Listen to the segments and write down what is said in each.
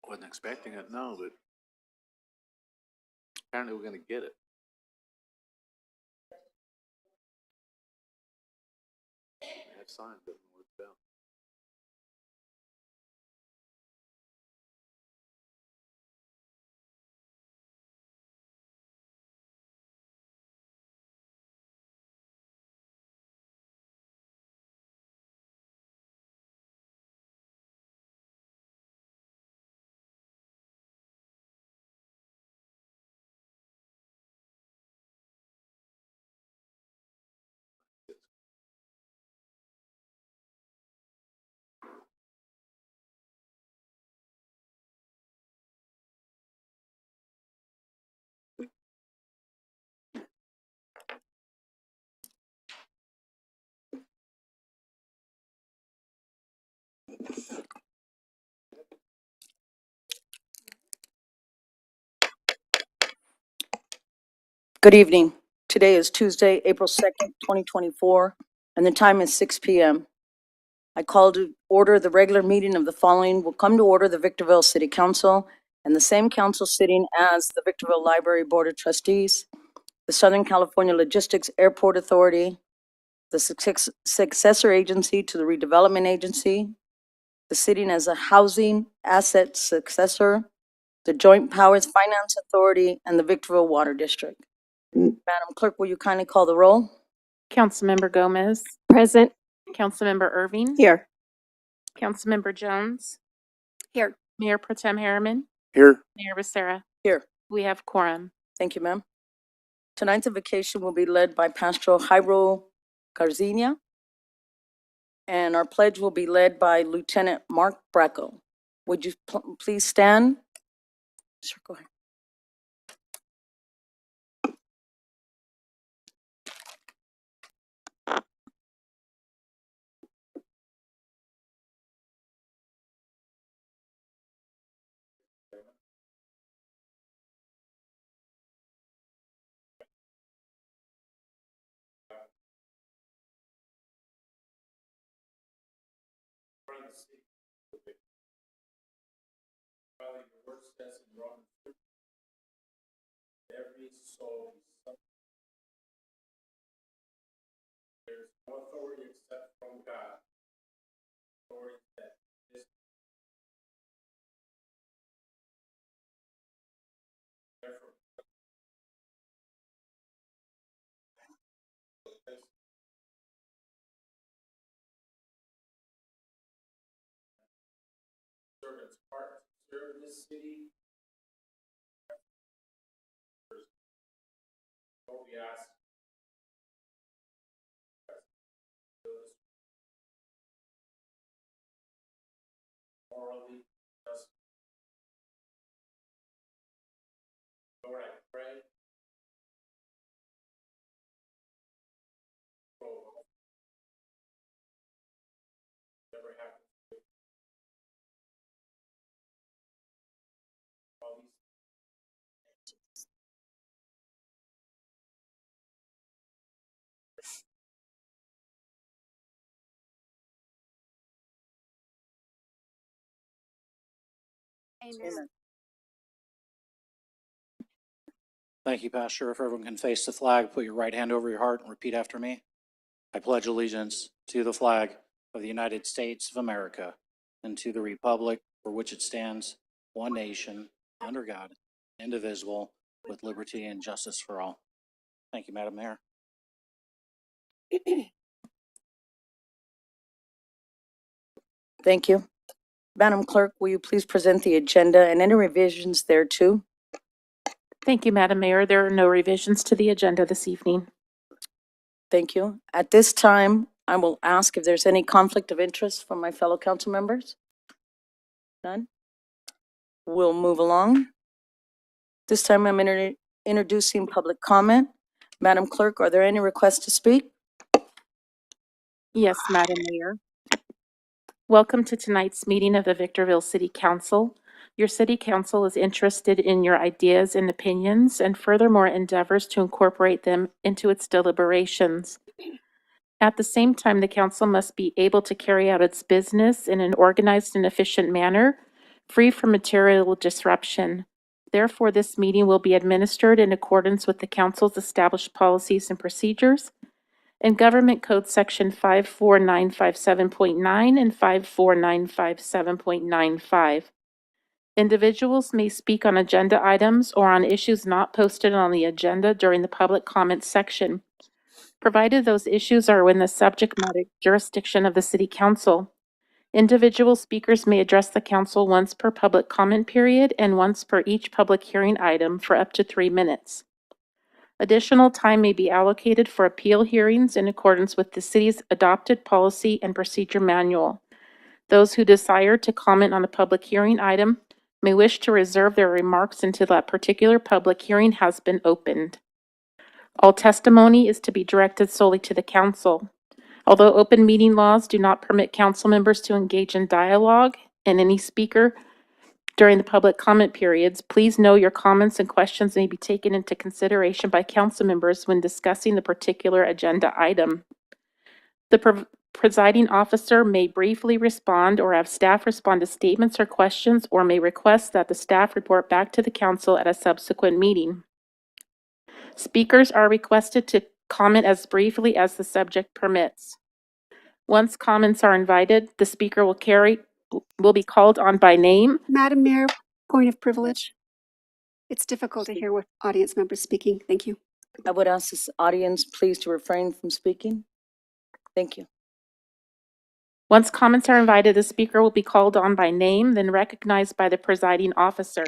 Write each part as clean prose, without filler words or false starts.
Wasn't expecting it, no, but apparently we're gonna get it. That sign doesn't work out. Good evening. Today is Tuesday, April 2nd, 2024, and the time is 6 p.m. I call to order the regular meeting of the following. Will come to order the Victorville City Council and the same council sitting as the Victorville Library Board of Trustees, the Southern California Logistics Airport Authority, the successor agency to the redevelopment agency, the sitting as a housing asset successor, the Joint Powers Finance Authority, and the Victorville Water District. Madam Clerk, will you kindly call the roll? Councilmember Gomez. Present. Councilmember Irving. Here. Councilmember Jones. Here. Mayor Pro Tem Harriman. Here. Mayor Becerra. Here. We have quorum. Thank you, ma'am. Tonight's invocation will be led by Pastor Jairo Garzinia, and our pledge will be led by Lieutenant Mark Bracco. Would you please stand? Sure, go ahead. Father, your word says in Romans 2, every soul there is no authority except from God. Authority that is therefore servant's heart to serve this city. be asked. Morally just. Lord, I pray. Never happens. All these. Amen. Thank you, Pastor. If everyone can face the flag, put your right hand over your heart and repeat after me. I pledge allegiance to the flag of the United States of America and to the republic for which it stands, one nation, under God, indivisible, with liberty and justice for all. Thank you, Madam Mayor. Thank you. Madam Clerk, will you please present the agenda and any revisions thereto? Thank you, Madam Mayor. There are no revisions to the agenda this evening. Thank you. At this time, I will ask if there's any conflict of interest from my fellow council members. None? We'll move along. This time I'm introducing public comment. Madam Clerk, are there any requests to speak? Yes, Madam Mayor. Welcome to tonight's meeting of the Victorville City Council. Your City Council is interested in your ideas and opinions and furthermore endeavors to incorporate them into its deliberations. At the same time, the council must be able to carry out its business in an organized and efficient manner, free from material disruption. Therefore, this meeting will be administered in accordance with the council's established policies and procedures and Government Code Section 54957.9 and 54957.95. Individuals may speak on agenda items or on issues not posted on the agenda during the public comment section, provided those issues are in the subject matter jurisdiction of the City Council. Individual speakers may address the council once per public comment period and once per each public hearing item for up to 3 minutes. Additional time may be allocated for appeal hearings in accordance with the city's adopted policy and procedure manual. Those who desire to comment on a public hearing item may wish to reserve their remarks until that particular public hearing has been opened. All testimony is to be directed solely to the council. Although open meeting laws do not permit council members to engage in dialogue, and any speaker during the public comment periods, please know your comments and questions may be taken into consideration by council members when discussing the particular agenda item. The presiding officer may briefly respond or have staff respond to statements or questions, or may request that the staff report back to the council at a subsequent meeting. Speakers are requested to comment as briefly as the subject permits. Once comments are invited, the speaker will be called on by name. Madam Mayor, point of privilege. It's difficult to hear with audience members speaking. Thank you. I would ask this audience please to refrain from speaking. Thank you. Once comments are invited, the speaker will be called on by name, then recognized by the presiding officer.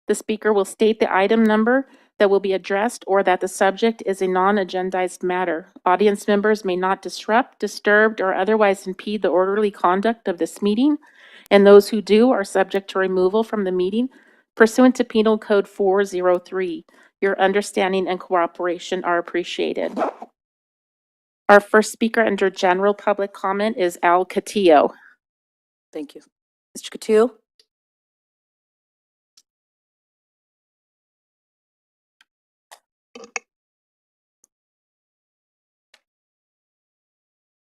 The speaker will state the item number that will be addressed or that the subject is a non-agendized matter. Audience members may not disrupt, disturb, or otherwise impede the orderly conduct of this meeting, and those who do are subject to removal from the meeting pursuant to Penal Code 403. Your understanding and cooperation are appreciated. Our first speaker under general public comment is Al Catillo. Thank you. Mr. Catillo?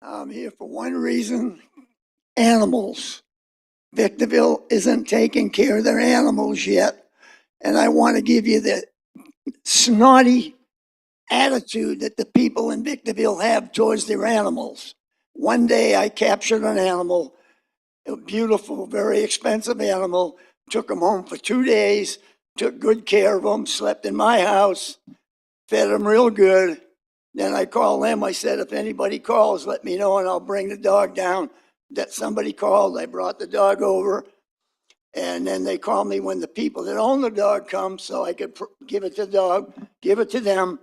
I'm here for one reason, animals. Victorville isn't taking care of their animals yet, and I want to give you the snotty attitude that the people in Victorville have towards their animals. One day I captured an animal, a beautiful, very expensive animal, took him home for 2 days, took good care of him, slept in my house, fed him real good. Then I called them. I said, if anybody calls, let me know and I'll bring the dog down. That somebody called. I brought the dog over. And then they called me when the people that own the dog come so I could give it to the dog, give it to them.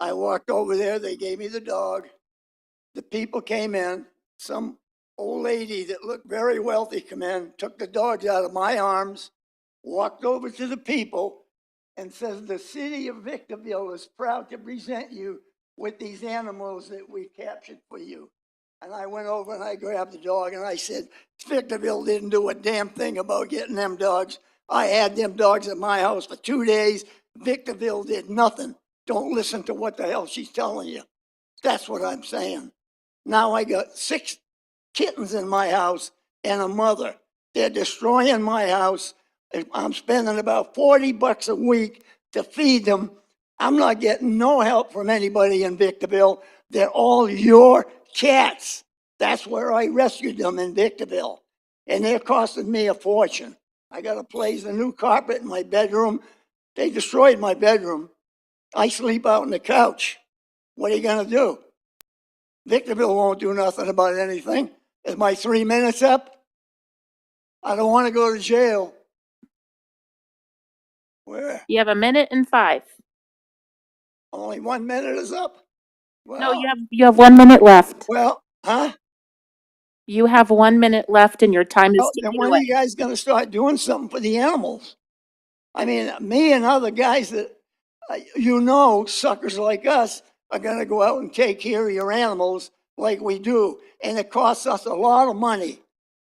I walked over there, they gave me the dog. The people came in, some old lady that looked very wealthy come in, took the dogs out of my arms, walked over to the people and says, the city of Victorville is proud to present you with these animals that we captured for you. And I went over and I grabbed the dog and I said, Victorville didn't do a damn thing about getting them dogs. I had them dogs at my house for 2 days. Victorville did nothing. Don't listen to what the hell she's telling you. That's what I'm saying. Now I got 6 kittens in my house and a mother. They're destroying my house. I'm spending about $40 a week to feed them. I'm not getting no help from anybody in Victorville. They're all your cats. That's where I rescued them, in Victorville. And they're costing me a fortune. I got to place a new carpet in my bedroom. They destroyed my bedroom. I sleep out on the couch. What are you going to do? Victorville won't do nothing about anything. Is my 3 minutes up? I don't want to go to jail. Where? You have 1:05. Only 1 minute is up? No, Well, you have 1 minute left. well, huh? You have 1 minute left and your time is Well, then ticking when are away. you guys gonna start doing something for the animals? I mean, me and other guys that, suckers like us are gonna go out and take care of your animals like we do, and it costs us a lot of money.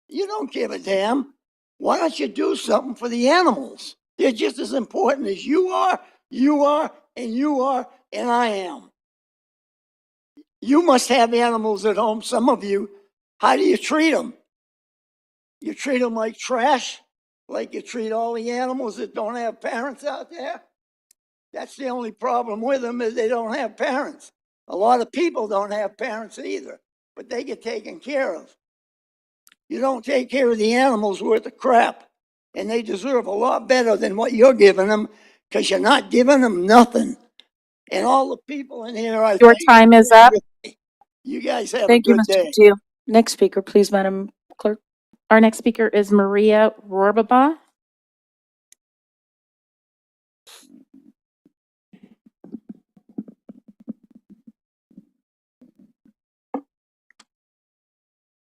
You don't give a damn. Why don't you do something for the animals? They're just as important as you are, and I am. You must have animals at home, some of you. How do you treat them? You treat them like trash, like you treat all the animals that don't have parents out there. That's the only problem with them, is they don't have parents. A lot of people don't have parents either, but they get taken care of. You don't take care of the animals worth of crap, and they deserve a lot better than what you're giving them, because you're not giving them nothing. And all the people in here, I Your think, time is up. you guys have a Thank you, good Mr. day. Teal. Next speaker, please, Madam Clerk. Our next speaker is Maria Rorbaba.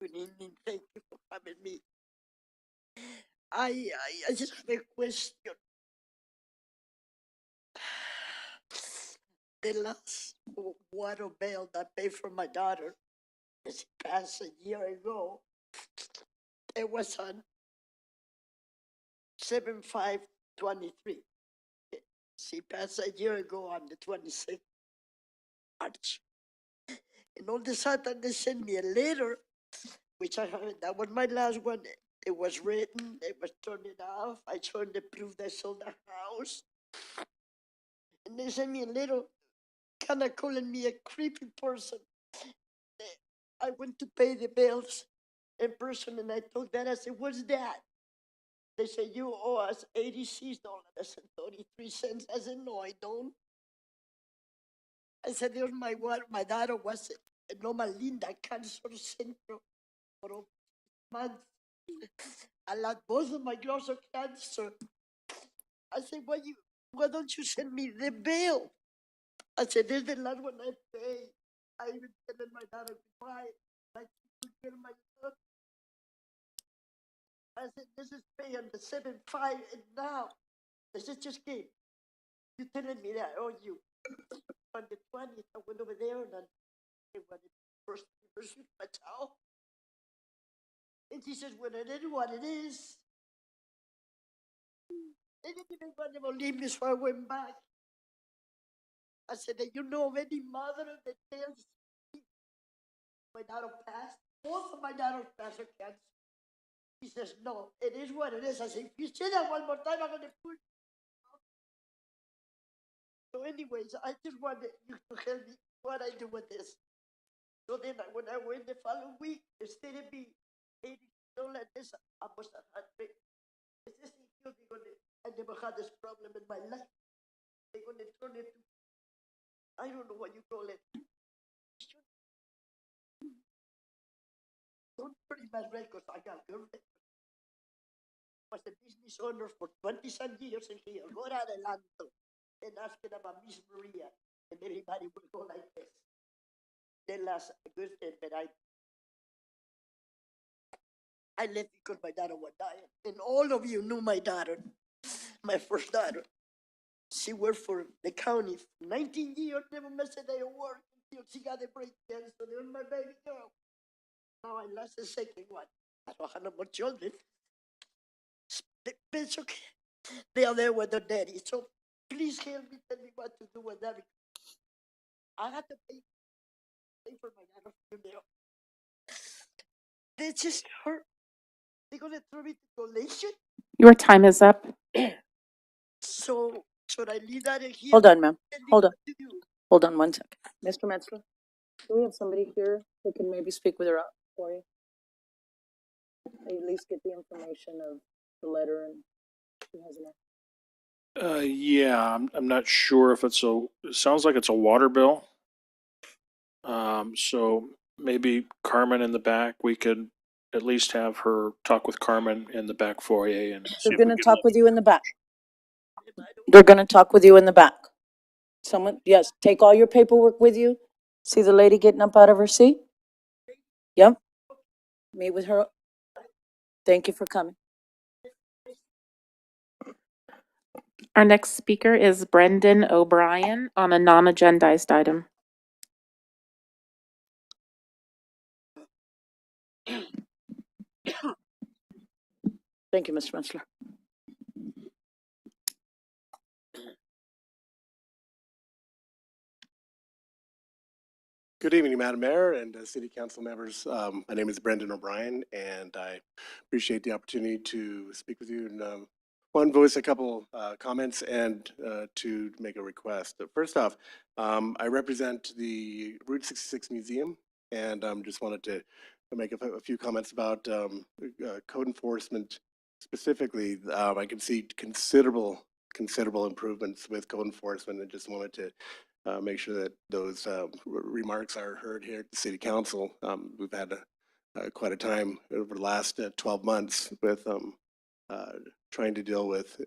Good evening. Thank you for having me. I just have a question. The last water bill that I paid for my daughter, she passed a year ago. It was on 7/5/23. She passed a year ago on the 26th March. And all of a sudden they sent me a letter, which I haven't, that was my last one. It was written, it was turned off. I turned the proof that I sold the house. And they sent me a letter kind of calling me a creepy person. I went to pay the bills in person and I told that, I said, what's that? They said, you owe us $86.33. I said, no, I don't. I said, there's my daughter was in Loma Linda Cancer Center for a month. I lost both of my girls of cancer. I said, why don't you send me the bill? I said, this is the last one I paid. I even telling my daughter goodbye. I took care of my son. I said, this is pay on the 7/5 and now. They said, just came. You telling me that I owe you. On the 20th, I went over there and it was the first anniversary of my child. And she says, well, it is what it is. They didn't even want to believe me, so I went back. I said, do you know of any mother that tells me my daughter passed? Both of my daughters passed her cancer. He says, no, it is what it is. I said, if you say that one more time, I'm going to put. So anyways, I just wanted you to help me what I do with this. So then when I went the following week, instead of being $80 like this, I was at 100. Is this I never had this problem in my life. They're going to turn it to, I don't know what you call it. Don't turn in my records. I got good records. Was a business owner for 20-some years in here. Go adelanto and asking about Miss Maria. and everybody will go like this. Then last Thursday, but I left because my daughter was dying. And all of you knew my daughter, my first daughter. She worked for the county for 19 years, never missed a day of work until she got a breast cancer. There was my baby girl. Now I lost the second one. I don't have no more children. It's okay. They are there with their daddy. So please help me, tell me what to do with that. I had to pay for my daughter's funeral. They just hurt. They're gonna throw me to donation. Your time is up. So should I leave that in here? Hold on, ma'am. Tell me Hold on. what to do. Hold on one second. Mr. Metzler, do we have somebody here who can maybe speak with her for you? At least get the information of the letter and who has it. Yeah, I'm not sure if it sounds like it's a water bill. So maybe Carmen in the back, we could at least have her talk with Carmen in the back foyer and see They're if we gonna can talk with you in the back. They're gonna talk with you in the back. Someone, yes, take all your paperwork with you. See the lady getting up out of her seat? Yep. Meet with her. Thank you for coming. Our next speaker is Brendan O'Brien on a non-agendized item. Thank you, Mr. Metzler. Good evening, Madam Mayor and City Council members. My name is Brendan O'Brien, and I appreciate the opportunity to speak with you and one, voice a couple comments and to make a request. First off, I represent the Route 66 Museum, and just wanted to make a few comments about code enforcement. Specifically, I can see considerable improvements with code enforcement, and just wanted to make sure that those remarks are heard here at the City Council. We've had quite a time over the last 12 months with trying to deal with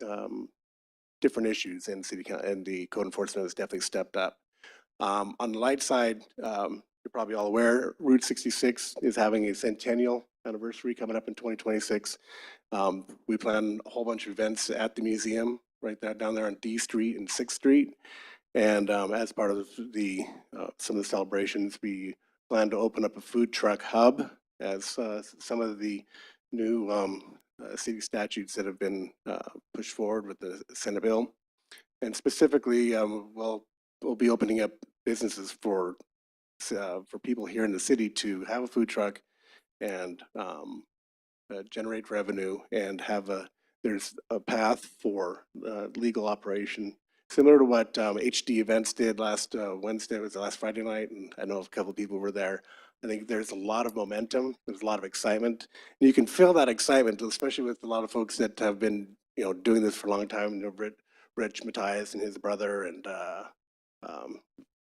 different issues in City Council, and the code enforcement has definitely stepped up. On the light side, you're probably all aware, Route 66 is having a centennial anniversary coming up in 2026. We plan a whole bunch of events at the museum, right there down there on D Street and 6th Street. And as part of the some of the celebrations, we plan to open up a food truck hub as some of the new city statutes that have been pushed forward with the Senate bill. And specifically, we'll be opening up businesses for people here in the city to have a food truck and generate revenue and have there's a path for legal operation, similar to what HD Events did last Wednesday. It was the last Friday night, and I know a couple of people were there. I think there's a lot of momentum. There's a lot of excitement, and you can feel that excitement, especially with a lot of folks that have been, doing this for a long time. Rich Matthias and his brother, and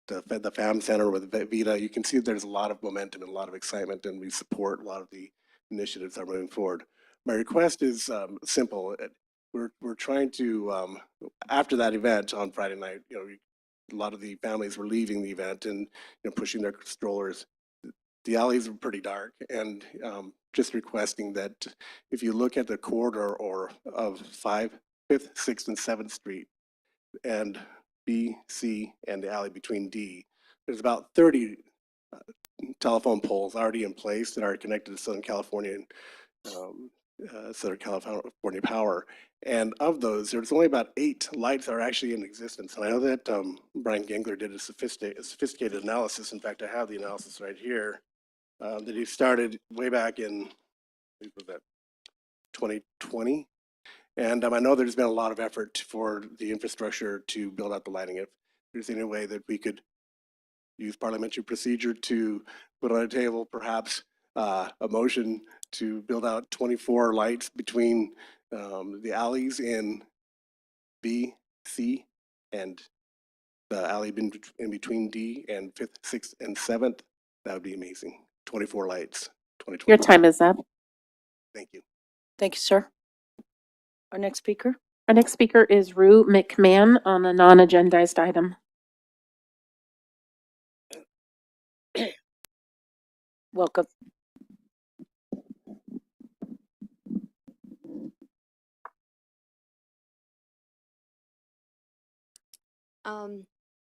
the FAM Center with Vita. You can see there's a lot of momentum and a lot of excitement, and we support a lot of the initiatives that are moving forward. My request is simple. We're trying to, after that event on Friday night, a lot of the families were leaving the event and pushing their strollers. The alleys are pretty dark, and just requesting that if you look at the corridor of 5th, 6th, and 7th Street, and B, C, and the alley between D, there's about 30 telephone poles already in place that are connected to Southern California Power. And of those, there's only about 8 lights that are actually in existence. And I know that Brian Gengler did a sophisticated analysis. In fact, I have the analysis right here that he started way back in 2020. And I know there's been a lot of effort for the infrastructure to build out the lighting. If there's any way that we could use parliamentary procedure to put on a table, perhaps a motion to build out 24 lights between the alleys in B, C, and the alley in between D and 5th, 6th, and 7th, that would be amazing. 24 lights, 2020. Your time is up. Thank you. Thank you, sir. Our next speaker. Our next speaker is Rue McMahon on a non-agendized item. Welcome.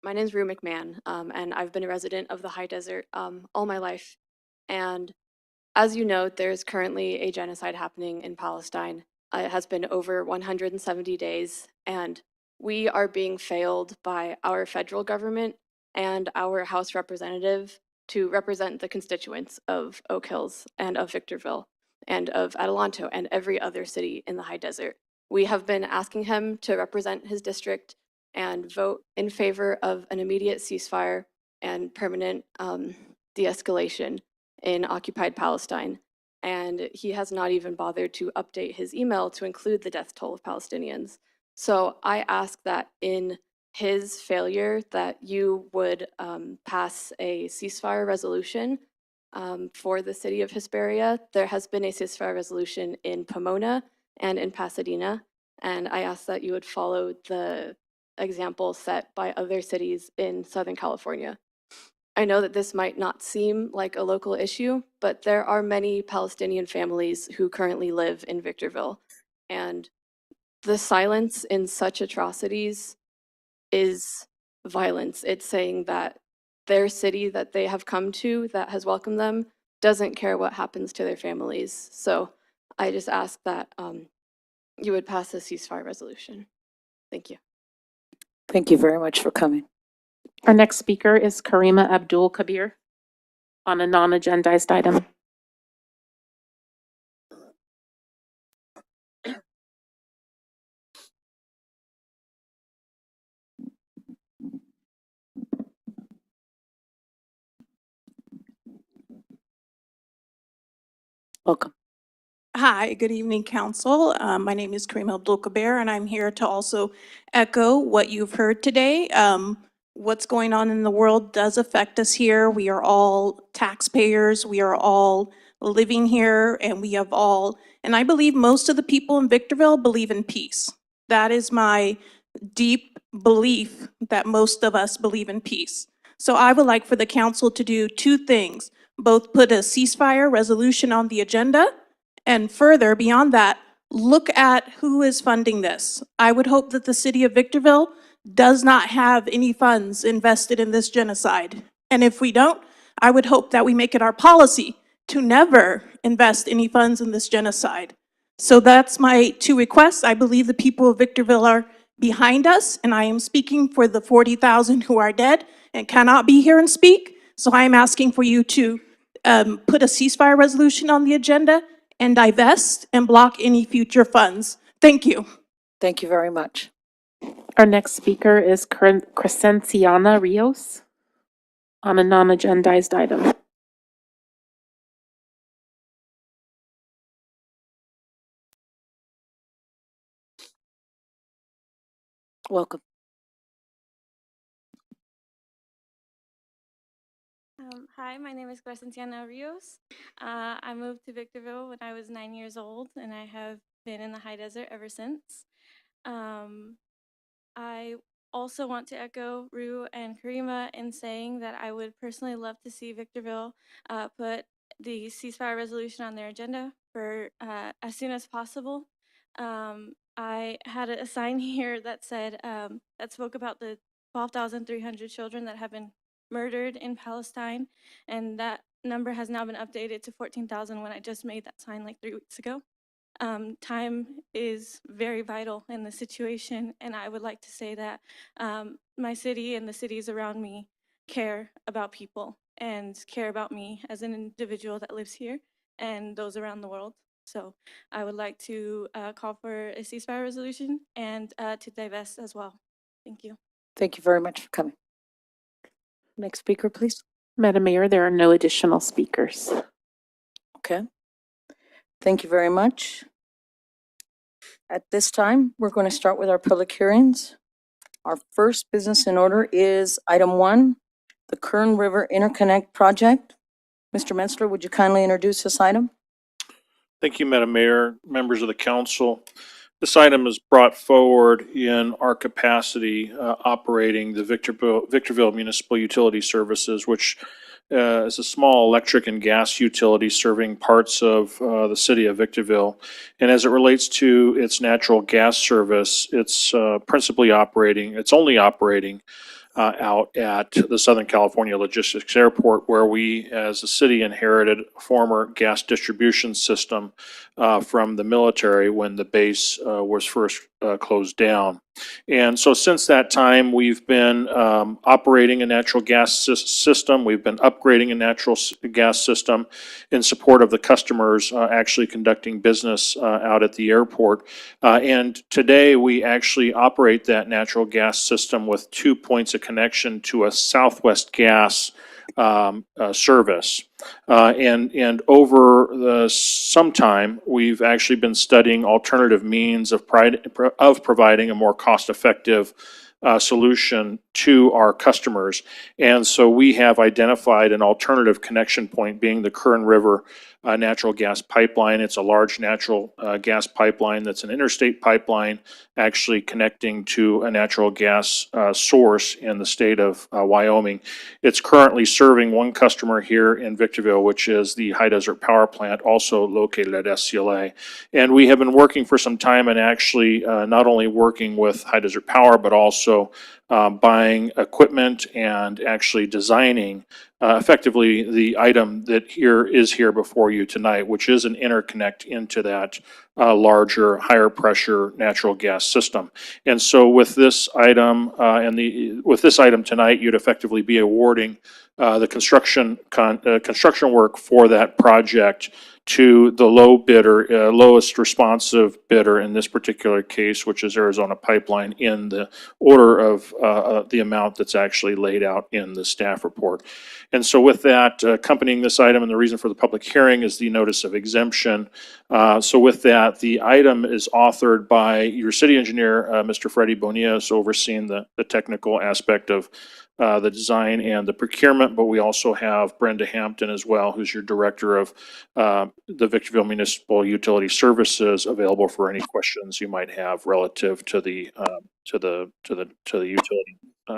My name's Rue McMahon, and I've been a resident of the High Desert all my life. And as you know, there's currently a genocide happening in Palestine. It has been over 170 days, and we are being failed by our federal government and our House representative to represent the constituents of Oak Hills and of Victorville and of Adelanto and every other city in the High Desert. We have been asking him to represent his district and vote in favor of an immediate ceasefire and permanent de-escalation in occupied Palestine. And he has not even bothered to update his email to include the death toll of Palestinians. So I ask that in his failure that you would pass a ceasefire resolution for the city of Hesperia. There has been a ceasefire resolution in Pomona and in Pasadena. And I ask that you would follow the example set by other cities in Southern California. I know that this might not seem like a local issue, but there are many Palestinian families who currently live in Victorville. And the silence in such atrocities is violence. It's saying that their city that they have come to, that has welcomed them, doesn't care what happens to their families. So I just ask that you would pass a ceasefire resolution. Thank you. Thank you very much for coming. Our next speaker is Karima Abdul Kabir on a non-agendized item. Welcome. Hi, good evening, Council. My name is Kareem Abdul-Kabir, and I'm here to also echo what you've heard today. What's going on in the world does affect us here. We are all taxpayers. We are all living here, and we have all, and I believe most of the people in Victorville believe in peace. That is my deep belief that most of us believe in peace. So I would like for the council to do two things, both put a ceasefire resolution on the agenda, and further, beyond that, look at who is funding this. I would hope that the city of Victorville does not have any funds invested in this genocide. And if we don't, I would hope that we make it our policy to never invest any funds in this genocide. So that's my two requests. I believe the people of Victorville are behind us, and I am speaking for the 40,000 who are dead and cannot be here and speak. So I am asking for you to put a ceasefire resolution on the agenda and divest and block any future funds. Thank you. Thank you very much. Our next speaker is Crescenciana Rios on a non-agendized item. Welcome. Hi, my name is Crescenciana Rios. I moved to Victorville when I was 9 years old, and I have been in the High Desert ever since. I also want to echo Rue and Karima in saying that I would personally love to see Victorville put the ceasefire resolution on their agenda for as soon as possible. I had a sign here that said, that spoke about the 12,300 children that have been murdered in Palestine, and that number has now been updated to 14,000 when I just made that sign like 3 weeks ago. Time is very vital in the situation, and I would like to say that my city and the cities around me care about people and care about me as an individual that lives here and those around the world. So I would like to call for a ceasefire resolution and to divest as well. Thank you. Thank you very much for coming. Next speaker, please. Madam Mayor, there are no additional speakers. Okay. Thank you very much. At this time, we're going to start with our public hearings. Our first business in order is item 1, the Kern River Interconnect Project. Mr. Metzler, would you kindly introduce this item? Thank you, Madam Mayor, members of the council. This item is brought forward in our capacity operating the Victorville Municipal Utility Services, which is a small electric and gas utility serving parts of the city of Victorville. And as it relates to its natural gas service, it's only operating out at the Southern California Logistics Airport, where we, as a city, inherited a former gas distribution system from the military when the base was first closed down. And so since that time, we've been operating a natural gas system. We've been upgrading a natural gas system in support of the customers actually conducting business out at the airport. And today, we actually operate that natural gas system with 2 points of connection to a Southwest Gas service. And over some time, we've actually been studying alternative means of providing a more cost-effective solution to our customers. And so we have identified an alternative connection point, being the Kern River natural gas pipeline. It's a large natural gas pipeline that's an interstate pipeline, actually connecting to a natural gas source in the state of Wyoming. It's currently serving one customer here in Victorville, which is the High Desert Power Plant, also located at SCLA. And we have been working for some time and actually not only working with High Desert Power, but also buying equipment and actually designing effectively the item that is here before you tonight, which is an interconnect into that larger, higher pressure natural gas system. And so with this item tonight, you'd effectively be awarding the construction work for that project to the lowest responsive bidder in this particular case, which is Arizona Pipeline, in the order of the amount that's actually laid out in the staff report. And so with that, accompanying this item, and the reason for the public hearing is the notice of exemption. So with that, the item is authored by your city engineer, Mr. Freddie Bonillas, overseeing the technical aspect of the design and the procurement, but we also have Brenda Hampton as well, who's your director of the Victorville Municipal Utility Services, available for any questions you might have relative to the utility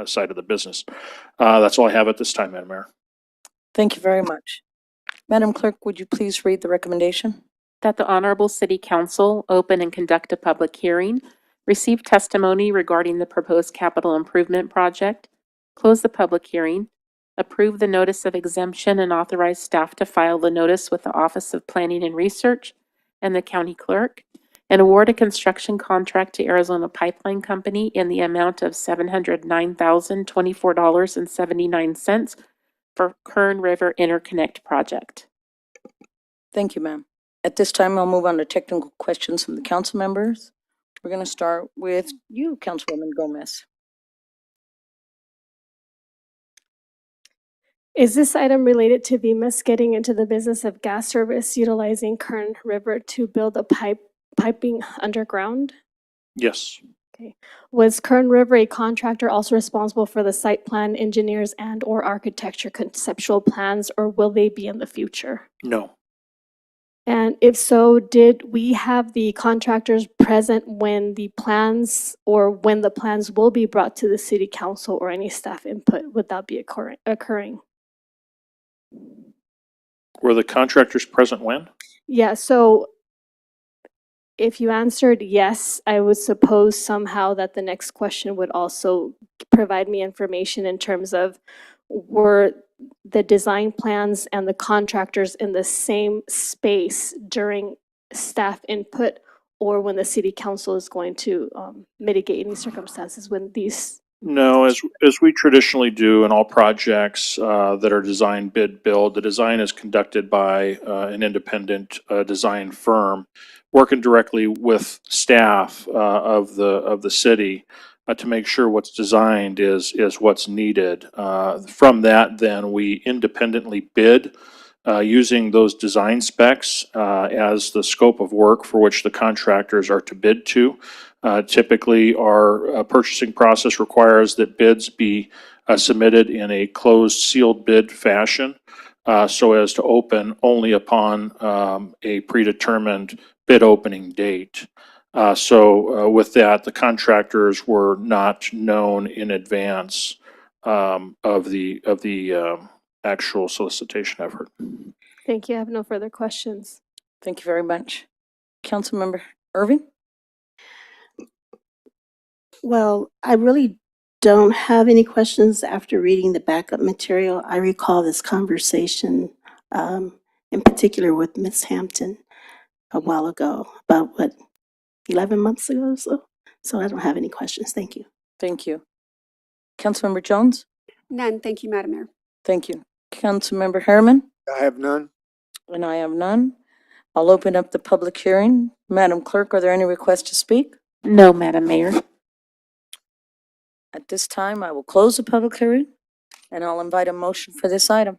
side of the business. That's all I have at this time, Madam Mayor. Thank you very much. Madam Clerk, would you please read the recommendation? That the Honorable City Council open and conduct a public hearing, receive testimony regarding the proposed capital improvement project, close the public hearing, approve the notice of exemption, and authorize staff to file the notice with the Office of Planning and Research and the county clerk, and award a construction contract to Arizona Pipeline Company in the amount of $709,024.79 for Kern River Interconnect Project. Thank you, ma'am. At this time, I'll move on to technical questions from the council members. We're going to start with you, Councilwoman Gomez. Is this item related to VMS getting into the business of gas service utilizing Kern River to build a piping underground? Yes. Okay. Was Kern River a contractor also responsible for the site plan, engineers, and/or architecture conceptual plans, or will they be in the future? No. And if so, did we have the contractors present when the plans will be brought to the city council, or any staff input? Would that be occurring? Were the contractors present when? Yeah, so if you answered yes, I would suppose somehow that the next question would also provide me information in terms of, were the design plans and the contractors in the same space during staff input, or when the city council is going to mitigate any circumstances when these? No, as we traditionally do in all projects that are design, bid, build, the design is conducted by an independent design firm working directly with staff of the city to make sure what's designed is what's needed. From that, then we independently bid using those design specs as the scope of work for which the contractors are to bid to. Typically, our purchasing process requires that bids be submitted in a closed sealed bid fashion so as to open only upon a predetermined bid opening date. With that, the contractors were not known in advance of the actual solicitation effort. Thank you. I have no further questions. Thank you very much. Councilmember Irving? Well, I really don't have any questions after reading the backup material. I recall this conversation, in particular with Ms. Hampton a while ago, about 11 months ago or so? So I don't have any questions. Thank you. Thank you. Councilmember Jones? None. Thank you, Madam Mayor. Thank you. Councilmember Harriman? I have none. And I have none. I'll open up the public hearing. Madam Clerk, are there any requests to speak? No, Madam Mayor. At this time, I will close the public hearing, and I'll invite a motion for this item.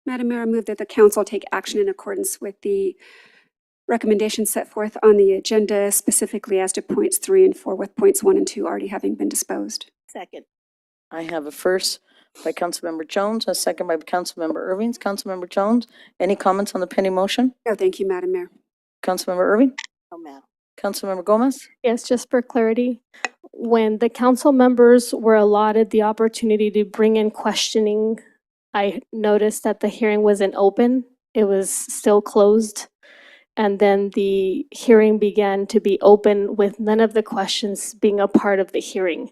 Madam Mayor, I move that the council take action in accordance with the recommendations set forth on the agenda, specifically as to points 3 and 4, with points 1 and 2 already having been disposed. Second. I have a first by Councilmember Jones, a second by Councilmember Irving. Councilmember Jones, any comments on the pending motion? No, thank you, Madam Mayor. Councilmember Irving? No, ma'am. Councilmember Gomez? Yes, just for clarity, when the council members were allotted the opportunity to bring in questioning, I noticed that the hearing wasn't open. It was still closed. And then the hearing began to be open with none of the questions being a part of the hearing.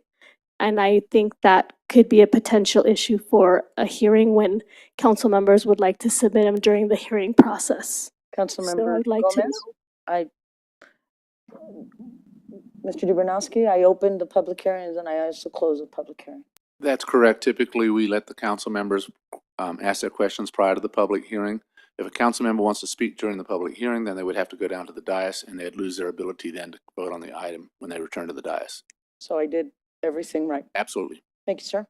And I think that could be a potential issue for a hearing when council members would like to submit them during the hearing process. Councilmember I'd like to Gomez? Mr. Dubernowski, I opened the public hearing and I also closed the public hearing. That's correct. Typically, we let the council members ask their questions prior to the public hearing. If a council member wants to speak during the public hearing, then they would have to go down to the dais and they'd lose their ability then to vote on the item when they return to the dais. So I did everything right. Absolutely. Thank you, sir.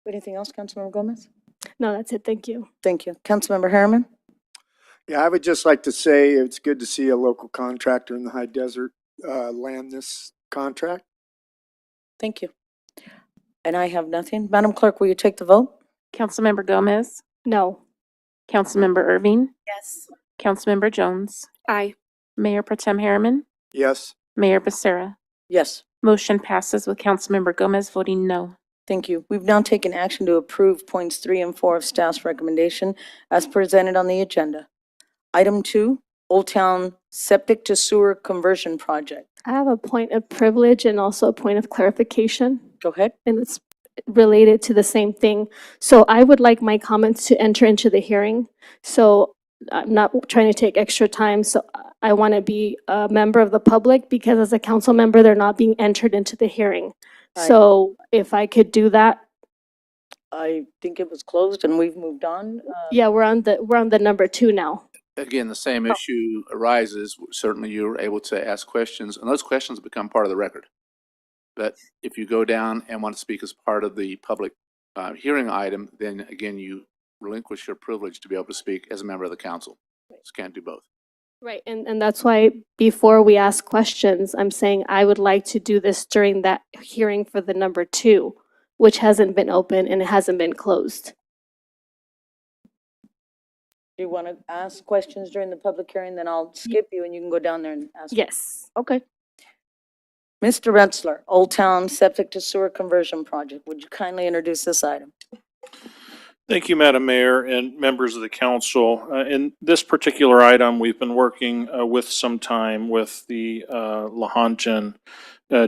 Anything else, Councilmember Gomez? No, that's it. Thank you. Thank you. Councilmember Harriman? Yeah, I would just like to say it's good to see a local contractor in the high desert land this contract. Thank you. And I have nothing. Madam Clerk, will you take the vote? Councilmember Gomez? No. Councilmember Irving? Yes. Councilmember Jones? Aye. Mayor Pro Tem Harriman? Yes. Mayor Becerra? Yes. Motion passes with Councilmember Gomez voting no. Thank you. We've now taken action to approve points 3 and 4 of staff's recommendation as presented on the agenda. Item 2, Old Town Septic to Sewer Conversion Project. I have a point of privilege and also a point of clarification. Go ahead. And it's related to the same thing. So I would like my comments to enter into the hearing. So I'm not trying to take extra time. So I want to be a member of the public because as a council member, they're not being entered into the hearing. So if I could do that. I think it was closed and we've moved on. Yeah, we're on the number 2 now. Again, the same issue arises. Certainly, you're able to ask questions, and those questions become part of the record. But if you go down and want to speak as part of the public hearing item, then again, you relinquish your privilege to be able to speak as a member of the council. Just can't do both. Right, and that's why before we ask questions, I'm saying I would like to do this during that hearing for the number 2, which hasn't been open and it hasn't been closed. Do you want to ask questions during the public hearing? Then I'll skip you and you can go down there and ask. Yes. Okay. Mr. Retzler, Old Town Septic to Sewer Conversion Project. Would you kindly introduce this item? Thank you, Madam Mayor and members of the council. In this particular item, we've been working with some time with the Lahontan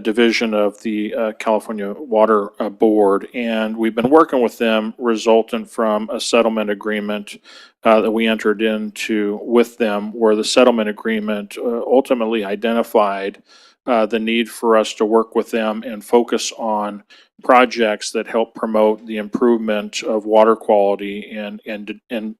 division of the California Water Board, and we've been working with them resultant from a settlement agreement that we entered into with them, where the settlement agreement ultimately identified the need for us to work with them and focus on projects that help promote the improvement of water quality and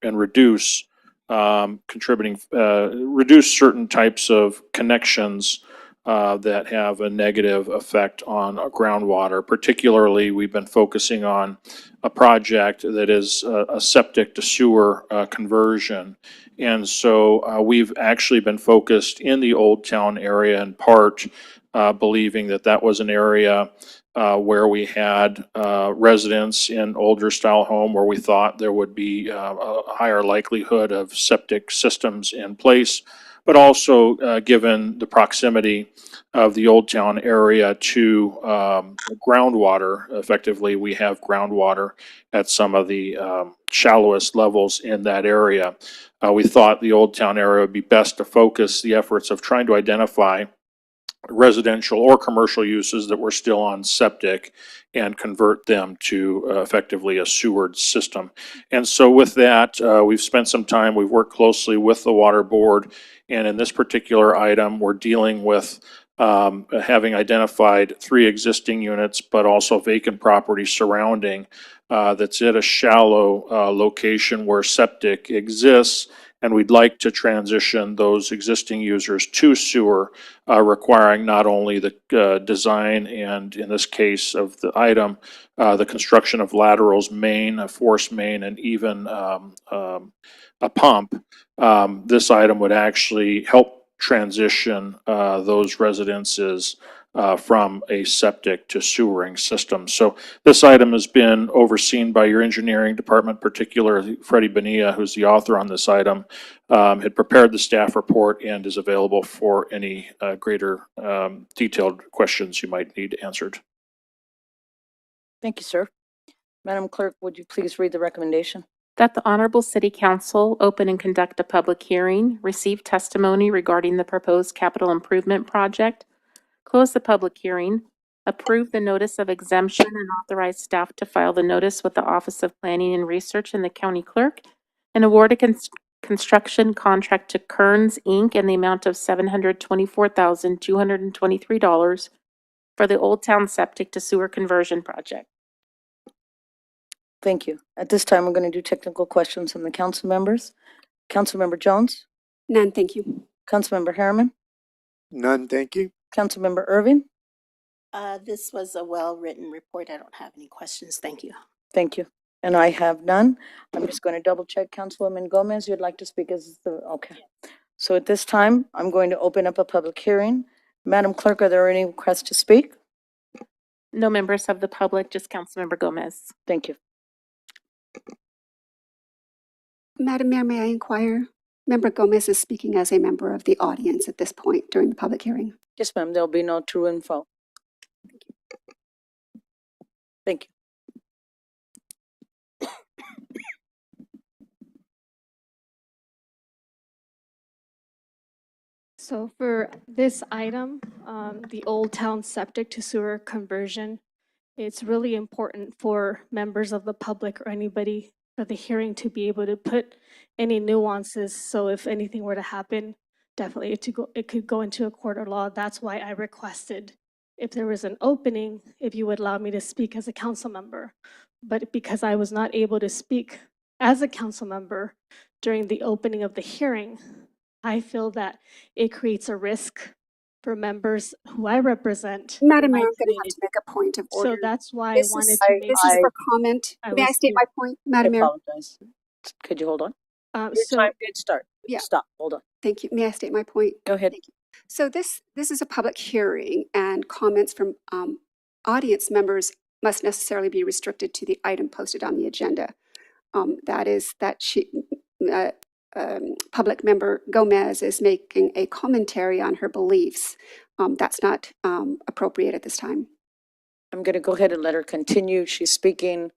reduce reduce certain types of connections that have a negative effect on groundwater. Particularly, we've been focusing on a project that is a septic to sewer conversion. And so we've actually been focused in the Old Town area in part, believing that that was an area where we had residents in older style home where we thought there would be a higher likelihood of septic systems in place. but also given the proximity of the Old Town area to groundwater. Effectively, we have groundwater at some of the shallowest levels in that area. We thought the Old Town area would be best to focus the efforts of trying to identify residential or commercial uses that were still on septic and convert them to effectively a sewered system. And so with that, we've spent some time, we've worked closely with the water board, and in this particular item, we're dealing with having identified 3 existing units, but also vacant property surrounding that's at a shallow location where septic exists, and we'd like to transition those existing users to sewer, requiring not only the design and, in this case of the item, the construction of laterals, main, a force main, and even a pump. This item would actually help transition those residences from a septic to sewering system. So this item has been overseen by your engineering department, particularly Freddie Bonilla, who's the author on this item, had prepared the staff report and is available for any greater detailed questions you might need answered. Thank you, sir. Madam Clerk, would you please read the recommendation? That the Honorable City Council open and conduct a public hearing, receive testimony regarding the proposed capital improvement project, close the public hearing, approve the notice of exemption, and authorize staff to file the notice with the Office of Planning and Research and the county clerk, and award a construction contract to Kearns, Inc. in the amount of $724,223 for the Old Town Septic to Sewer Conversion Project. Thank you. At this time, we're going to do technical questions from the council members. Councilmember Jones? None, thank you. Councilmember Harriman? None, thank you. Councilmember Irving? This was a well-written report. I don't have any questions. Thank you. Thank you. And I have none. I'm just going to double check. Councilwoman Gomez, you'd like to speak as the, okay. So at this time, I'm going to open up a public hearing. Madam Clerk, are there any requests to speak? No members of the public, just Councilmember Gomez. Thank you. Madam Mayor, may I inquire? Member Gomez is speaking as a member of the audience at this point during the public hearing. Yes, ma'am. There'll be no true info. Thank you. So for this item, the Old Town Septic to Sewer Conversion, it's really important for members of the public or anybody for the hearing to be able to put any nuances. So if anything were to happen, definitely it could go into a court of law. That's why I requested if there was an opening, if you would allow me to speak as a council member. But because I was not able to speak as a council member during the opening of the hearing, I feel that it creates a risk for members who I represent. Madam Mayor, I'm going to have to make a point of order. So that's why This I wanted is- to make. This is for comment. May I was state here. my point, I Madam Mayor? apologize. Could you hold on? Your So time did start. Yeah. Stop. Hold on. Thank you. May I state my point? Go ahead. Thank you. So this is a public hearing, and comments from audience members must necessarily be restricted to the item posted on the agenda. Public member Gomez is making a commentary on her beliefs. That's not appropriate at this time. I'm going to go ahead and let her continue. She's speaking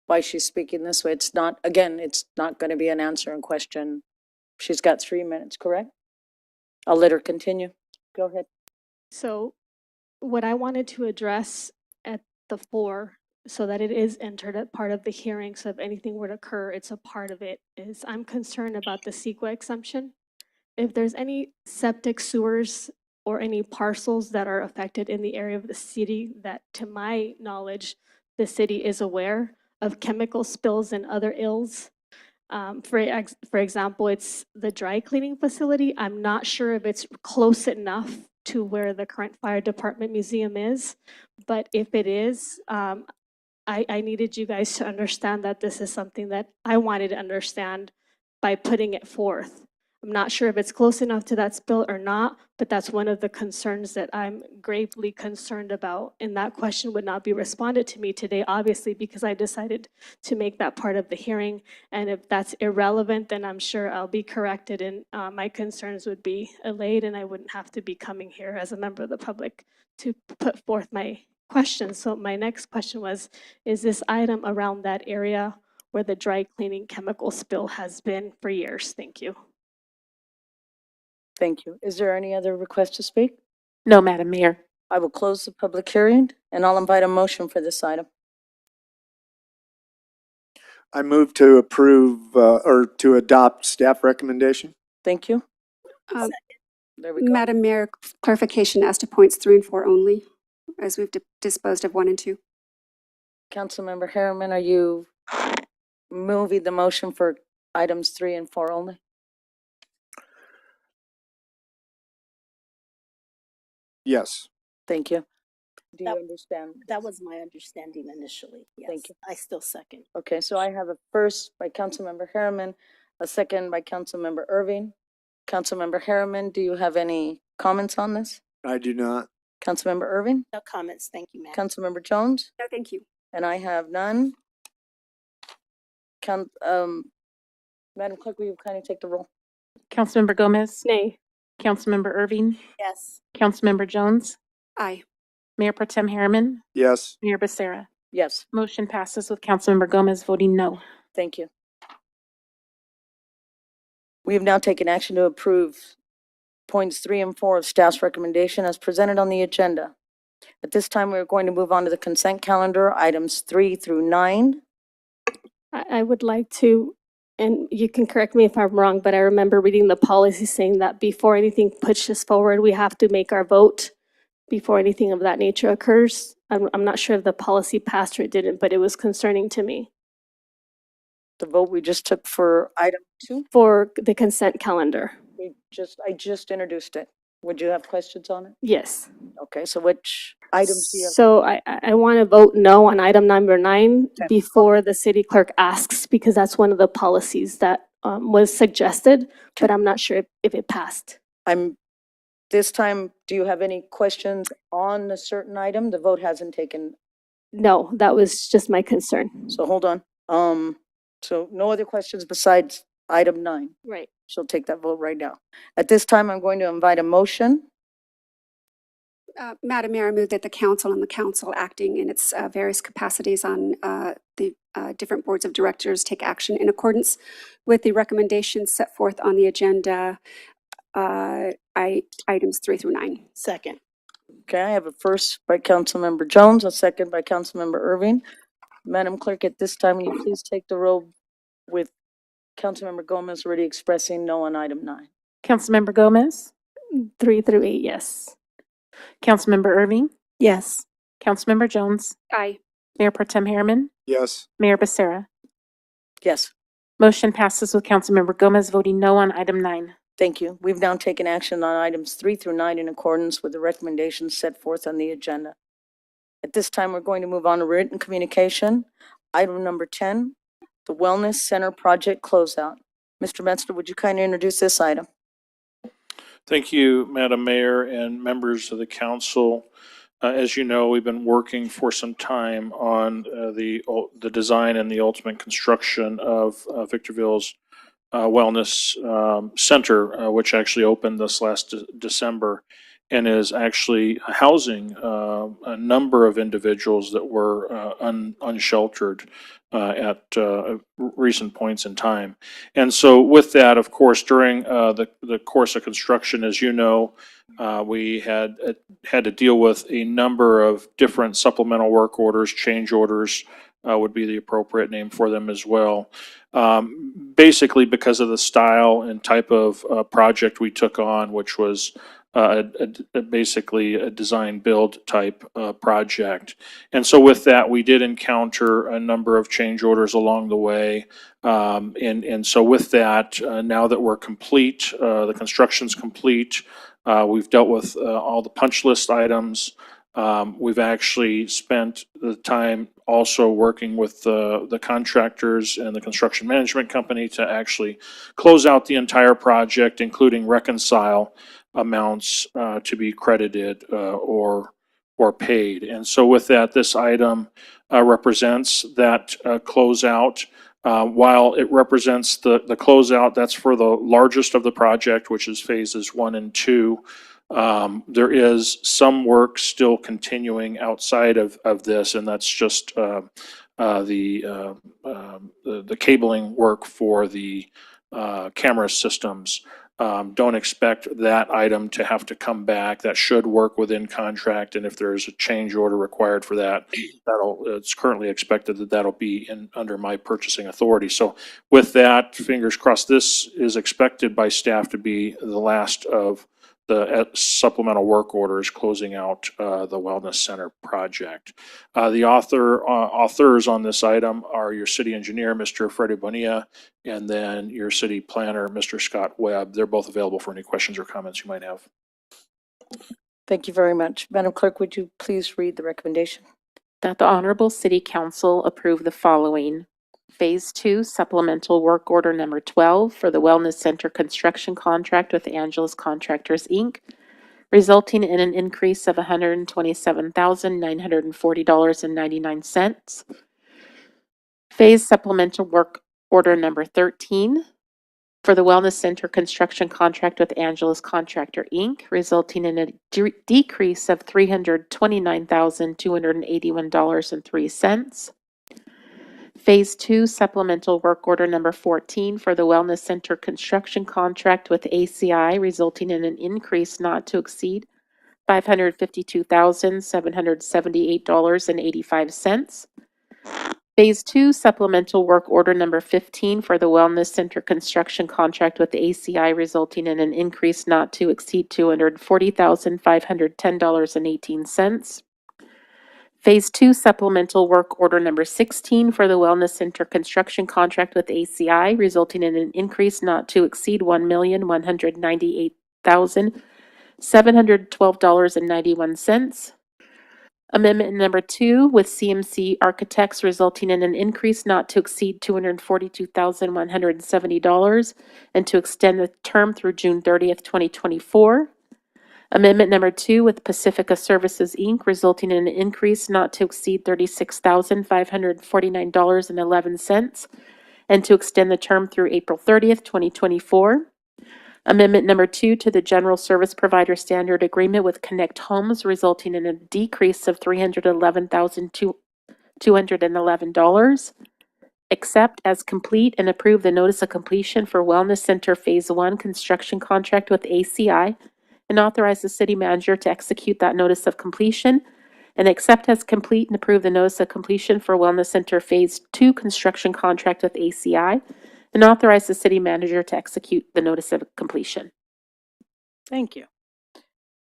why she's speaking this way. It's not, again, it's not going to be an answer and question. She's got 3 minutes, correct? I'll let her continue. Go ahead. So what I wanted to address at the fore, so that it is entered at part of the hearing, so if anything were to occur, it's a part of it, is I'm concerned about the CEQA exemption. If there's any septic sewers or any parcels that are affected in the area of the city that, to my knowledge, the city is aware of chemical spills and other ills. For example, it's the dry cleaning facility. I'm not sure if it's close enough to where the current fire department museum is, but if it is, I needed you guys to understand that this is something that I wanted to understand by putting it forth. I'm not sure if it's close enough to that spill or not, but that's one of the concerns that I'm gravely concerned about. And that question would not be responded to me today, obviously, because I decided to make that part of the hearing. And if that's irrelevant, then I'm sure I'll be corrected and my concerns would be allayed and I wouldn't have to be coming here as a member of the public to put forth my questions. So my next question was, is this item around that area where the dry cleaning chemical spill has been for years? Thank you. Thank you. Is there any other request to speak? No, Madam Mayor. I will close the public hearing, and I'll invite a motion for this item. I move to approve, or to adopt staff recommendation. Thank you. Uh, There we go. Madam Mayor, clarification as to points 3 and 4 only, as we've disposed of 1 and 2. Councilmember Harriman, are you moving the motion for items 3 and 4 only? Yes. Thank you. Do you That- understand? That was my understanding initially. Thank Yes, I still second. Okay, so I have a first by Councilmember Harriman, a second by Councilmember Irving. Councilmember Harriman, do you have any comments on this? I do not. Councilmember Irving? No comments, thank you, ma'am. Councilmember Jones? No, thank you. And I have none. Madam Clerk, will you kindly take the roll? Councilmember Gomez? Nay. Councilmember Irving? Yes. Councilmember Jones? Aye. Mayor Pro Tem Harriman? Yes. Mayor Becerra? Yes, Motion passes with Councilmember Gomez voting no. thank you. We have now taken action to approve points 3 and 4 of staff's recommendation as presented on the agenda. At this time, we're going to move on to the consent calendar, items 3 through 9. I would like to, and you can correct me if I'm wrong, but I remember reading the policy saying that before anything pushes forward, we have to make our vote before anything of that nature occurs. I'm not sure if the policy passed or it didn't, but it was concerning to me. The vote we just took for item 2, For the consent calendar, I just introduced it. Would you have questions on it? yes. Okay, so which items do you have? So I want to vote no on item number 9 before the city clerk asks, because that's one of the policies that was suggested, but I'm not sure if it passed. This time, do you have any questions on a certain item? The vote hasn't taken, No, that was just my concern. so hold on. So no other questions besides item 9. Right. She'll take that vote right now. At this time, I'm going to invite a motion. Madam Mayor, I move that the council and the council acting in its various capacities on the different boards of directors take action in accordance with the recommendations set forth on the agenda, items 3 through 9. Second. Okay, I have a first by Councilmember Jones, a second by Councilmember Irving. Madam Clerk, at this time, will you please take the roll with Councilmember Gomez already expressing no on item 9? Councilmember Gomez? 3 through 8, yes. Councilmember Irving? Yes. Councilmember Jones? Aye. Mayor Pro Tem Harriman? Yes. Mayor Becerra? Yes, Motion passes with Councilmember Gomez voting no on item 9. thank you. We've now taken action on items 3 through 9 in accordance with the recommendations set forth on the agenda. At this time, we're going to move on to written communication. Item number 10, the Wellness Center Project Closeout. Mr. Metzler, would you kindly introduce this item? Thank you, Madam Mayor and members of the council. As you know, we've been working for some time on the design and the ultimate construction of Victorville's Wellness Center, which actually opened this last December and is actually housing a number of individuals that were unsheltered at recent points in time. And so with that, of course, during the course of construction, as you know, we had to deal with a number of different supplemental work orders, change orders would be the appropriate name for them as well. Basically because of the style and type of project we took on, which was basically a design build type project. And so with that, we did encounter a number of change orders along the way. And so with that, now that we're complete, the construction's complete, we've dealt with all the punch list items. We've actually spent the time also working with the contractors and the construction management company to actually close out the entire project, including reconcile amounts to be credited or paid. And so with that, this item represents that closeout. While it represents the closeout, that's for the largest of the project, which is phases 1 and 2. There is some work still continuing outside of this, and that's just the cabling work for the camera systems. Don't expect that item to have to come back. That should work within contract, and if there's a change order required for that, it's currently expected that that'll be under my purchasing authority. So with that, fingers crossed, this is expected by staff to be the last of the supplemental work orders closing out the Wellness Center project. The authors on this item are your city engineer, Mr. Freddie Bonilla, and then your city planner, Mr. Scott Webb. They're both available for any questions or comments you might have. Thank you very much. Madam Clerk, would you please read the recommendation? That the Honorable City Council approve the following. Phase 2 Supplemental Work Order Number 12 for the Wellness Center construction contract with Angeles Contractors, Inc., resulting in an increase of $127,940.99. Phase Supplemental Work Order Number 13 for the Wellness Center construction contract with Angeles Contractor, Inc., resulting in a decrease of $329,281.03. Phase 2 Supplemental Work Order Number 14 for the Wellness Center construction contract with ACI, resulting in an increase not to exceed $552,778.85. Phase 2 Supplemental Work Order Number 15 for the Wellness Center construction contract with ACI, resulting in an increase not to exceed $240,510.18. Phase 2 Supplemental Work Order Number 16 for the Wellness Center construction contract with ACI, resulting in an increase not to exceed $1,198,712.91. Amendment Number 2 with CMC Architects, resulting in an increase not to exceed $242,170 and to extend the term through June 30th, 2024. Amendment Number 2 with Pacifica Services, Inc., resulting in an increase not to exceed $36,549.11 and to extend the term through April 30th, 2024. Amendment Number 2 to the General Service Provider Standard Agreement with Connect Homes, resulting in a decrease of $311,211. Accept as complete and approve the notice of completion for Wellness Center Phase 1 construction contract with ACI, and authorize the city manager to execute that notice of completion, and accept as complete and approve the notice of completion for Wellness Center Phase 2 construction contract with ACI, and authorize the city manager to execute the notice of completion. Thank you.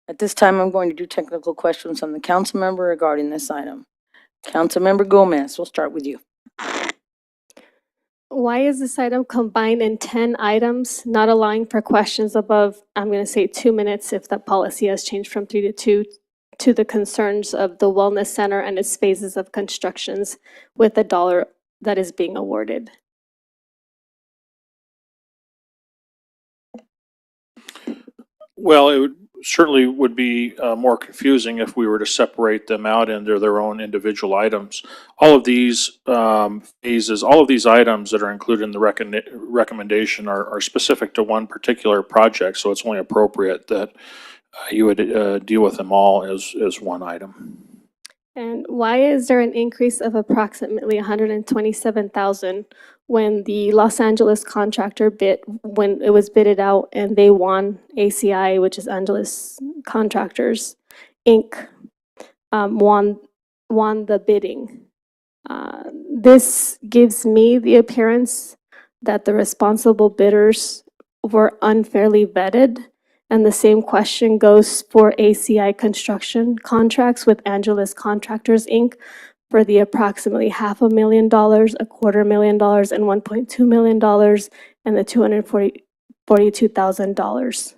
At this time, I'm going to do technical questions on the council member regarding this item. Councilmember Gomez, we'll start with you. Why is this item combined in 10 items, not allowing for questions above, I'm going to say 2 minutes if the policy has changed from 3 to 2, to the concerns of the Wellness Center and its phases of constructions with the dollar that is being awarded? Well, it certainly would be more confusing if we were to separate them out into their own individual items. All of these phases, all of these items that are included in the recommendation are specific to one particular project, so it's only appropriate that you would deal with them all as one item. And why is there an increase of approximately $127,000 when the Los Angeles contractor bid, when it was bidded out and they won, ACI, which is Angeles Contractors, Inc., won the bidding? This gives me the appearance that the responsible bidders were unfairly vetted. And the same question goes for ACI construction contracts with Angeles Contractors, Inc. for the approximately $500,000, $250,000, and $1.2 million, and the $242,000.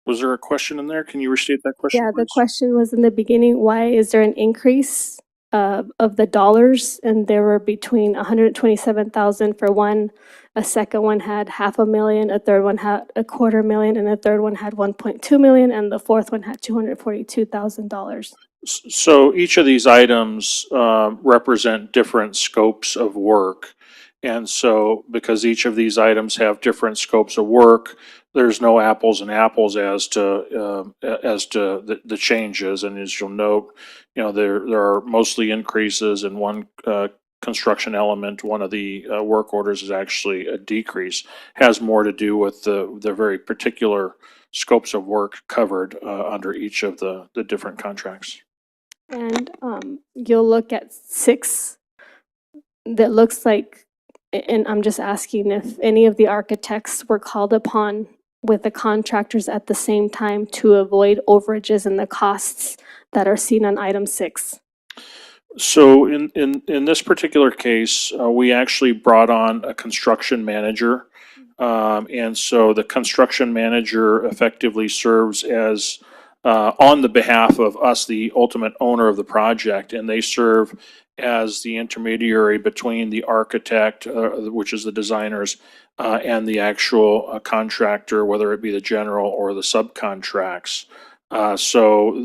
Was there a question in there? Can you restate that question, Yeah, the please? question was in the beginning, why is there an increase of the dollars? And there were between 127,000 for one, a second one had $500,000, a third one had $250,000, and a third one had 1.2 million, and the fourth one had $242,000. So each of these items represent different scopes of work. And so because each of these items have different scopes of work, there's no apples and apples as to the changes. And as you'll note, there are mostly increases in one construction element. One of the work orders is actually a decrease. Has more to do with the very particular scopes of work covered under each of the different contracts. And you'll look at 6 that looks like, and I'm just asking if any of the architects were called upon with the contractors at the same time to avoid overages in the costs that are seen on item 6. So in this particular case, we actually brought on a construction manager. And so the construction manager effectively serves as on the behalf of us, the ultimate owner of the project, and they serve as the intermediary between the architect, which is the designers, and the actual contractor, whether it be the general or the subcontracts. So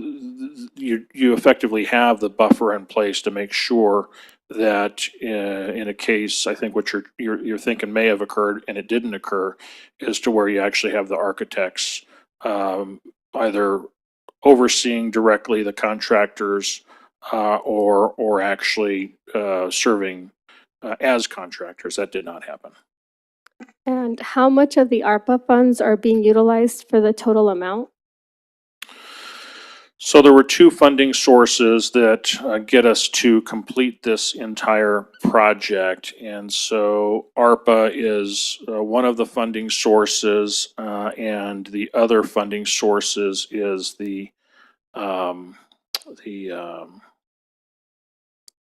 you effectively have the buffer in place to make sure that in a case, I think what you're thinking may have occurred and it didn't occur, is to where you actually have the architects either overseeing directly the contractors or actually serving as contractors. That did not happen. And how much of the ARPA funds are being utilized for the total amount? So there were 2 funding sources that get us to complete this entire project. And so ARPA is one of the funding sources, and the other funding sources is the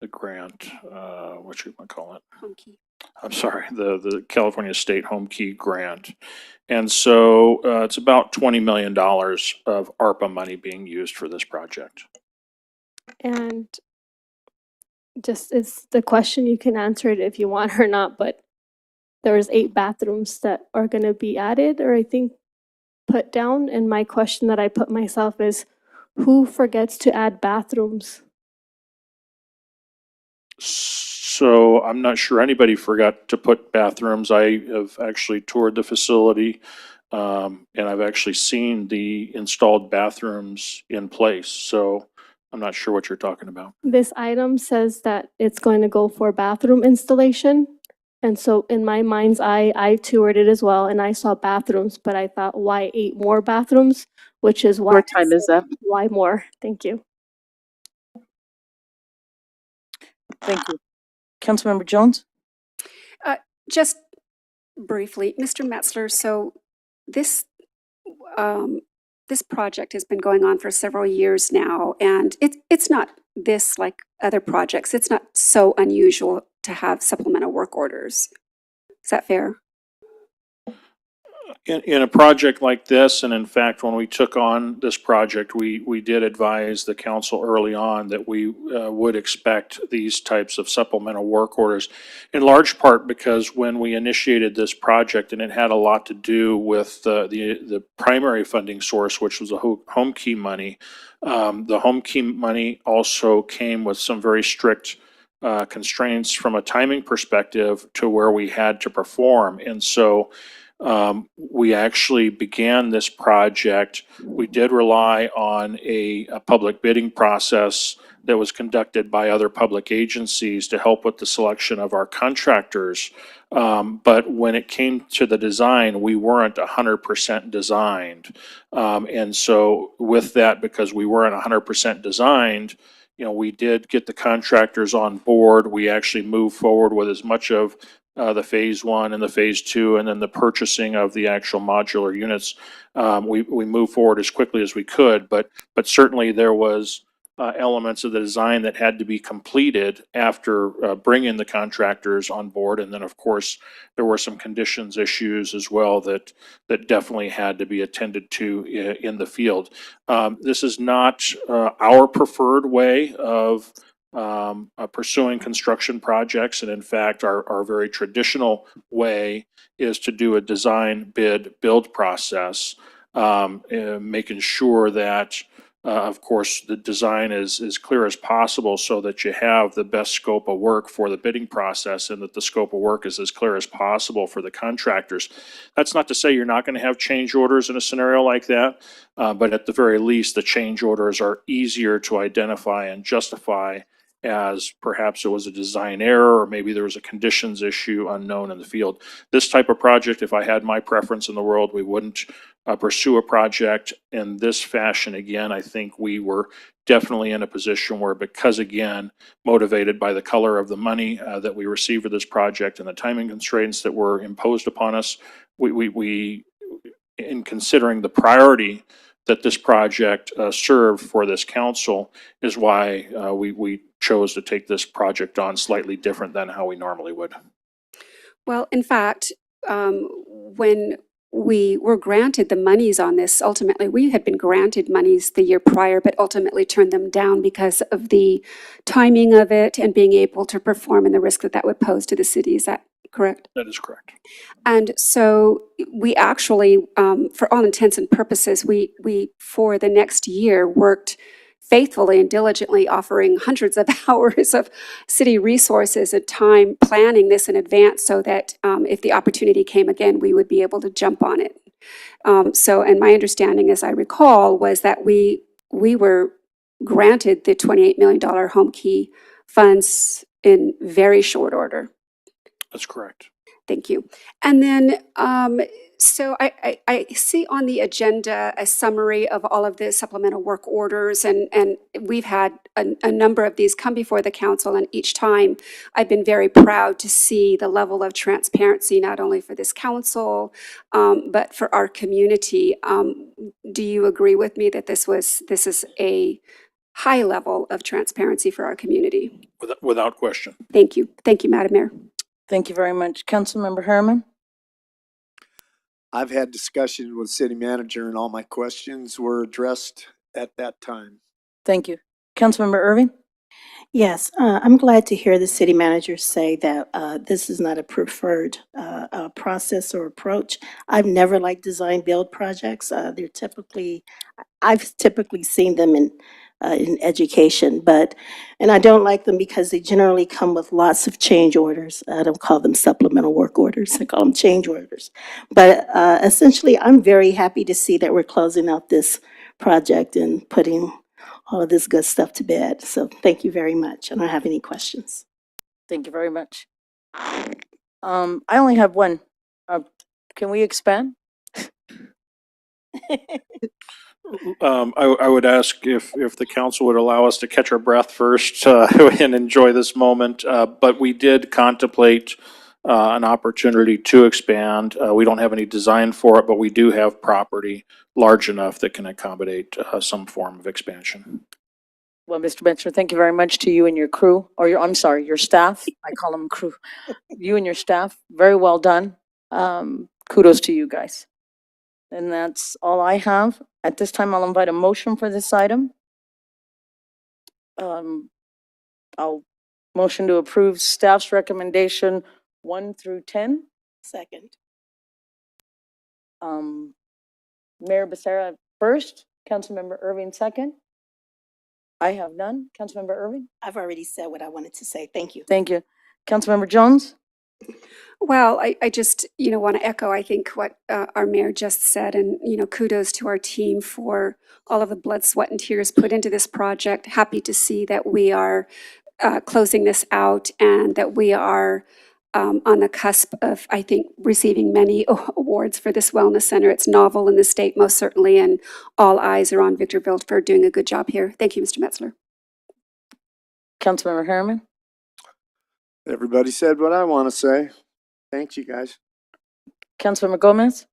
grant, what should I call it? Home key. I'm sorry, the California State Home Key Grant. And so it's about $20 million of ARPA money being used for this project. And just, it's the question, you can answer it if you want or not, but there's 8 bathrooms that are going to be added, or I think put down. And my question that I put myself is, who forgets to add bathrooms? So I'm not sure anybody forgot to put bathrooms. I have actually toured the facility, and I've actually seen the installed bathrooms in place. So I'm not sure what you're talking about. This item says that it's going to go for bathroom installation. And so in my mind's eye, I toured it as well, and I saw bathrooms, but I thought, why 8 more bathrooms? Which is why. Your time is up. Why more? Thank you. Thank you. Councilmember Jones? Just briefly, Mr. Metzler, so this this project has been going on for several years now, and it's not this like other projects. It's not so unusual to have supplemental work orders. Is that fair? In a project like this, and in fact, when we took on this project, we did advise the council early on that we would expect these types of supplemental work orders, in large part because when we initiated this project, and it had a lot to do with the primary funding source, which was the home key money. The home key money also came with some very strict constraints from a timing perspective to where we had to perform, and so we actually began this project. We did rely on a public bidding process that was conducted by other public agencies to help with the selection of our contractors. But when it came to the design, we weren't 100% designed. And so with that, because we weren't 100% designed, we did get the contractors on board. We actually moved forward with as much of the phase 1 and the phase 2, and then the purchasing of the actual modular units. We moved forward as quickly as we could, but certainly there was elements of the design that had to be completed after bringing the contractors on board. And then, of course, there were some conditions issues as well that definitely had to be attended to in the field. This is not our preferred way of pursuing construction projects. And in fact, our very traditional way is to do a design, bid, build process, making sure that of course, the design is as clear as possible so that you have the best scope of work for the bidding process and that the scope of work is as clear as possible for the contractors. That's not to say you're not going to have change orders in a scenario like that, but at the very least, the change orders are easier to identify and justify as perhaps it was a design error or maybe there was a conditions issue unknown in the field. This type of project, if I had my preference in the world, we wouldn't pursue a project in this fashion again. I think we were definitely in a position where, because again, motivated by the color of the money that we received for this project and the timing constraints that were imposed upon us, we in considering the priority that this project served for this council is why we chose to take this project on slightly different than how we normally would. Well, in fact, when we were granted the monies on this, ultimately, we had been granted monies the year prior, but ultimately turned them down because of the timing of it and being able to perform and the risk that that would pose to the city. Is that correct? That is correct. And so we actually, for all intents and purposes, we for the next year worked faithfully and diligently, offering hundreds of hours of city resources and time planning this in advance so that if the opportunity came again, we would be able to jump on it. And my understanding, as I recall, was that we were granted the $28 million home key funds in very short order. That's correct. Thank you. And then, so I see on the agenda a summary of all of the supplemental work orders, and we've had a number of these come before the council, and each time I've been very proud to see the level of transparency, not only for this council, but for our community. Do you agree with me that this is a high level of transparency for our community? Without question. Thank you. Thank you, Madam Mayor. Thank you very much. Councilmember Harriman? I've had discussions with city manager and all my questions were addressed at that time. Thank you. Councilmember Irving? Yes, I'm glad to hear the city manager say that this is not a preferred process or approach. I've never liked design build projects. I've typically seen them in education, and I don't like them because they generally come with lots of change orders. I don't call them supplemental work orders. I call them change orders. But essentially, I'm very happy to see that we're closing out this project and putting all of this good stuff to bed. So thank you very much. I don't have any questions. Thank you very much. I only have one. Can we expand? I would ask if the council would allow us to catch our breath first and enjoy this moment. But we did contemplate an opportunity to expand. We don't have any design for it, but we do have property large enough that can accommodate some form of expansion. Well, Mr. Metzler, thank you very much to you and your crew, or I'm sorry, your staff. I call them crew. You and your staff, very well done. Kudos to you guys. And that's all I have. At this time, I'll invite a motion for this item. I'll motion to approve staff's recommendation 1 through 10. Second. Mayor Becerra first, Councilmember Irving second. I have none. Councilmember Irving? I've already said what I wanted to say. Thank you. Thank you. Councilmember Jones? Well, I just, want to echo, I think, what our mayor just said, and, kudos to our team for all of the blood, sweat, and tears put into this project. Happy to see that we are closing this out and that we are on the cusp of, I think, receiving many awards for this wellness center. It's novel in the state, most certainly, and all eyes are on Victorville for doing a good job here. Thank you, Mr. Metzler. Councilmember Harriman? Everybody said what I want to say. Thanks, you guys. Councilmember Gomez?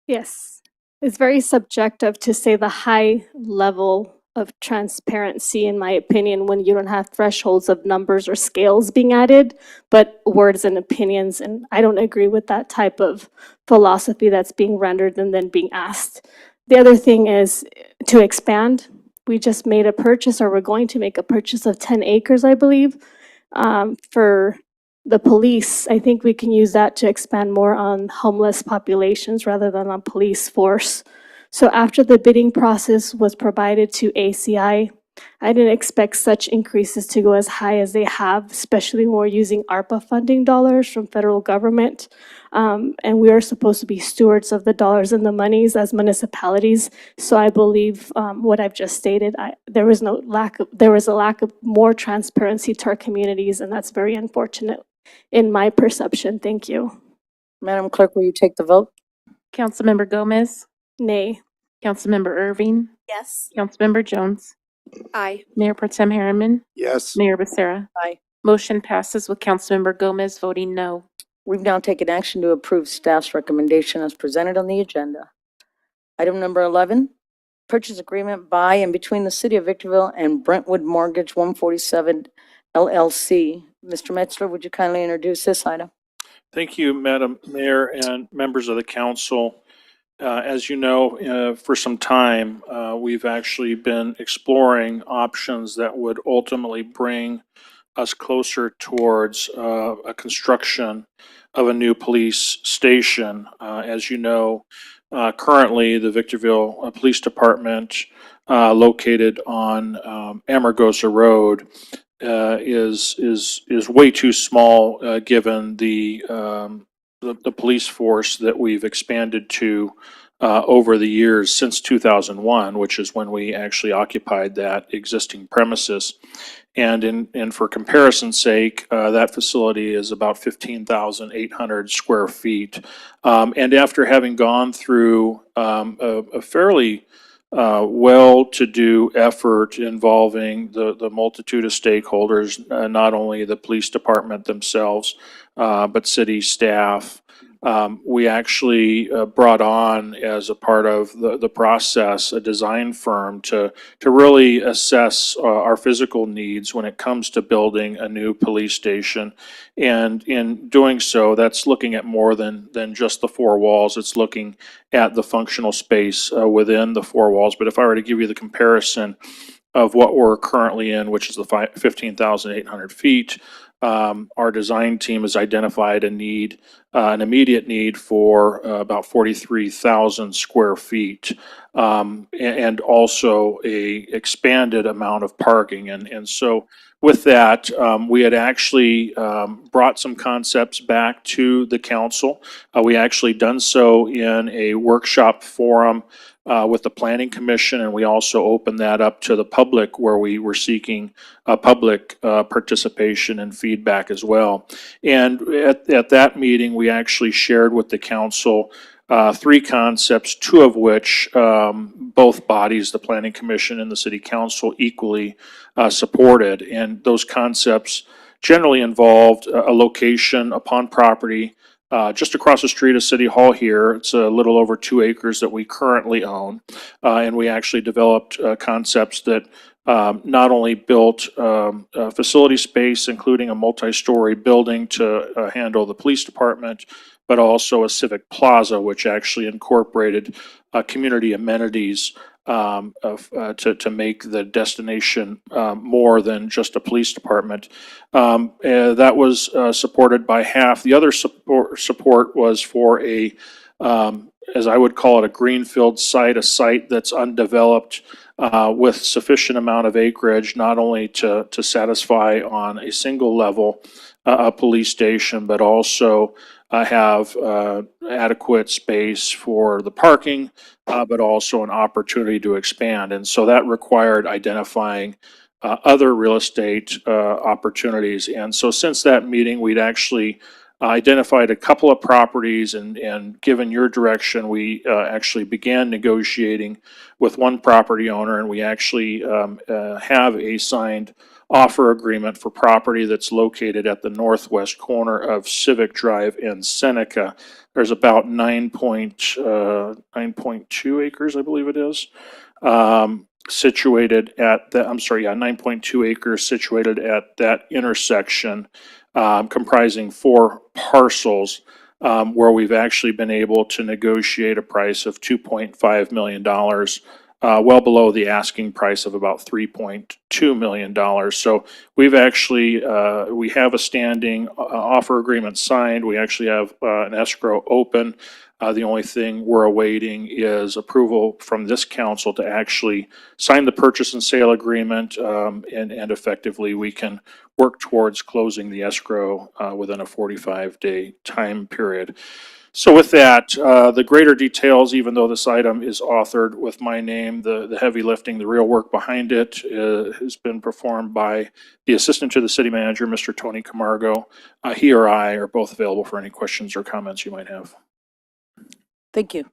Yes, it's very subjective to say the high level of transparency, in my opinion, when you don't have thresholds of numbers or scales being added, but words and opinions. And I don't agree with that type of philosophy that's being rendered and then being asked. The other thing is to expand. We just made a purchase, or we're going to make a purchase of 10 acres, I believe, for the police. I think we can use that to expand more on homeless populations rather than on police force. So after the bidding process was provided to ACI, I didn't expect such increases to go as high as they have, especially when we're using ARPA funding dollars from federal government. And we are supposed to be stewards of the dollars and the monies as municipalities. So I believe what I've just stated, there was a lack of more transparency to our communities, and that's very unfortunate in my perception. Thank you. Madam Clerk, will you take the vote? Councilmember Gomez, Nay. Councilmember Irving, Yes. Councilmember Jones, Aye. Mayor Pro Tem Harriman, Yes. Mayor Becerra. Aye. Motion passes with Councilmember Gomez voting no. We've now taken action to approve staff's recommendation as presented on the agenda. Item number 11, purchase agreement by and between the City of Victorville and Brentwood Mortgage 147 LLC. Mr. Metzler, would you kindly introduce this item? Thank you, Madam Mayor and members of the council. As you know, for some time, we've actually been exploring options that would ultimately bring us closer towards a construction of a new police station. As you know, currently the Victorville Police Department, located on Amargosa Road, is way too small given the police force that we've expanded to over the years since 2001, which is when we actually occupied that existing premises. And for comparison's sake, that facility is about 15,800 square feet. And after having gone through a fairly well-to-do effort involving the multitude of stakeholders, not only the police department themselves, but city staff. We actually brought on, as a part of the process, a design firm to really assess our physical needs when it comes to building a new police station. And in doing so, that's looking at more than just the four walls. It's looking at the functional space within the four walls. But if I were to give you the comparison of what we're currently in, which is the 15,800 feet, our design team has identified a need, an immediate need for about 43,000 square feet, and also a expanded amount of parking. And so with that, we had actually brought some concepts back to the council. We actually done so in a workshop forum with the Planning Commission, and we also opened that up to the public, where we were seeking public participation and feedback as well. And at that meeting, we actually shared with the council three concepts, two of which both bodies, the Planning Commission and the City Council, equally supported. And those concepts generally involved a location upon property just across the street of City Hall here. It's a little over 2 acres that we currently own. And we actually developed concepts that not only built facility space, including a multi-story building to handle the police department, but also a civic plaza, which actually incorporated community amenities to make the destination more than just a police department. That was supported by half. The other support was for a, as I would call it, a greenfield site, a site that's undeveloped with sufficient amount of acreage, not only to satisfy on a single level a police station, but also have adequate space for the parking, but also an opportunity to expand. And so that required identifying other real estate opportunities. And so since that meeting, we'd actually identified a couple of properties, and given your direction, we actually began negotiating with one property owner, and we actually have a signed offer agreement for property that's located at the northwest corner of Civic Drive in Seneca. There's about 9.2 acres, I believe it is. situated at that, 9.2 acres situated at that intersection, comprising 4 parcels, where we've actually been able to negotiate a price of $2.5 million, well below the asking price of about $3.2 million. So we've actually, we have a standing offer agreement signed. We actually have an escrow open. The only thing we're awaiting is approval from this council to actually sign the purchase and sale agreement, and effectively we can work towards closing the escrow within a 45-day time period. So with that, the greater details, even though this item is authored with my name, the heavy lifting, the real work behind it has been performed by the assistant to the city manager, Mr. Tony Camargo. He or I are both available for any questions or comments you might have. Thank you.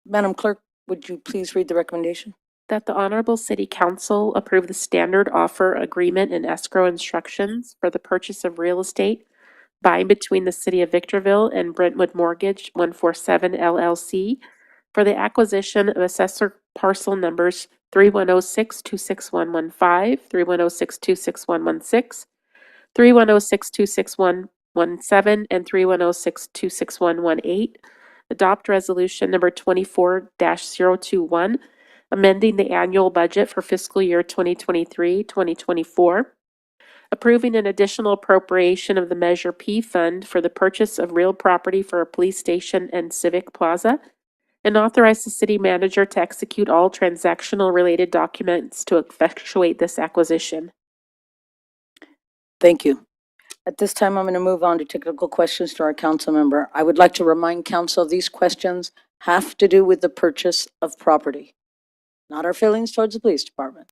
Madam Clerk, would you please read the recommendation? That the Honorable City Council approve the standard offer agreement and escrow instructions for the purchase of real estate by and between the City of Victorville and Brentwood Mortgage 147 LLC for the acquisition of assessor parcel numbers 3106-26115, 3106-26116, 3106-26117, and 3106-26118. Adopt resolution number 24-021, amending the annual budget for fiscal year 2023-2024, approving an additional appropriation of the Measure P fund for the purchase of real property for a police station and civic plaza, and authorize the city manager to execute all transactional related documents to effectuate this acquisition. Thank you. At this time, I'm going to move on to technical questions to our council member. I would like to remind council these questions have to do with the purchase of property, not our feelings towards the police department,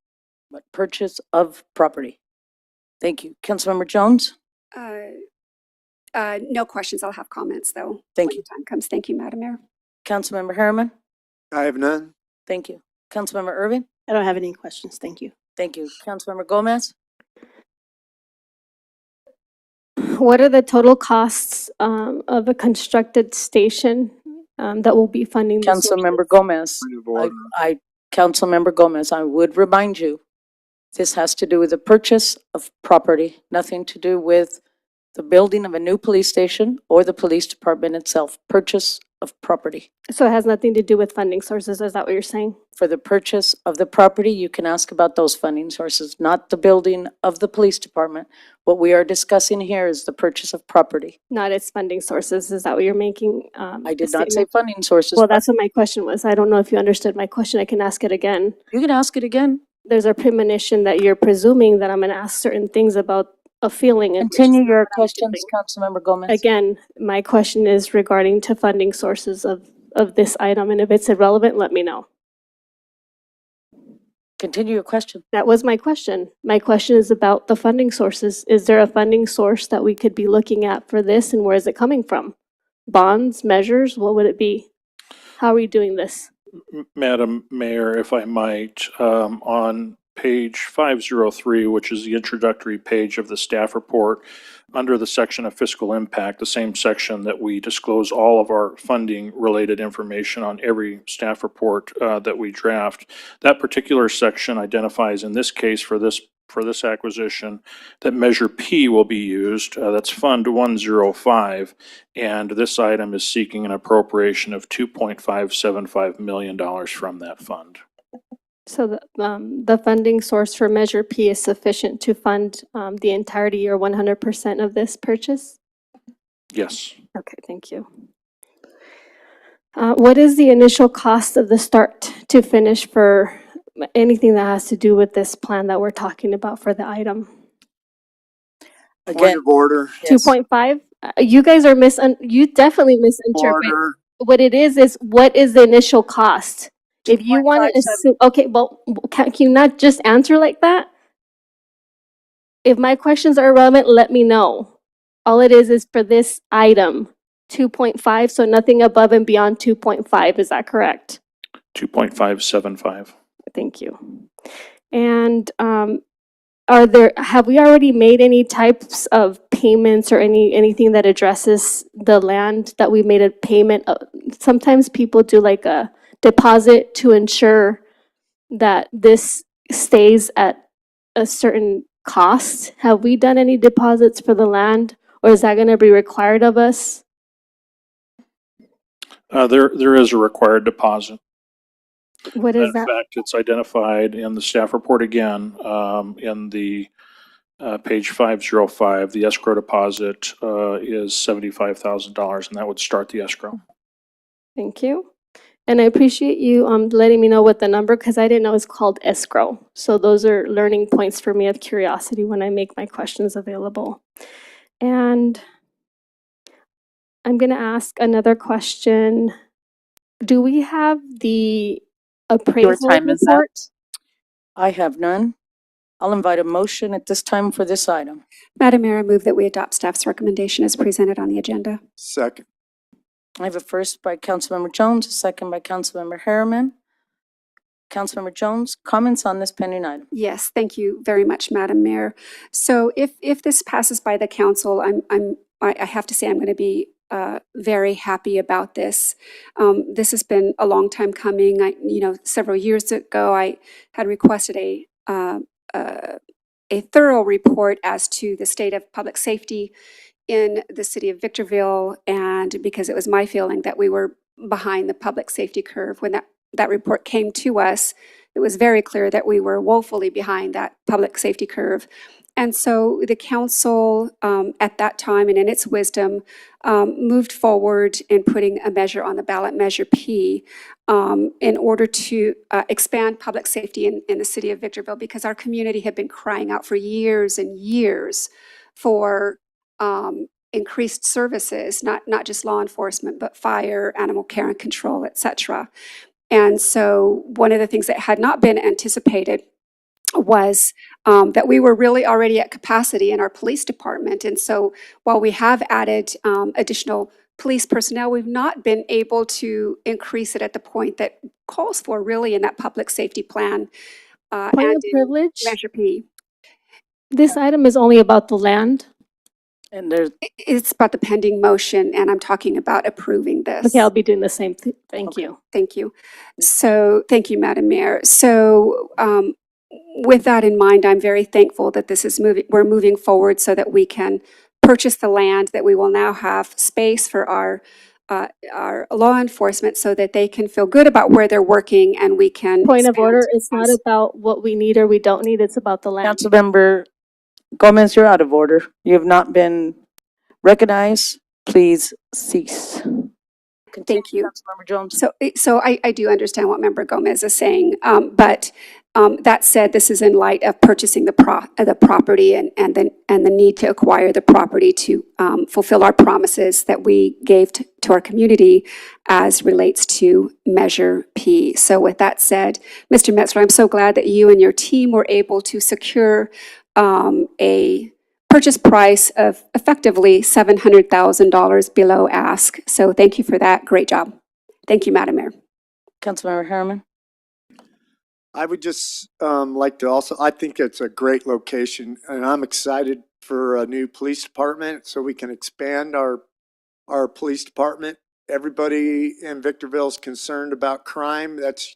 but purchase of property. Thank you. Councilmember Jones? No questions. I'll have comments, though. Thank when you. the time comes. Thank you, Madam Mayor. Councilmember Harriman? I have none. Thank you. Councilmember Irving? I don't have any questions. Thank you. Thank you. Councilmember Gomez? What are the total costs of a constructed station that will be funding the Councilmember Gomez? Point of order. Councilmember Gomez, I would remind you, this has to do with the purchase of property, nothing to do with the building of a new police station or the police department itself. Purchase of property. So it has nothing to do with funding sources, is that what you're saying? For the purchase of the property, you can ask about those funding sources, not the building of the police department. What we are discussing here is the purchase of property. Not its funding sources, is that what you're making? I did not say funding sources. Well, but that's what my question was. I don't know if you understood my question. I can ask it again. You can ask it again. There's a premonition that you're presuming that I'm going to ask certain things about a feeling. and Continue your questions, Councilmember Gomez. Again, my question is regarding to funding sources of this item, and if it's irrelevant, let me know. Continue your question. That was my question. My question is about the funding sources. Is there a funding source that we could be looking at for this, and where is it coming from? Bonds, measures, what would it be? How are we doing this? Madam Mayor, if I might, on page 503, which is the introductory page of the staff report, under the section of fiscal impact, the same section that we disclose all of our funding related information on every staff report that we draft, that particular section identifies in this case for this acquisition that Measure P will be used. That's Fund 105, and this item is seeking an appropriation of $2.575 million from that fund. So the funding source for Measure P is sufficient to fund the entirety or 100% of this purchase? Yes. Okay, thank you. What is the initial cost of the start to finish for anything that has to do with this plan that we're talking about for the item? Point Again, of order. yes. 2.5? You guys are you definitely misinterpret. Order. What it is what is the initial cost? If you want to 2.57. assume, okay, well, can you not just answer like that? If my questions are irrelevant, let me know. All it is for this item, 2.5, so nothing above and beyond 2.5, is that correct? 2.575. Thank you. And have we already made any types of payments or anything that addresses the land that we made a payment of? Sometimes people do like a deposit to ensure that this stays at a certain cost? Have we done any deposits for the land, or is that going to be required of us? There is a required deposit. What In is that? fact, it's identified in the staff report again, in the page 505. The escrow deposit is $75,000, and that would start the escrow. Thank you. And I appreciate you letting me know what the number, because I didn't know it's called escrow. So those are learning points for me of curiosity when I make my questions available. And I'm going to ask another question. Do we have the appraisal time is up. report? I have none. I'll invite a motion at this time for this item. Madam Mayor, I move that we adopt staff's recommendation as presented on the agenda. Second. I have a first by Councilmember Jones, a second by Councilmember Harriman. Councilmember Jones, comments on this pending item? Yes, thank you very much, Madam Mayor. So if this passes by the council, I have to say I'm going to be very happy about this. This has been a long time coming. Several years ago, I had requested a thorough report as to the state of public safety in the city of Victorville, and because it was my feeling that we were behind the public safety curve when that report came to us, it was very clear that we were woefully behind that public safety curve. And so the council at that time, and in its wisdom, moved forward in putting a measure on the ballot, Measure P, in order to expand public safety in the city of Victorville, because our community had been crying out for years and years for increased services, not just law enforcement, but fire, animal care and control, et cetera. And so one of the things that had not been anticipated was that we were really already at capacity in our police department. And so while we have added additional police personnel, we've not been able to increase it at the point that calls for really in that public safety plan. Point and of in privilege, Measure P. this item is only about the land. And there's, It's about the pending motion, and I'm talking about approving this. Okay, I'll be doing the same thing. Thank you. Thank you. So, thank you, Madam Mayor. So, with that in mind, I'm very thankful that this is we're moving forward so that we can purchase the land, that we will now have space for our law enforcement so that they can feel good about where they're working, and we can. Point of expand order, it's not as- about what we need or we don't need, it's about the land. Councilmember Gomez, you're out of order. You have not been recognized. Please cease. Thank you. Councilmember Jones. So I do understand what Member Gomez is saying, but that said, this is in light of purchasing the property and the need to acquire the property to fulfill our promises that we gave to our community as relates to Measure P. So with that said, Mr. Metzler, I'm so glad that you and your team were able to secure a purchase price of effectively $700,000 below ask. So thank you for that. Great job. Thank you, Madam Mayor. Councilmember Harriman. I would just like to also, I think it's a great location, and I'm excited for a new police department so we can expand our police department. Everybody in Victorville is concerned about crime. That's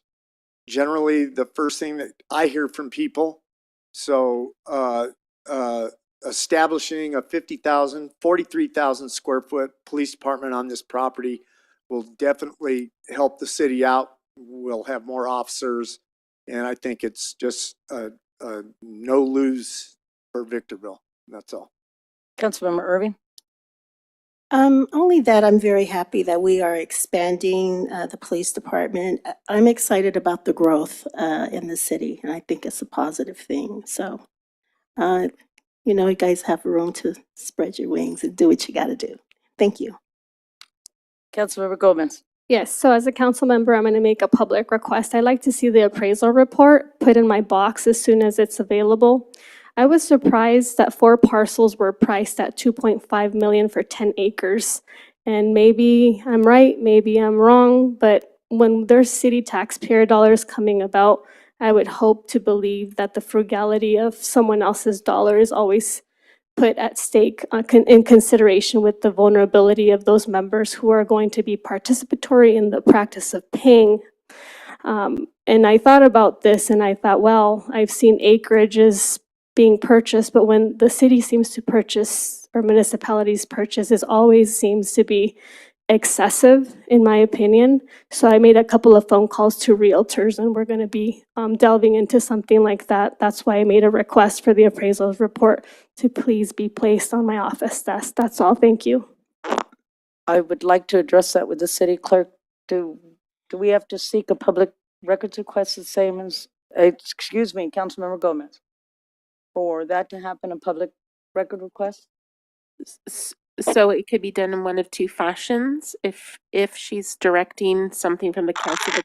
generally the first thing that I hear from people. So establishing a 43,000 square foot police department on this property will definitely help the city out. We'll have more officers, and I think it's just a no lose for Victorville. That's all. Councilmember Irving. Only that I'm very happy that we are expanding the police department. I'm excited about the growth in the city, and I think it's a positive thing. So, you guys have room to spread your wings and do what you got to do. Thank you. Councilmember Gomez. Yes, so as a council member, I'm going to make a public request. I'd like to see the appraisal report put in my box as soon as it's available. I was surprised that 4 parcels were priced at $2.5 million for 10 acres. And maybe I'm right, maybe I'm wrong, but when there's city taxpayer dollars coming about, I would hope to believe that the frugality of someone else's dollar is always put at stake in consideration with the vulnerability of those members who are going to be participatory in the practice of paying And I thought about this and I thought, well, I've seen acreages being purchased, but when the city seems to purchase or municipalities purchase, it always seems to be excessive, in my opinion. So I made a couple of phone calls to realtors and we're going to be delving into something like that. That's why I made a request for the appraisal report to please be placed on my office desk. That's all. Thank you. I would like to address that with the city clerk. Do we have to seek a public records request the same as, excuse me, Councilmember Gomez? For that to happen, a public record request? So it could be done in one of two fashions. If she's directing something from the council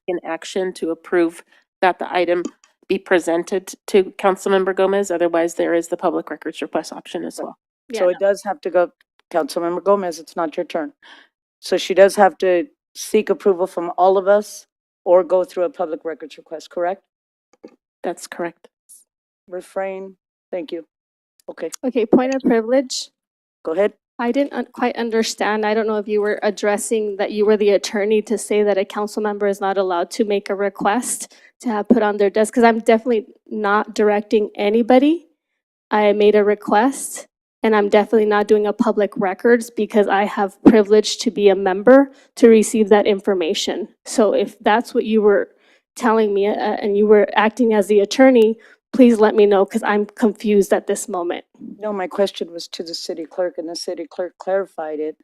in action to approve that the item be presented to Councilmember Gomez. Otherwise, there is the public records request option as well. So it does have to go, Councilmember Gomez, it's not your turn. So she does have to seek approval from all of us or go through a public records request, correct? That's correct. Refrain, thank you. Okay, Okay, point of privilege. go ahead. I didn't quite understand. I don't know if you were addressing that you were the attorney to say that a council member is not allowed to make a request to have put on their desk, because I'm definitely not directing anybody. I made a request and I'm definitely not doing a public records because I have privilege to be a member to receive that information. So if that's what you were telling me and you were acting as the attorney, please let me know because I'm confused at this moment. No, my question was to the city clerk and the city clerk clarified it.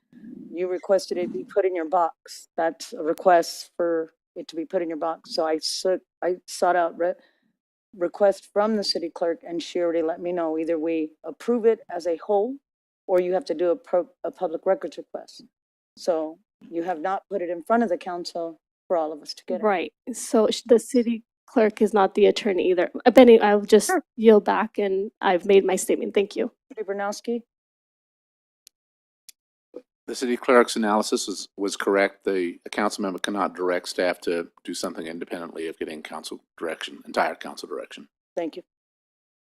You requested it be put in your box. That's a request for it to be put in your box. So I sought out request from the city clerk and she already let me know. Either we approve it as a whole or you have to do a public records request. So you have not put it in front of the council for all of us to get it. Right. So the city clerk is not the attorney either. Benny, I'll just yield back and I've made my statement. Thank you. Brunowski? The city clerk's analysis was correct. The council member cannot direct staff to do something independently of getting council direction, entire council direction. Thank you.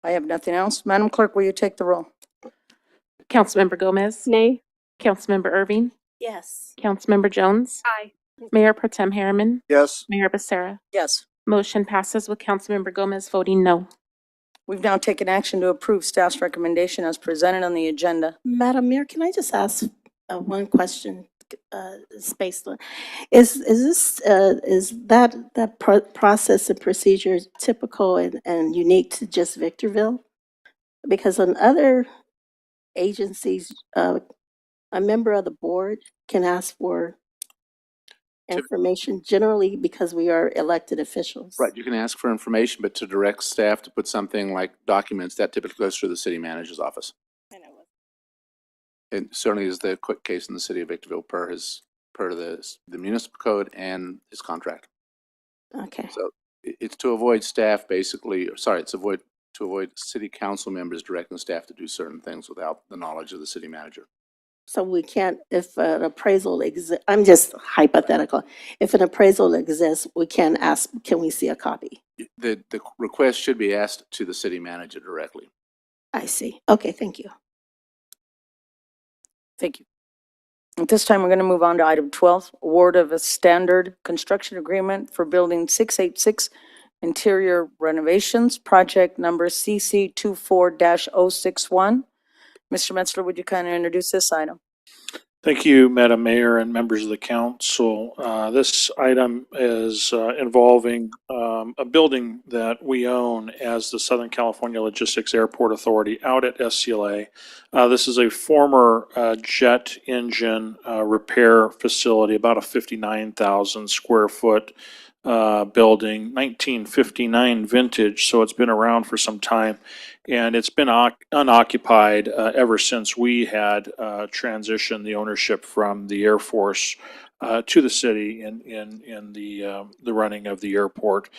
I have nothing else. Madam Clerk, will you take the roll? Councilmember Gomez. Nay. Councilmember Irving. Yes. Councilmember Jones. Aye. Mayor Pro Tem Harriman. Yes. Mayor Becerra. Yes. Motion passes with Councilmember Gomez voting no. We've now taken action to approve staff's recommendation as presented on the agenda. Madam Mayor, can I just ask one question? Based on, is that process and procedure typical and unique to just Victorville? Because on other agencies, a member of the board can ask for information generally because we are elected officials. Right, you can ask for information, but to direct staff to put something like documents, that typically goes through the city manager's office. It certainly is the quick case in the city of Victorville per the municipal code and his contract. Okay. So it's to avoid staff basically, to avoid city council members directing staff to do certain things without the knowledge of the city manager. So we can't, if an appraisal exists, I'm just hypothetical. If an appraisal exists, we can ask, can we see a copy? The request should be asked to the city manager directly. I see. Okay, thank you. Thank you. At this time, we're going to move on to item 12, award of a standard construction agreement for building 686 interior renovations, project number CC 24-061. Mr. Metzler, would you kindly introduce this item? Thank you, Madam Mayor and members of the council. This item is involving a building that we own as the Southern California Logistics Airport Authority out at SCLA. This is a former jet engine repair facility, about a 59,000 square foot building, 1959 vintage, so it's been around for some time. And it's been unoccupied ever since we had transitioned the ownership from the Air Force to the city in the running of the airport.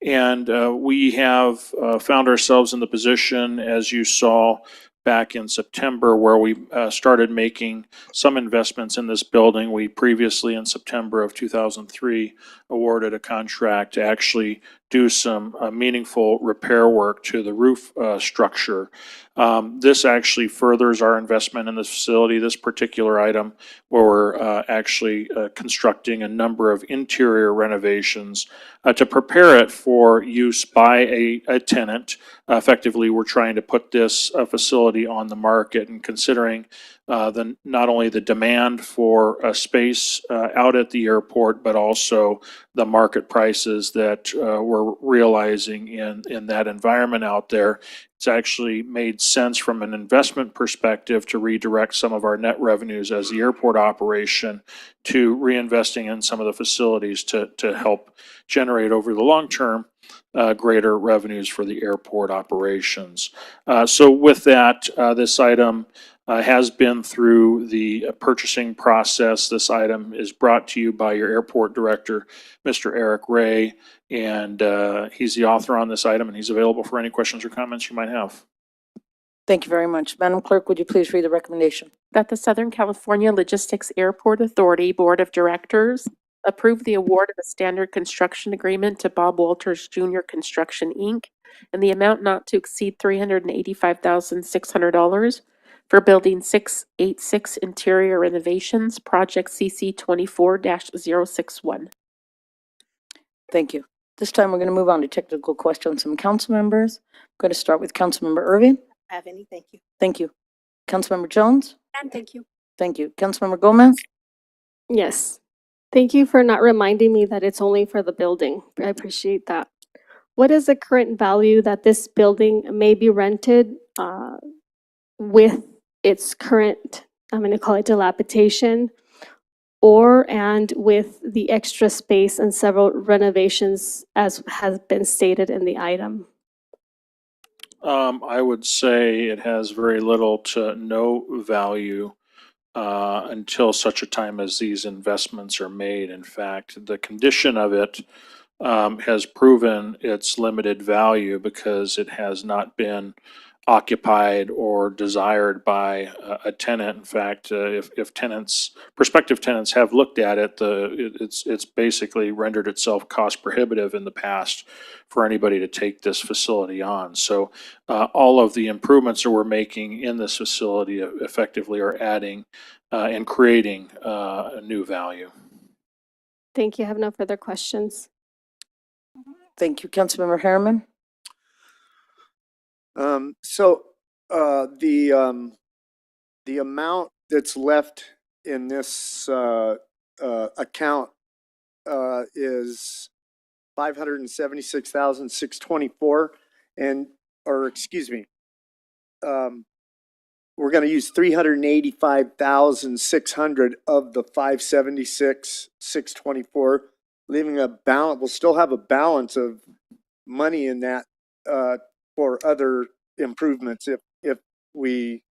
And we have found ourselves in the position, as you saw back in September, where we started making some investments in this building. We previously, in September of 2003, awarded a contract to actually do some meaningful repair work to the roof structure. This actually furthers our investment in this facility, this particular item, where we're actually constructing a number of interior renovations to prepare it for use by a tenant. Effectively, we're trying to put this facility on the market, and considering not only the demand for space out at the airport, but also the market prices that we're realizing in that environment out there. It's actually made sense from an investment perspective to redirect some of our net revenues as the airport operation to reinvesting in some of the facilities to help generate over the long term greater revenues for the airport operations. So with that, this item has been through the purchasing process. This item is brought to you by your airport director, Mr. Eric Ray, and he's the author on this item, and he's available for any questions or comments you might have. Thank you very much. Madam Clerk, would you please read the recommendation? That the Southern California Logistics Airport Authority Board of Directors approve the award of a standard construction agreement to Bob Walters Jr. Construction, Inc. in the amount not to exceed $385,600 for Building 686 interior renovations, Project CC 24-061. Thank you. This time, we're going to move on to technical questions from council members. I'm going to start with Councilmember Irving. Have any? Thank you. Thank you. Councilmember Jones? And thank you. Thank you. Councilmember Gomez? Yes. Thank you for not reminding me that it's only for the building. I appreciate that. What is the current value that this building may be rented with its current, I'm going to call it dilapidation, and with the extra space and several renovations as has been stated in the item? I would say it has very little to no value until such a time as these investments are made. In fact, the condition of it has proven its limited value because it has not been occupied or desired by a tenant. In fact, if tenants, prospective tenants have looked at it, it's basically rendered itself cost prohibitive in the past for anybody to take this facility on. So all of the improvements that we're making in this facility effectively are adding and creating a new value. Thank you. I have no further questions. Thank you. Councilmember Harriman? The amount that's left in this account is $576,624, we're going to use $385,600 of the $576,624, leaving a balance. We'll still have a balance of money in that for other improvements if we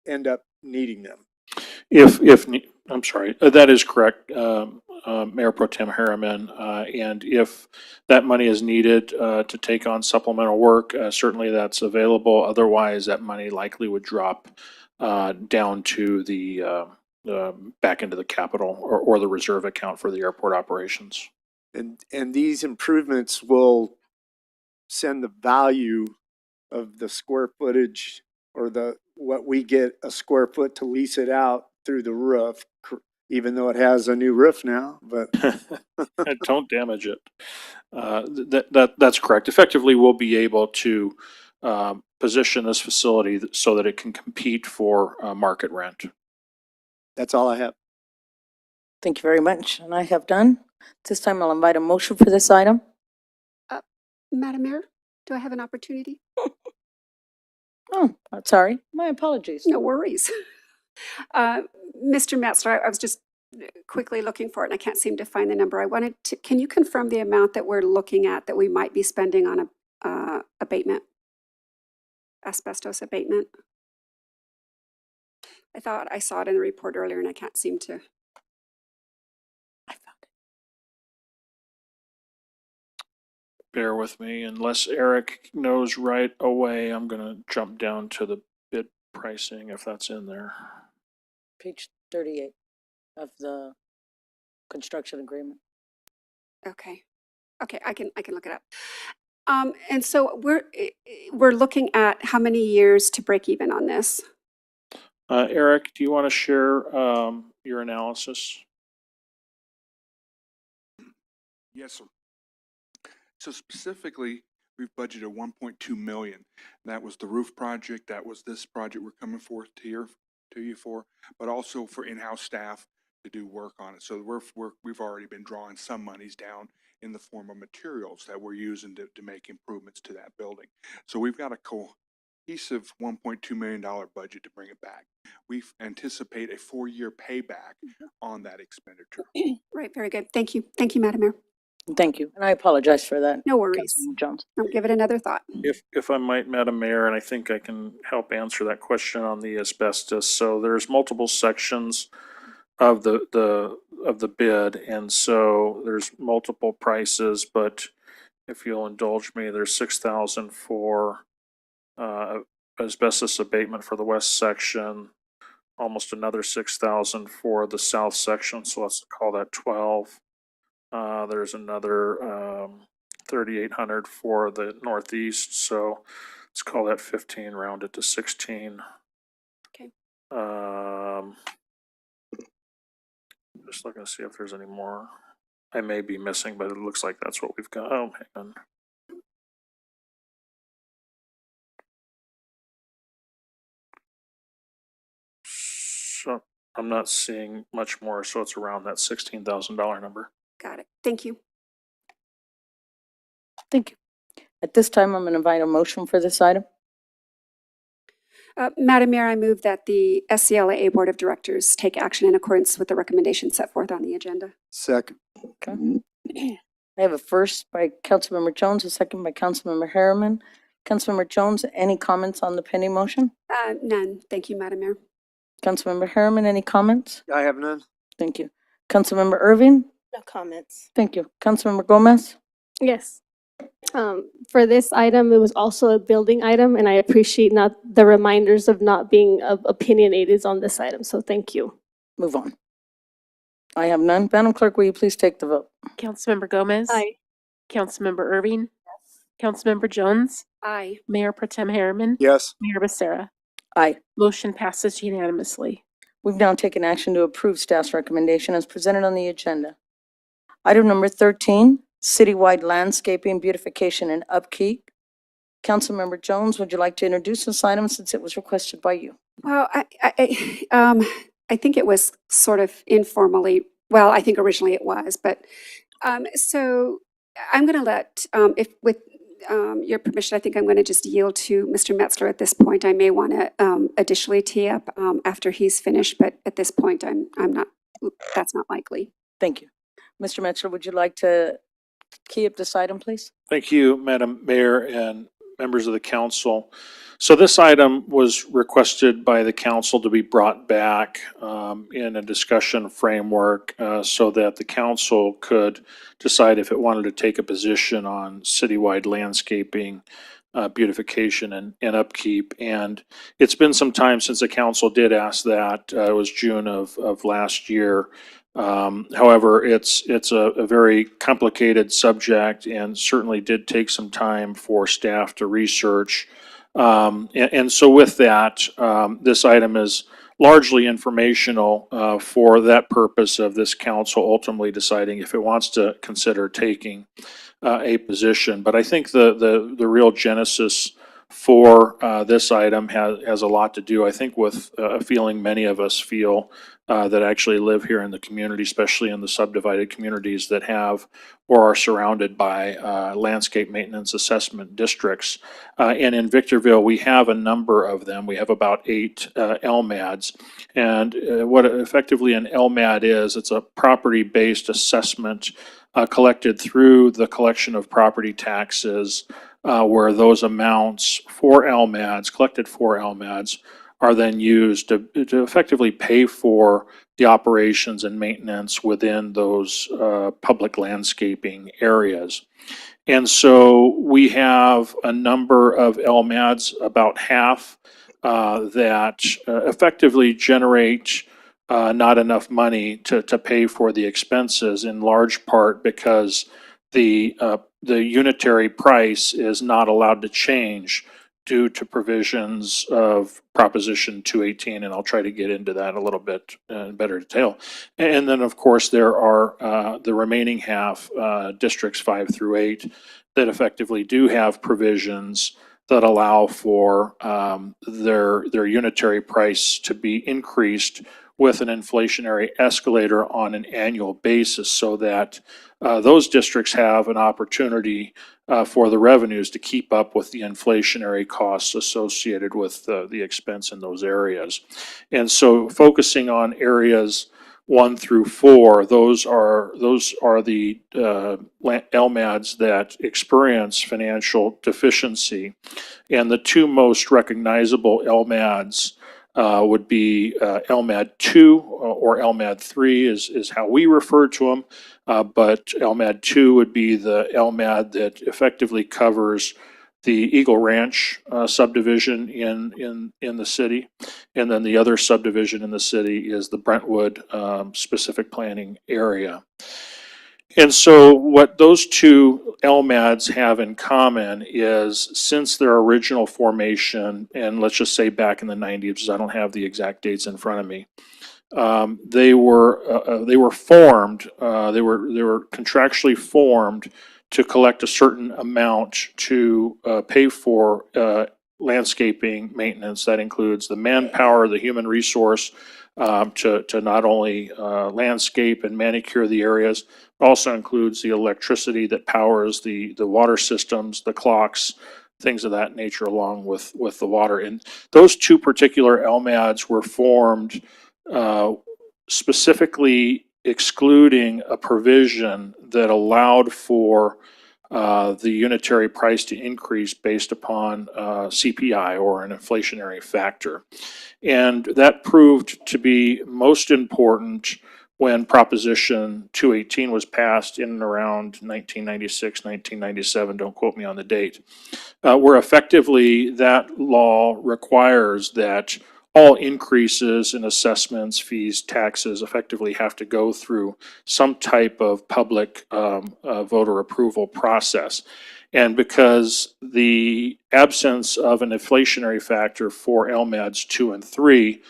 end up needing them. I'm sorry, that is correct, Mayor Pro Tem Harriman. And if that money is needed to take on supplemental work, certainly that's available. Otherwise, that money likely would drop down to the back into the capital or the reserve account for the airport operations. And these improvements will send the value of the square footage or what we get a square foot to lease it out through the roof, even though it has a new roof now, but don't damage it. That's correct. Effectively, we'll be able to position this facility so that it can compete for market rent. That's all I have. Thank you very much. And I have done. This time I'll invite a motion for this item. Madam Mayor, do I have an opportunity? Oh, sorry. My apologies. No worries. Mr. Metzler, I was just quickly looking for it and I can't seem to find the number. Can you confirm the amount that we're looking at that we might be spending on abatement? Asbestos abatement? I thought I saw it in the report earlier and I can't seem to. I found it. Bear with me. Unless Eric knows right away, I'm going to jump down to the bid pricing if that's in there. Page 38 of the construction agreement. Okay. Okay, I can look it up. And so we're looking at how many years to break even on this? Eric, do you want to share your analysis? Yes, sir. So specifically, we've budgeted 1.2 million. That was the roof project. That was this project we're coming forth to you for, but also for in-house staff to do work on it. So we've already been drawing some monies down in the form of materials that we're using to make improvements to that building. So we've got a cohesive $1.2 million budget to bring it back. We anticipate a 4-year payback on that expenditure. Right, very good. Thank you. Thank you, Madam Mayor. Thank you, and I apologize for that. No worries. Councilman Jones. I'll give it another thought. If I might, Madam Mayor, and I think I can help answer that question on the asbestos. So there's multiple sections of the bid, and so there's multiple prices, but if you'll indulge me, there's 6,000 for asbestos abatement for the west section, almost another 6,000 for the south section, so let's call that 12. There's another 3,800 for the northeast, so let's call that 15, rounded to 16. Okay. Just looking to see if there's any more. I may be missing, but it looks like that's what we've got. Oh, hang on. So I'm not seeing much more, so it's around that $16,000 number. Got it. Thank you. Thank you. At this time, I'm going to invite a motion for this item. Madam Mayor, I move that the SCLAA Board of Directors take action in accordance with the recommendations set forth on the agenda. Second. Okay. I have a first by Councilmember Jones, a second by Councilmember Harriman. Councilmember Jones, any comments on the pending motion? None. Thank you, Madam Mayor. Councilmember Harriman, any comments? I have none. Thank you. Councilmember Irving? No comments. Thank you. Councilmember Gomez? Yes. For this item, it was also a building item, and I appreciate not the reminders of not being opinionated on this item, so thank you. Move on. I have none. Madam Clerk, will you please take the vote? Councilmember Gomez. Aye. Councilmember Irving. Councilmember Jones. Aye. Mayor Pro Tem Harriman. Yes. Mayor Becerra. Aye. Motion passes unanimously. We've now taken action to approve staff's recommendation as presented on the agenda. Item number 13, citywide landscaping, beautification, and upkeep. Councilmember Jones, would you like to introduce this item since it was requested by you? Well, I think it was sort of informally, well, I think originally it was, but, so I'm going to let, if with your permission, I think I'm going to just yield to Mr. Metzler at this point. I may want to additionally tee up after he's finished, but at this point, I'm not, that's not likely. Thank you. Mr. Metzler, would you like to key up this item, please? Thank you, Madam Mayor and members of the council. So this item was requested by the council to be brought back in a discussion framework so that the council could decide if it wanted to take a position on citywide landscaping, beautification, and upkeep. And it's been some time since the council did ask that. It was June of last year. However, it's a very complicated subject and certainly did take some time for staff to research. And so with that, this item is largely informational for that purpose of this council ultimately deciding if it wants to consider taking a position. But I think the real genesis for this item has a lot to do, I think, with a feeling many of us feel that actually live here in the community, especially in the subdivided communities that have or are surrounded by landscape maintenance assessment districts. And in Victorville, we have a number of them. We have about 8 LMADs. And what effectively an LMAD is, it's a property-based assessment collected through the collection of property taxes, where those amounts for LMADs, collected for LMADs, are then used to effectively pay for the operations and maintenance within those public landscaping areas. And so we have a number of LMADs, about half, that effectively generate not enough money to pay for the expenses, in large part because the unitary price is not allowed to change due to provisions of Proposition 218, and I'll try to get into that a little bit in better detail. And then, of course, there are the remaining half, districts 5 through 8, that effectively do have provisions that allow for their unitary price to be increased with an inflationary escalator on an annual basis, so that those districts have an opportunity for the revenues to keep up with the inflationary costs associated with the expense in those areas. And so focusing on areas 1 through 4, those are the LMADs that experience financial deficiency. And the two most recognizable LMADs would be LMAD 2 or LMAD 3 is how we refer to them. But LMAD 2 would be the LMAD that effectively covers the Eagle Ranch subdivision in the city. And then the other subdivision in the city is the Brentwood specific planning area. And so what those two LMADs have in common is, since their original formation, and let's just say back in the 90s, because I don't have the exact dates in front of me, they were formed. They were contractually formed to collect a certain amount to pay for landscaping maintenance. That includes the manpower, the human resource, to not only landscape and manicure the areas, but also includes the electricity that powers the water systems, the clocks, things of that nature, along with the water. And those two particular LMADs were formed specifically excluding a provision that allowed for the unitary price to increase based upon CPI, or an inflationary factor. And that proved to be most important when Proposition 218 was passed in and around 1996, 1997, don't quote me on the date, where effectively that law requires that all increases in assessments, fees, taxes effectively have to go through some type of public voter approval process. And because the absence of an inflationary factor for LMADs 2 and 3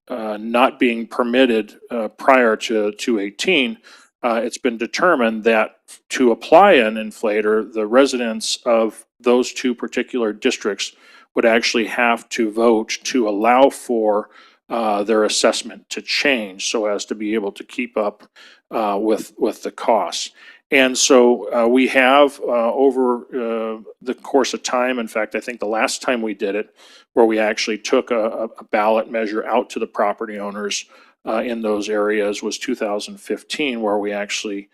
not being permitted prior to 218, it's been determined that to apply an inflator, the residents of those two particular districts would actually have to vote to allow for their assessment to change, so as to be able to keep up with the costs. And so we have over the course of time, in fact, I think the last time we did it, where we actually took a ballot measure out to the property owners in those areas, was 2015, where we actually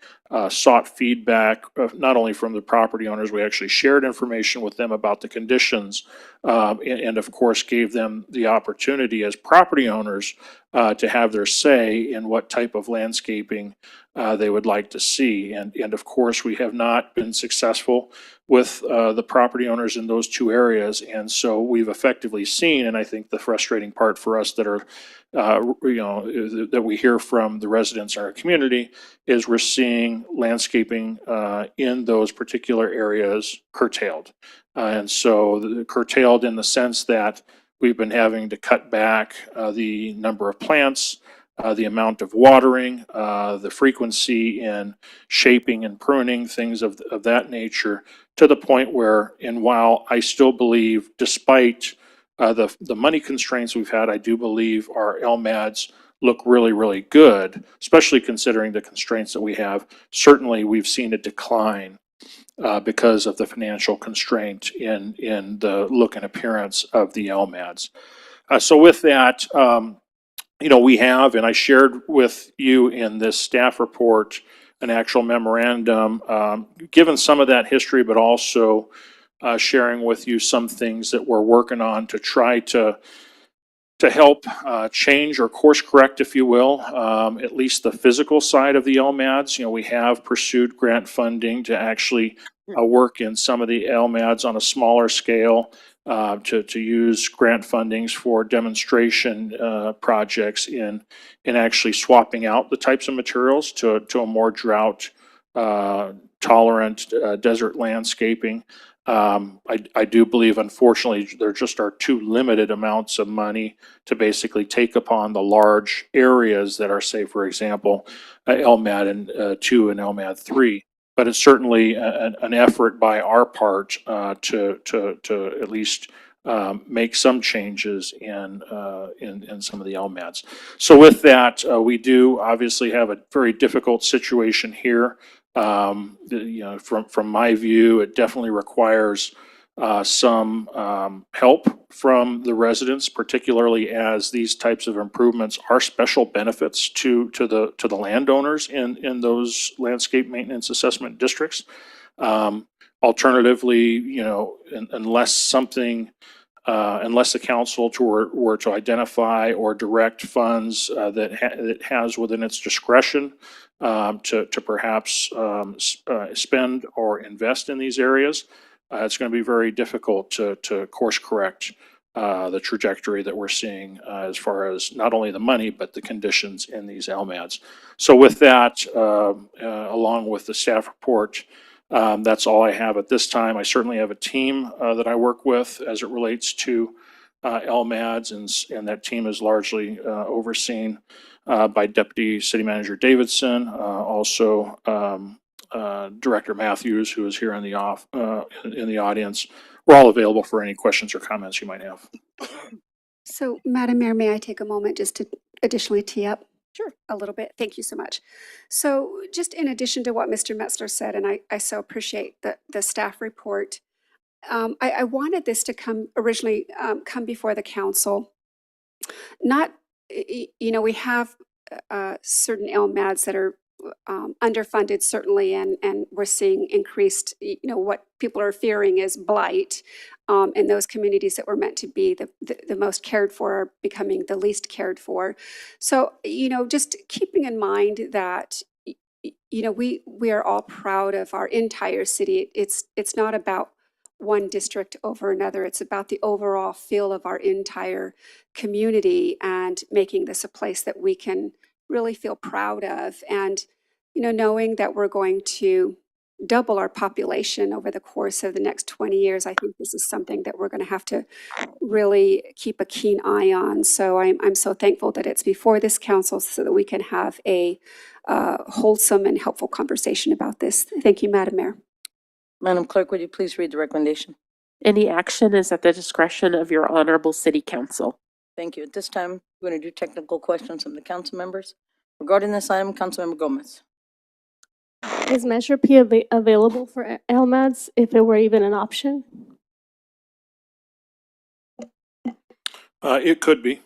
sought feedback not only from the property owners, we actually shared information with them about the conditions, and of course gave them the opportunity as property owners to have their say in what type of landscaping they would like to see. And of course, we have not been successful with the property owners in those two areas. And so we've effectively seen, and I think the frustrating part for us that are, that we hear from the residents in our community, is we're seeing landscaping in those particular areas curtailed. And so curtailed in the sense that we've been having to cut back the number of plants, the amount of watering, the frequency in shaping and pruning, things of that nature, to the point where, and while I still believe, despite the money constraints we've had, I do believe our LMADs look really, really good, especially considering the constraints that we have. Certainly, we've seen a decline because of the financial constraint in the look and appearance of the LMADs. So with that, we have, and I shared with you in this staff report, an actual memorandum, given some of that history, but also sharing with you some things that we're working on to try to help change or course correct, if you will, at least the physical side of the LMADs. We have pursued grant funding to actually work in some of the LMADs on a smaller scale, to use grant fundings for demonstration projects in actually swapping out the types of materials to a more drought tolerant desert landscaping. I do believe, unfortunately, there just are too limited amounts of money to basically take upon the large areas that are, say, for example, LMAD and 2 and LMAD 3. But it's certainly an effort by our part to at least make some changes in some of the LMADs. So with that, we do obviously have a very difficult situation here. From my view, it definitely requires some help from the residents, particularly as these types of improvements are special benefits to the landowners in those landscape maintenance assessment districts. Alternatively, unless the council were to identify or direct funds that it has within its discretion to perhaps spend or invest in these areas, it's going to be very difficult to course correct the trajectory that we're seeing as far as not only the money, but the conditions in these LMADs. So with that, along with the staff report, that's all I have at this time. I certainly have a team that I work with as it relates to LMADs, and that team is largely overseen by Deputy City Manager Davidson, also Director Matthews, who is here in the audience. We're all available for any questions or comments you might have. So, Madam Mayor, may I take a moment just to additionally tee up? Sure. A little bit. Thank you so much. So just in addition to what Mr. Metzler said, and I so appreciate the staff report, I wanted this to originally come before the council. Not, we have certain LMADs that are underfunded certainly, and we're seeing increased, what people are fearing is blight. And those communities that were meant to be the most cared for are becoming the least cared for. So, just keeping in mind that, we are all proud of our entire city. It's not about one district over another. It's about the overall feel of our entire community and making this a place that we can really feel proud of. And, knowing that we're going to double our population over the course of the next 20 years, I think this is something that we're going to have to really keep a keen eye on. So I'm so thankful that it's before this council so that we can have a wholesome and helpful conversation about this. Thank you, Madam Mayor. Madam Clerk, would you please read the recommendation? Any action is at the discretion of your honorable city council. Thank you. At this time, we're going to do technical questions from the council members. Regarding this item, Councilmember Gomez. Is Measure P available for LMADs if it were even an option? It could be.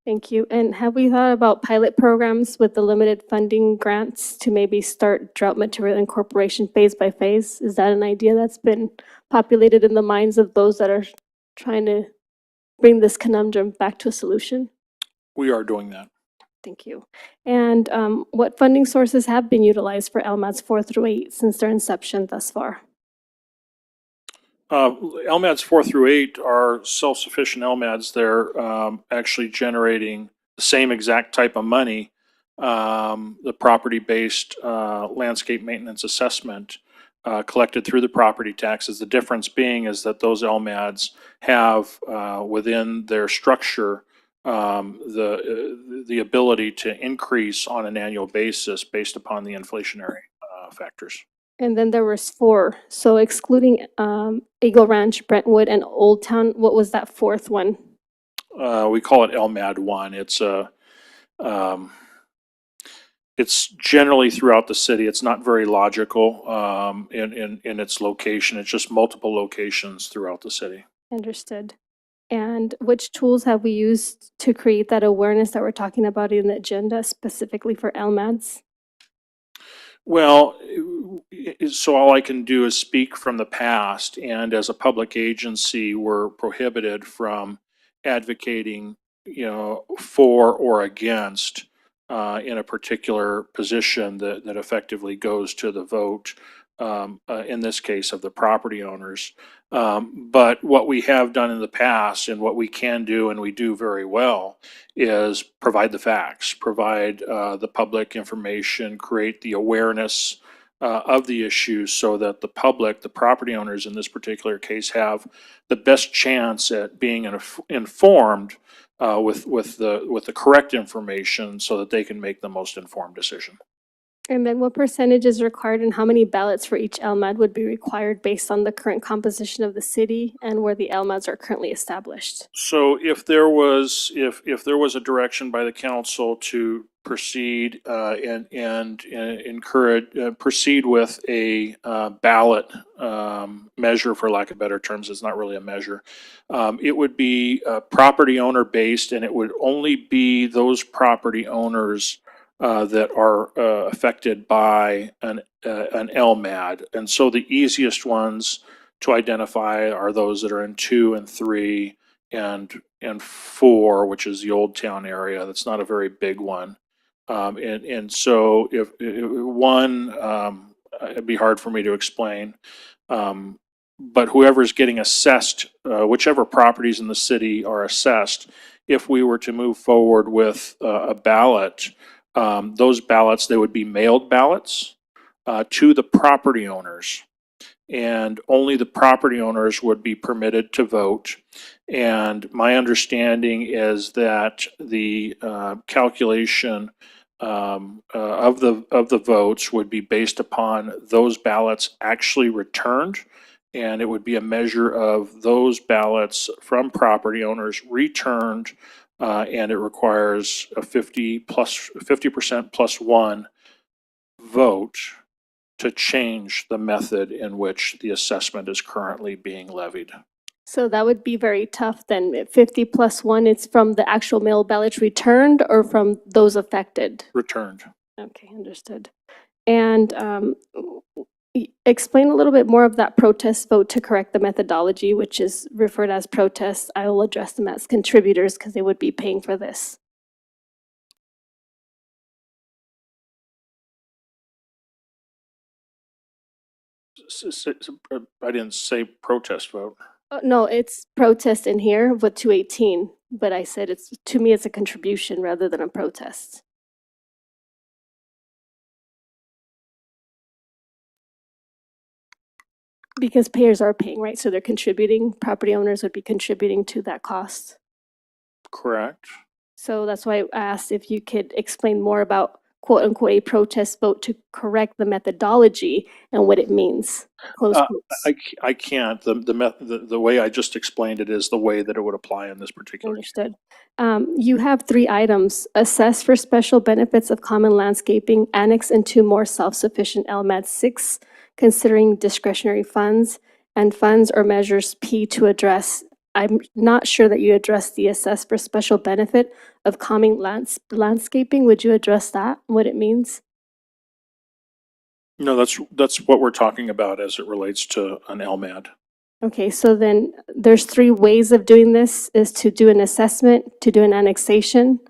Thank you. And have we thought about pilot programs with the limited funding grants to maybe start drought material incorporation phase by phase? Is that an idea that's been populated in the minds of those that are trying to bring this conundrum back to a solution? We are doing that. Thank you. And what funding sources have been utilized for LMADs 4 through 8 since their inception thus far? LMADs 4 through 8 are self-sufficient LMADs. They're actually generating the same exact type of money, the property-based landscape maintenance assessment collected through the property taxes. The difference being is that those LMADs have within their structure the ability to increase on an annual basis based upon the inflationary factors. And then there was 4. So excluding Eagle Ranch, Brentwood, and Old Town, what was that 4th one? We call it LMAD 1. It's generally throughout the city. It's not very logical in its location. It's just multiple locations throughout the city. Understood. And which tools have we used to create that awareness that we're talking about in the agenda specifically for LMADs? Well, so all I can do is speak from the past, and as a public agency, we're prohibited from advocating, for or against in a particular position that effectively goes to the vote, in this case of the property owners. But what we have done in the past and what we can do, and we do very well, is provide the facts, provide the public information, create the awareness of the issues so that the public, the property owners in this particular case, have the best chance at being informed with the correct information so that they can make the most informed decision. And then what percentage is required and how many ballots for each LMAD would be required based on the current composition of the city and where the LMADs are currently established? So if there was a direction by the council to proceed and encourage proceed with a ballot measure, for lack of better terms, it's not really a measure. It would be property owner based, and it would only be those property owners that are affected by an LMAD. And so the easiest ones to identify are those that are in 2 and 3 and 4, which is the Old Town area. That's not a very big one. And so if one, it'd be hard for me to explain. But whoever's getting assessed, whichever properties in the city are assessed, if we were to move forward with a ballot, those ballots, they would be mailed ballots to the property owners. And only the property owners would be permitted to vote. And my understanding is that the calculation of the votes would be based upon those ballots actually returned. And it would be a measure of those ballots from property owners returned, and it requires a 50% plus one vote to change the method in which the assessment is currently being levied. So that would be very tough then. 50 plus 1, it's from the actual mail ballots returned or from those affected? Returned. Okay, understood. And explain a little bit more of that protest vote to correct the methodology, which is referred as protests. I will address them as contributors because they would be paying for this. I didn't say protest vote. No, it's protest in here with 218, but I said it's, to me, it's a contribution rather than a protest. Because payers are paying, right? So they're contributing, property owners would be contributing to that cost. Correct. So that's why I asked if you could explain more about quote unquote a protest vote to correct the methodology and what it means. Close quotes. I can't. The way I just explained it is the way that it would apply in this particular case. Understood. You have 3 items: assess for special benefits of common landscaping, annex into more self-sufficient LMAD 6, considering discretionary funds, and funds or measures P to address. I'm not sure that you addressed the assess for special benefit of common landscaping. Would you address that, what it means? No, that's what we're talking about as it relates to an LMAD. Okay, so then there's 3 ways of doing this: is to do an assessment, to do an annexation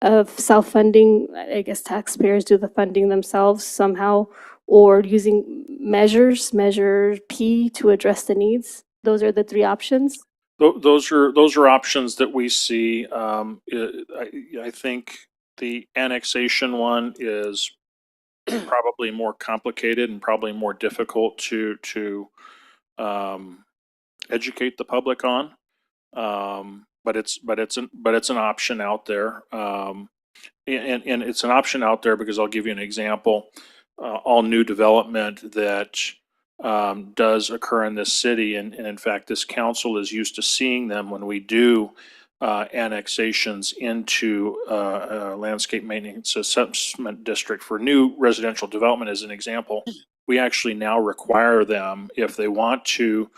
of self-funding. I guess taxpayers do the funding themselves somehow, or using measure P to address the needs. Those are the 3 options. Those are options that we see. I think the annexation one is probably more complicated and probably more difficult to educate the public on. But it's an option out there. And it's an option out there because I'll give you an example. All new development that does occur in this city, and in fact, this council is used to seeing them when we do annexations into landscape maintenance assessment district for new residential development. As an example, we actually now require them, if they want to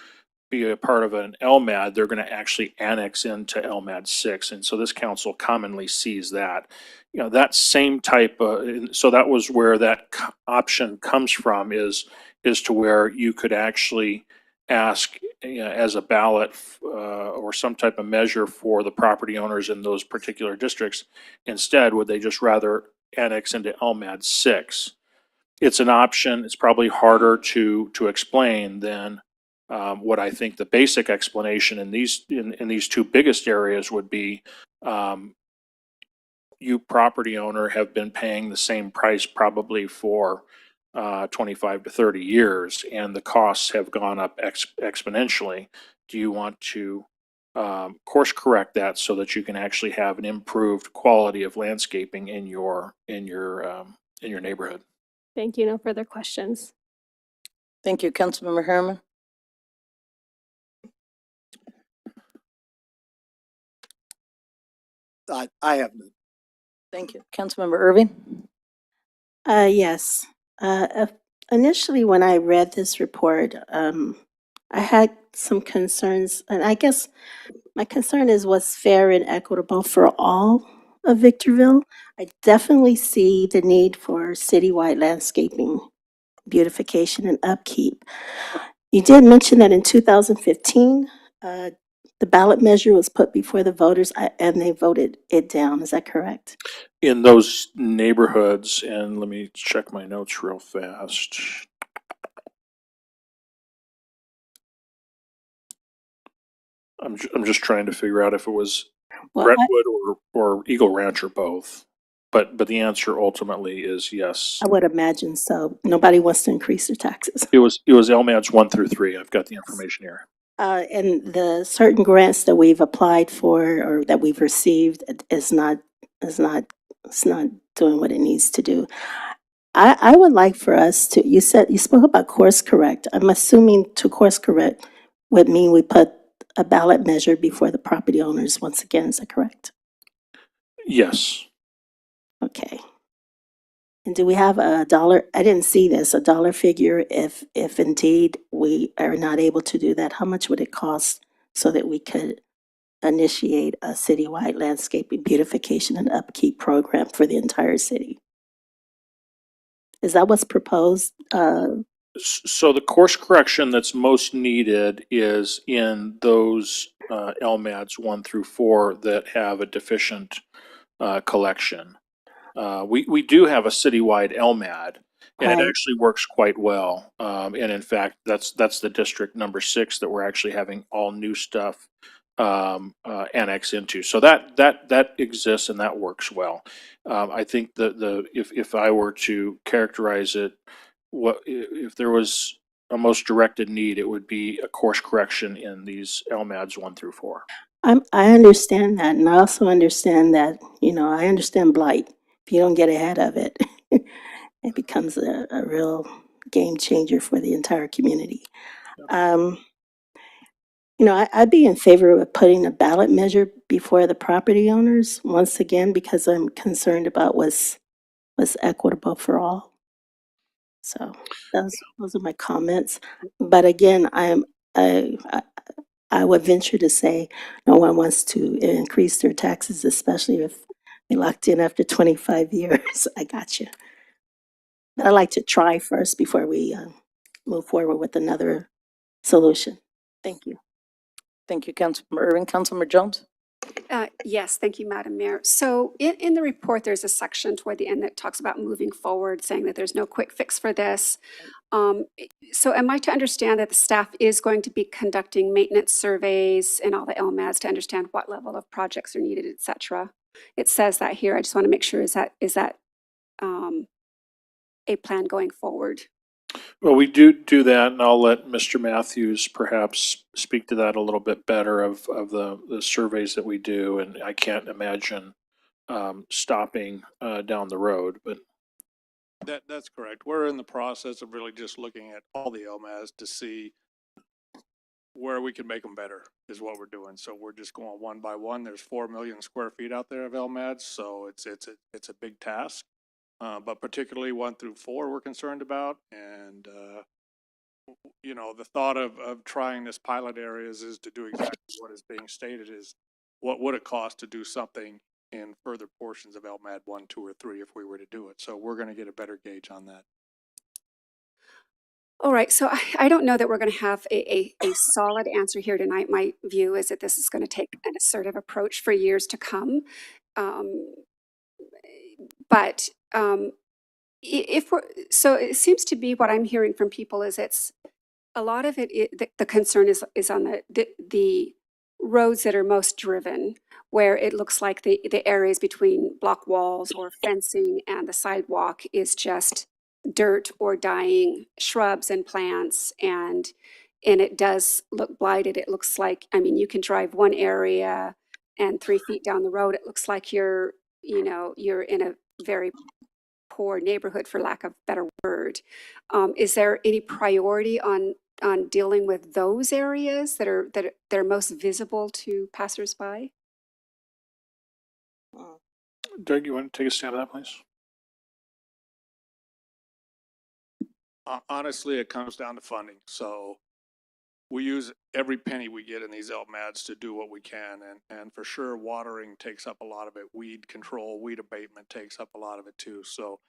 be a part of an LMAD, they're going to actually annex into LMAD 6. And so this council commonly sees that. You know, that same type of, so that was where that option comes from, is to where you could actually ask, you know, as a ballot or some type of measure for the property owners in those particular districts. Instead, would they just rather annex into LMAD 6? It's an option. It's probably harder to explain than what I think the basic explanation in these 2 biggest areas would be. You property owner have been paying the same price probably for 25 to 30 years, and the costs have gone up exponentially. Do you want to course correct that so that you can actually have an improved quality of landscaping in your neighborhood? Thank you. No further questions. Thank you, Councilmember Harriman. I have none. Thank you, Councilmember Irving. Yes. Initially, when I read this report, I had some concerns, and I guess my concern is what's fair and equitable for all of Victorville. I definitely see the need for citywide landscaping, beautification, and upkeep. You did mention that in 2015, the ballot measure was put before the voters and they voted it down. Is that correct? In those neighborhoods, and let me check my notes real fast. I'm just trying to figure out if it was Well, Brentwood or Eagle Ranch or both. But the answer ultimately is yes. I would imagine so. Nobody wants to increase their taxes. It was LMADS 1 through 3. I've got the information here. And the certain grants that we've applied for or that we've received is not doing what it needs to do. I would like for us to, you spoke about course correct. I'm assuming to course correct would mean we put a ballot measure before the property owners once again. Is that correct? Yes. Okay. And do we have a dollar, I didn't see this, a dollar figure if indeed we are not able to do that? How much would it cost so that we could initiate a citywide landscaping beautification and upkeep program for the entire city? Is that what's proposed? So the course correction that's most needed is in those LMADs 1 through 4 that have a deficient collection. We do have a citywide LMAD, and it actually works quite well. And in fact, that's the district number 6 that we're actually having all new stuff annex into. So that exists and that works well. I think if I were to characterize it, if there was a most directed need, it would be a course correction in these LMADs 1 through 4. I understand that, and I also understand that, I understand blight. If you don't get ahead of it, it becomes a real game changer for the entire community. I'd be in favor of putting a ballot measure before the property owners, once again, because I'm concerned about what's equitable for all. So those are my comments. But again, I would venture to say no one wants to increase their taxes, especially if they locked in after 25 years. I got you. But I'd like to try first before we move forward with another solution. Thank you. Thank you, Councilmember Irving. Councilmember Jones. Yes, thank you, Madam Mayor. So in the report, there's a section toward the end that talks about moving forward, saying that there's no quick fix for this. So am I to understand that the staff is going to be conducting maintenance surveys and all the LMADs to understand what level of projects are needed, et cetera? It says that here. I just want to make sure, is that a plan going forward? Well, we do that, and I'll let Mr. Matthews perhaps speak to that a little bit better of the surveys that we do, and I can't imagine stopping down the road, but. That's correct. We're in the process of really just looking at all the LMAS to see where we can make them better is what we're doing. So we're just going one by one. There's 4 million square feet out there of LMADs, so it's a big task. But particularly 1 through 4 we're concerned about. And, the thought of trying this pilot areas is to do exactly what is being stated is what would it cost to do something in further portions of LMAD 1, 2, or 3 if we were to do it. So we're going to get a better gauge on that. All right, so I don't know that we're going to have a solid answer here tonight. My view is that this is going to take an assertive approach for years to come. But so it seems to be what I'm hearing from people is it's a lot of it, the concern is on the roads that are most driven, where it looks like the areas between block walls or fencing and the sidewalk is just dirt or dying shrubs and plants, and it does look blighted. It looks like, I mean, you can drive one area and 3 feet down the road, it looks like you're in a very poor neighborhood, for lack of a better word. Is there any priority on dealing with those areas that are most visible to passersby? Doug, you want to take a stab at that, please? Honestly, it comes down to funding. So we use every penny we get in these LMADs to do what we can. And for sure, watering takes up a lot of it. Weed control, weed abatement takes up a lot of it too. So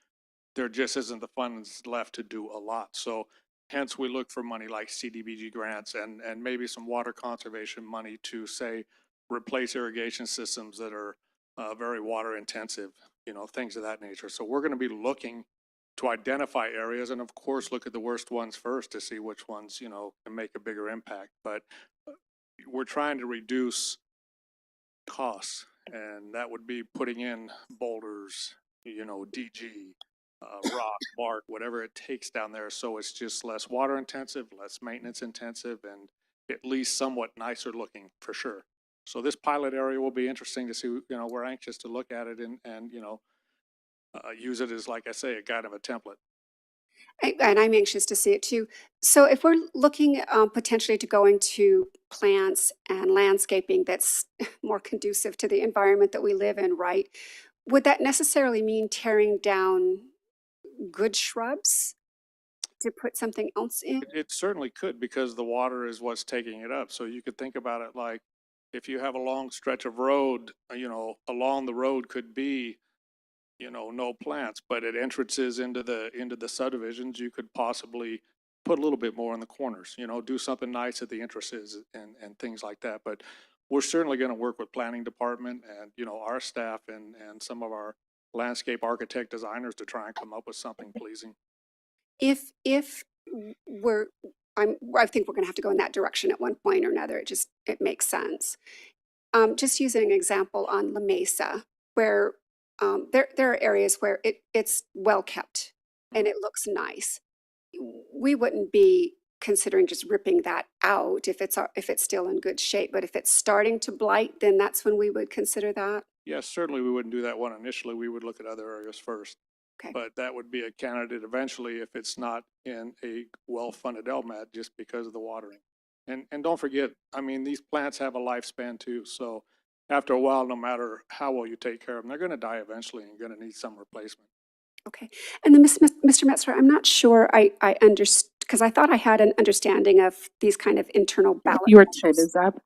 there just isn't the funds left to do a lot. So hence we look for money like CDBG grants and maybe some water conservation money to, say, replace irrigation systems that are very water intensive, things of that nature. So we're going to be looking to identify areas and of course look at the worst ones first to see which ones, can make a bigger impact. But we're trying to reduce costs, and that would be putting in boulders, DG, rock, bark, whatever it takes down there. So it's just less water intensive, less maintenance intensive, and at least somewhat nicer looking for sure. So this pilot area will be interesting to see. We're anxious to look at it and use it as, like I say, a kind of a template. And I'm anxious to see it too. So if we're looking potentially to going to plants and landscaping that's more conducive to the environment that we live in, right? Would that necessarily mean tearing down good shrubs to put something else in? It certainly could, because the water is what's taking it up. So you could think about it like if you have a long stretch of road, along the road could be, no plants, but at entrances into the subdivisions, you could possibly put a little bit more in the corners, do something nice at the entrances and things like that. But we're certainly going to work with planning department and, our staff and some of our landscape architect designers to try and come up with something pleasing. If I think we're going to have to go in that direction at one point or another. It makes sense. Just using an example on La Mesa, where there are areas where it's well kept and it looks nice. We wouldn't be considering just ripping that out if it's still in good shape. But if it's starting to blight, then that's when we would consider that. Yes, certainly we wouldn't do that one initially. We would look at other areas first. Okay. But that would be a candidate eventually if it's not in a well-funded LMAT just because of the watering. And don't forget, these plants have a lifespan too. So after a while, no matter how well you take care of them, they're going to die eventually and going to need some replacement. Okay. And then Mr. Metzler, I'm not sure I understood, because I thought I had an understanding of these kind of internal ballot. Your time is up.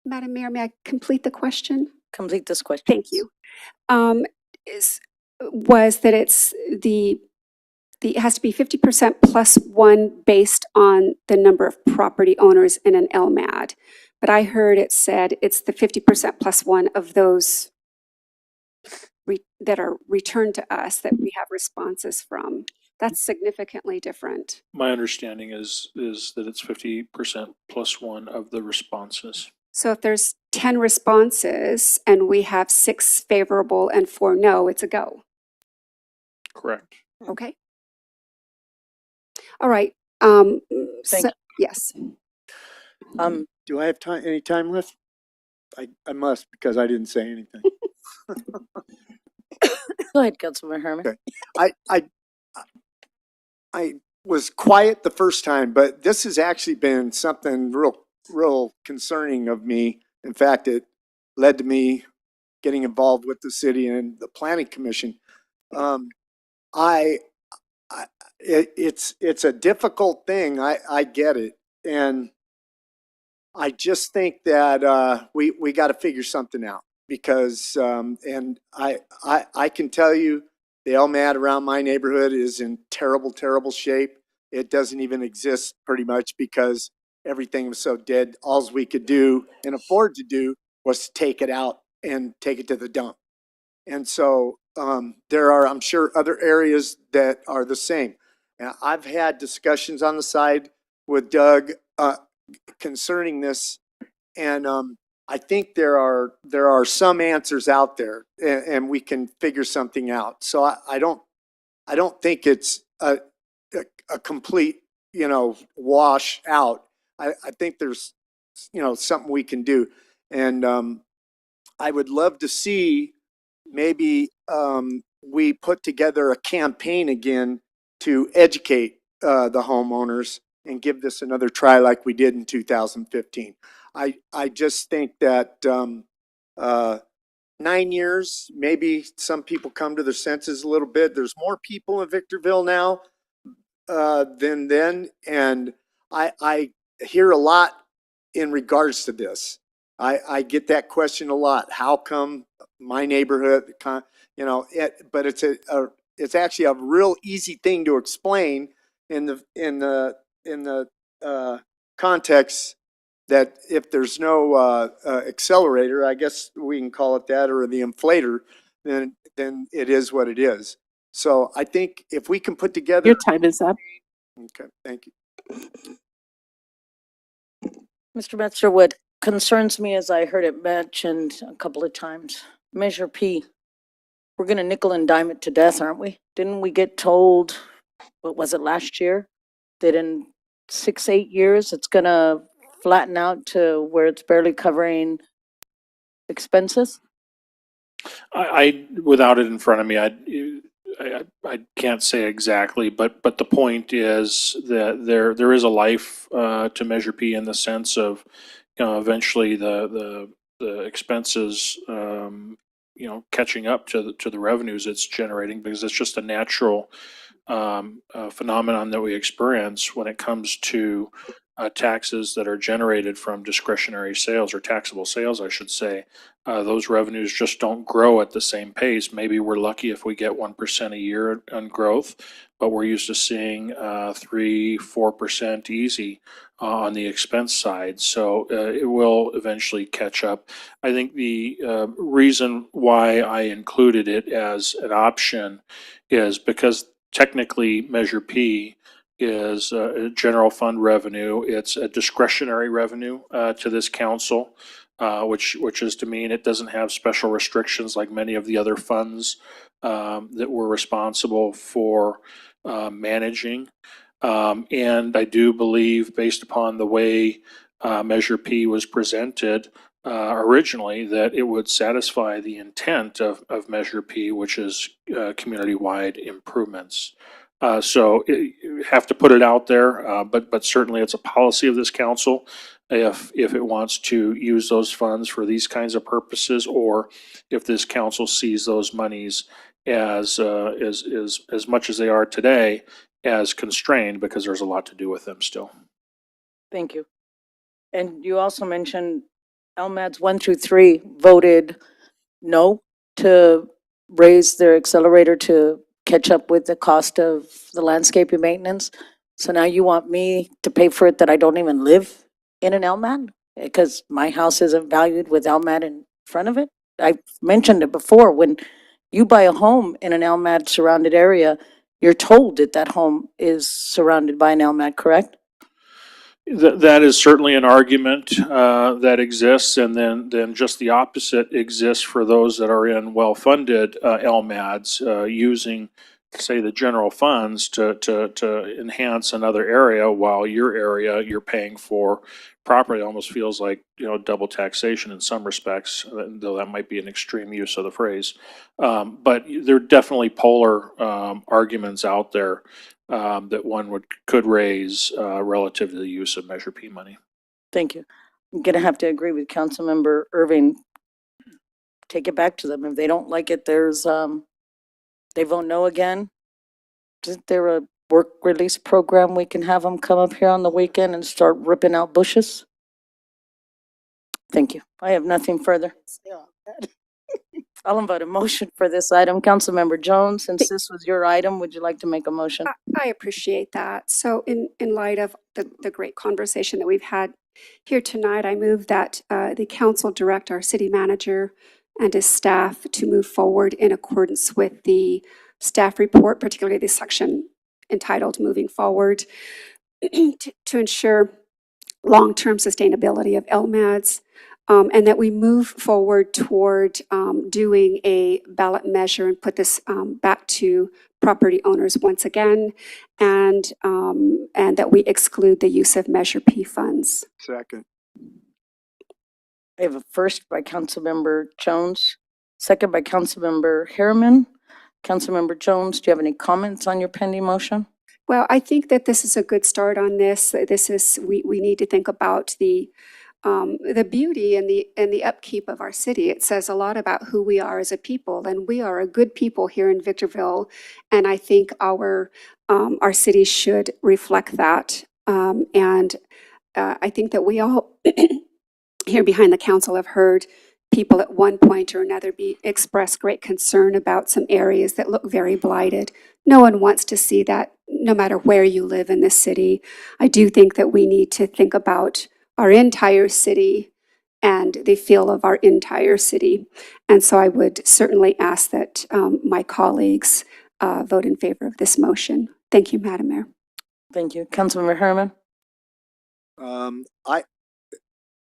Madam Mayor, may I complete the question? Complete this question. Thank you. Was that it has to be 50% plus one based on the number of property owners in an LMAD. But I heard it said it's the 50% plus one of those that are returned to us that we have responses from. That's significantly different. My understanding is that it's 50% plus one of the responses. So if there's 10 responses and we have 6 favorable and 4 no, it's a go. Correct. Okay. All right. Thank you. Yes. Do I have any time left? I must, because I didn't say anything. Go ahead, Councilman Herman. Okay. I was quiet the first time, but this has actually been something real concerning of me. In fact, it led to me getting involved with the city and the planning commission. It's a difficult thing. I get it. And I just think that we got to figure something out, because and I can tell you the LMAD around my neighborhood is in terrible shape. It doesn't even exist pretty much because everything was so dead. All we could do and afford to do was to take it out and take it to the dump. And so there are, I'm sure, other areas that are the same. Now, I've had discussions on the side with Doug concerning this, and I think there are some answers out there, and we can figure something out. So I don't think it's a complete, wash out. I think there's, something we can do. And I would love to see maybe we put together a campaign again to educate the homeowners and give this another try like we did in 2015. I just think that 9 years, maybe some people come to their senses a little bit. There's more people in Victorville now than then, and I hear a lot in regards to this. I get that question a lot. How come my neighborhood, but it's actually a real easy thing to explain in the context that if there's no accelerator, I guess we can call it that, or the inflator, then it is what it is. So I think if we can put together. Your time is up. Okay, thank you. Mr. Metzler, what concerns me, as I heard it mentioned a couple of times, Measure P, we're gonna nickel and dime it to death, aren't we? Didn't we get told, what was it, last year? That in 6-8 years, it's gonna flatten out to where it's barely covering expenses? I without it in front of me, I can't say exactly, but the point is that there is a life to Measure P in the sense of, eventually the expenses, catching up to the revenues it's generating, because it's just a natural phenomenon that we experience when it comes to taxes that are generated from discretionary sales, or taxable sales, I should say. Those revenues just don't grow at the same pace. Maybe we're lucky if we get 1% a year on growth, but we're used to seeing 3-4% easy on the expense side. So it will eventually catch up. I think the reason why I included it as an option is because technically Measure P is a general fund revenue. It's a discretionary revenue to this council, which is to mean it doesn't have special restrictions like many of the other funds that we're responsible for managing. And I do believe, based upon the way Measure P was presented originally, that it would satisfy the intent of Measure P, which is community-wide improvements. So you have to put it out there, but certainly it's a policy of this council if it wants to use those funds for these kinds of purposes, or if this council sees those monies as much as they are today as constrained, because there's a lot to do with them still. Thank you. And you also mentioned LMADs 1 through 3 voted no to raise their accelerator to catch up with the cost of the landscaping maintenance. So now you want me to pay for it that I don't even live in an LMAD? Because my house isn't valued with LMAD in front of it? I mentioned it before, when you buy a home in an LMAD surrounded area, you're told that that home is surrounded by an LMAD, correct? That is certainly an argument that exists, and then just the opposite exists for those that are in well-funded LMADs, using, say, the general funds to enhance another area, while your area you're paying for property. Almost feels like, double taxation in some respects, though that might be an extreme use of the phrase. But there are definitely polar arguments out there that one could raise relative to the use of Measure P money. Thank you. I'm gonna have to agree with Councilmember Irving. Take it back to them. If they don't like it, there's, they vote no again. Isn't there a work release program we can have them come up here on the weekend and start ripping out bushes? Thank you. I have nothing further. I'll invite a motion for this item. Councilmember Jones, since this was your item, would you like to make a motion? I appreciate that. So in light of the great conversation that we've had here tonight, I move that the council direct our city manager and his staff to move forward in accordance with the staff report, particularly the section entitled Moving Forward, to ensure long-term sustainability of LMADs, and that we move forward toward doing a ballot measure and put this back to property owners once again, and that we exclude the use of Measure P funds. Second. I have a first by Councilmember Jones, second by Councilmember Harriman. Councilmember Jones, do you have any comments on your pending motion? Well, I think that this is a good start on this. This is, we need to think about the beauty and the upkeep of our city. It says a lot about who we are as a people, and we are a good people here in Victorville. And I think our city should reflect that. I think that we all here behind the council have heard people at one point or another express great concern about some areas that look very blighted. No one wants to see that, no matter where you live in this city. I do think that we need to think about our entire city and the feel of our entire city. And so I would certainly ask that my colleagues vote in favor of this motion. Thank you, Madam Mayor. Thank you. Councilmember Harriman?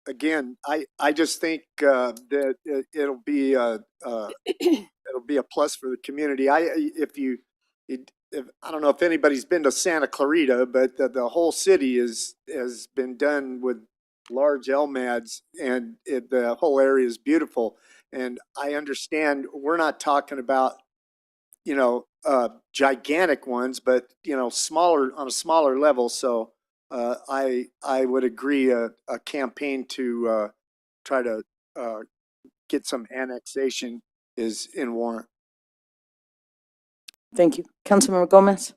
I just think that it'll be a plus for the community. I don't know if anybody's been to Santa Clarita, but the whole city has been done with large LMADs, and the whole area is beautiful. And I understand we're not talking about, gigantic ones, but, smaller, on a smaller level. So I would agree a campaign to try to get some annexation is in warrant. Thank you. Councilmember Gomez?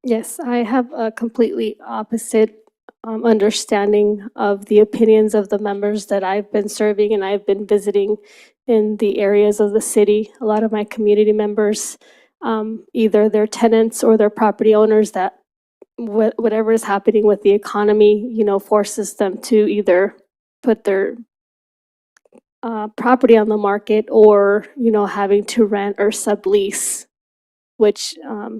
Yes, I have a completely opposite understanding of the opinions of the members that I've been serving and I've been visiting in the areas of the city. A lot of my community members, either they're tenants or they're property owners, that whatever is happening with the economy, forces them to either put their property on the market or, having to rent or sublease, which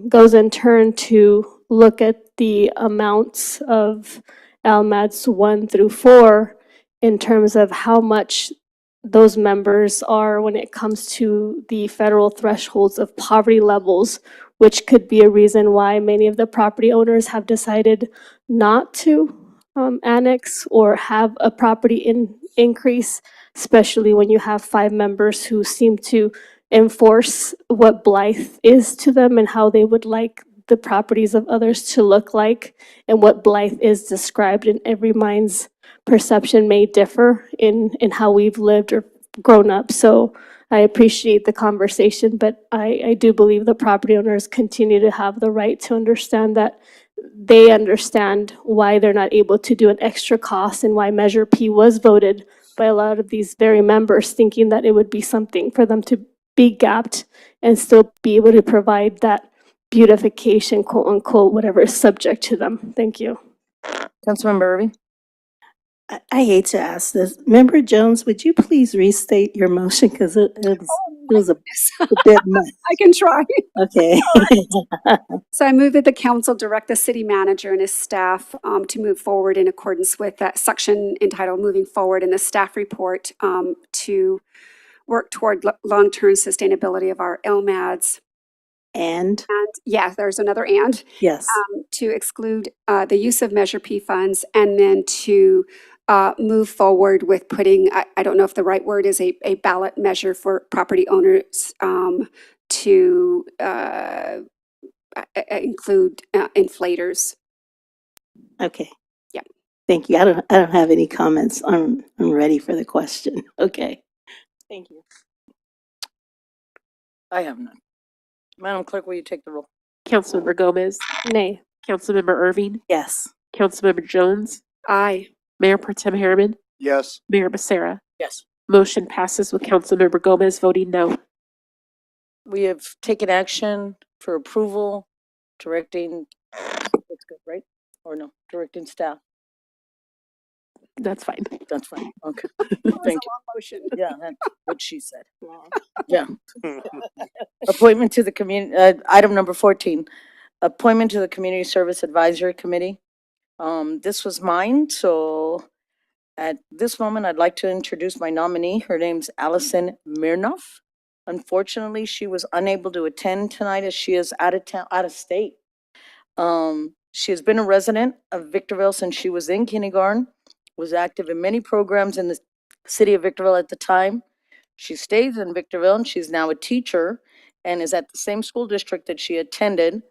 goes in turn to look at the amounts of LMADs 1 through 4 in terms of how much those members are when it comes to the federal thresholds of poverty levels, which could be a reason why many of the property owners have decided not to annex or have a property increase, especially when you have 5 members who seem to enforce what Blythe is to them and how they would like the properties of others to look like, and what Blythe is described in every mind's perception may differ in how we've lived or grown up. So I appreciate the conversation, but I do believe the property owners continue to have the right to understand that they understand why they're not able to do an extra cost and why Measure P was voted by a lot of these very members, thinking that it would be something for them to be gapped and still be able to provide that beautification, quote unquote, whatever is subject to them. Thank you. Councilmember Irving? I hate to ask this. Member Jones, would you please restate your motion? Because it was a bit much. I can try. Okay. So I move that the council direct the city manager and his staff to move forward in accordance with that section entitled Moving Forward in the staff report to work toward long-term sustainability of our LMADs. And yeah, there's another and. Yes. To exclude the use of Measure P funds, and then to move forward with putting, I don't know if the right word is a ballot measure for property owners to include inflators. Okay. Yeah. Thank you. I don't have any comments. I'm ready for the question. Okay. Thank you. I have none. Madam Clerk, will you take the roll? Councilmember Gomez? Nay. Councilmember Irving? Yes. Councilmember Jones? Aye. Mayor Pro Tem Harriman? Yes. Mayor Becerra? Yes. Motion passes with Councilmember Gomez voting no. We have taken action for approval, directing, that's good, right? Or no, directing staff. That's fine. That's fine. Okay. That was Thank a long motion. you. Yeah, that's what she said. Yeah. Appointment to the community, item number 14, appointment to the Community Service Advisory Committee. This was mine, so At this moment, I'd like to introduce my nominee. Her name's Allison Mirnoff. Unfortunately, she was unable to attend tonight as she is out of state. She has been a resident of Victorville since she was in kindergarten, was active in many programs in the city of Victorville at the time. She stays in Victorville and she's now a teacher and is at the same school district that she attended.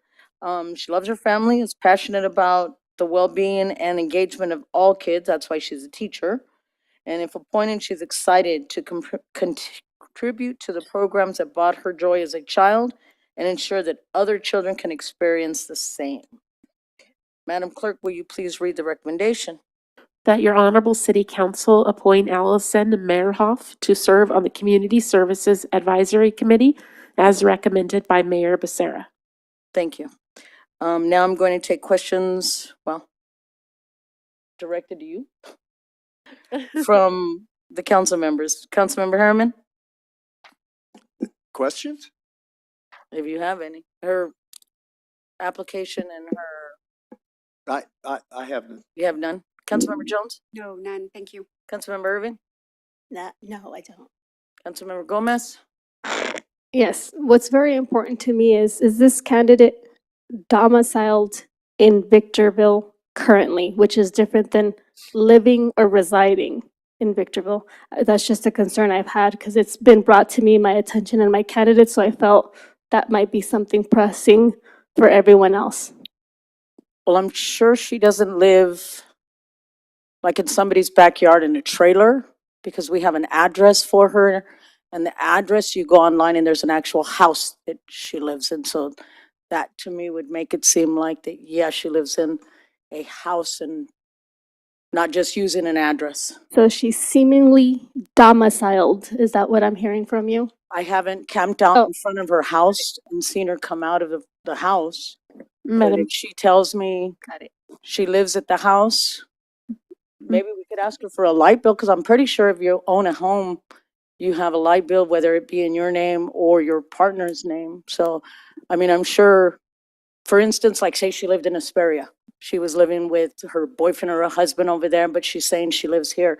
She loves her family, is passionate about the well-being and engagement of all kids. That's why she's a teacher. And if appointed, she's excited to contribute to the programs that brought her joy as a child and ensure that other children can experience the same. Madam Clerk, will you please read the recommendation? That your Honorable City Council appoint Allison Mehrhoff to serve on the Community Services Advisory Committee as recommended by Mayor Becerra. Thank you. Now I'm going to take questions, well, directed to you from the council members. Councilmember Harriman, Questions? if you have any. Her application and her, I have none. you have none? Councilmember Jones? No, none, thank you. Councilmember Irvin? No, I don't. Councilmember Gomez? Yes, what's very important to me is this candidate domiciled in Victorville currently, which is different than living or residing in Victorville? That's just a concern I've had because it's been brought to me, my attention and my candidate, so I felt that might be something pressing for everyone else. Well, I'm sure she doesn't live like in somebody's backyard in a trailer because we have an address for her. And the address, you go online and there's an actual house that she lives in. So that to me would make it seem like that, yeah, she lives in a house and not just using an address. So she's seemingly domiciled. Is that what I'm hearing from you? I haven't camped out in front of her house and seen her come out of the house. But Madam, if she tells me she lives at the house, maybe we could ask her for a light bill, because I'm pretty sure if you own a home, you have a light bill, whether it be in your name or your partner's name. So, I mean, I'm sure, for instance, like say she lived in Asperia. She was living with her boyfriend or her husband over there, but she's saying she lives here.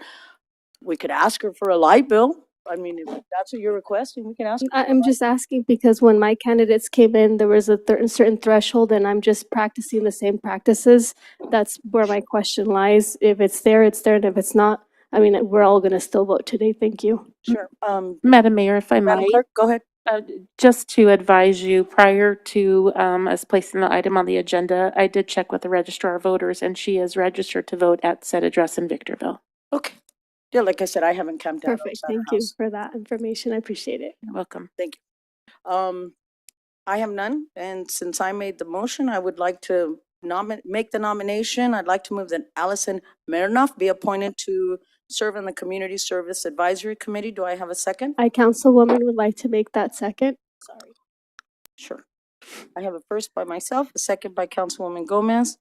We could ask her for a light bill. I mean, if that's what you're requesting, we can ask her. I'm just asking because when my candidates came in, there was a certain threshold and I'm just practicing the same practices. That's where my question lies. If it's there, it's there. And if it's not, I mean, we're all going to still vote today. Thank you. Sure. Madam Mayor, if I Madam might. Clerk, go ahead. Just to advise you, prior to us placing the item on the agenda, I did check with the registrar of voters and she is registered to vote at said address in Victorville. Okay. Yeah, like I said, I haven't camped out Perfect. outside her Thank you house. for that information. I appreciate it. You're welcome. Thank you. I have none, and since I made the motion, I would like to make the nomination. I'd like to move that Allison Mehrnoff be appointed to serve on the Community Service Advisory Committee. Do I have a second? I, Councilwoman, would like to make that second. Sorry. Sure. I have a first by myself, a second by Councilwoman Gomez.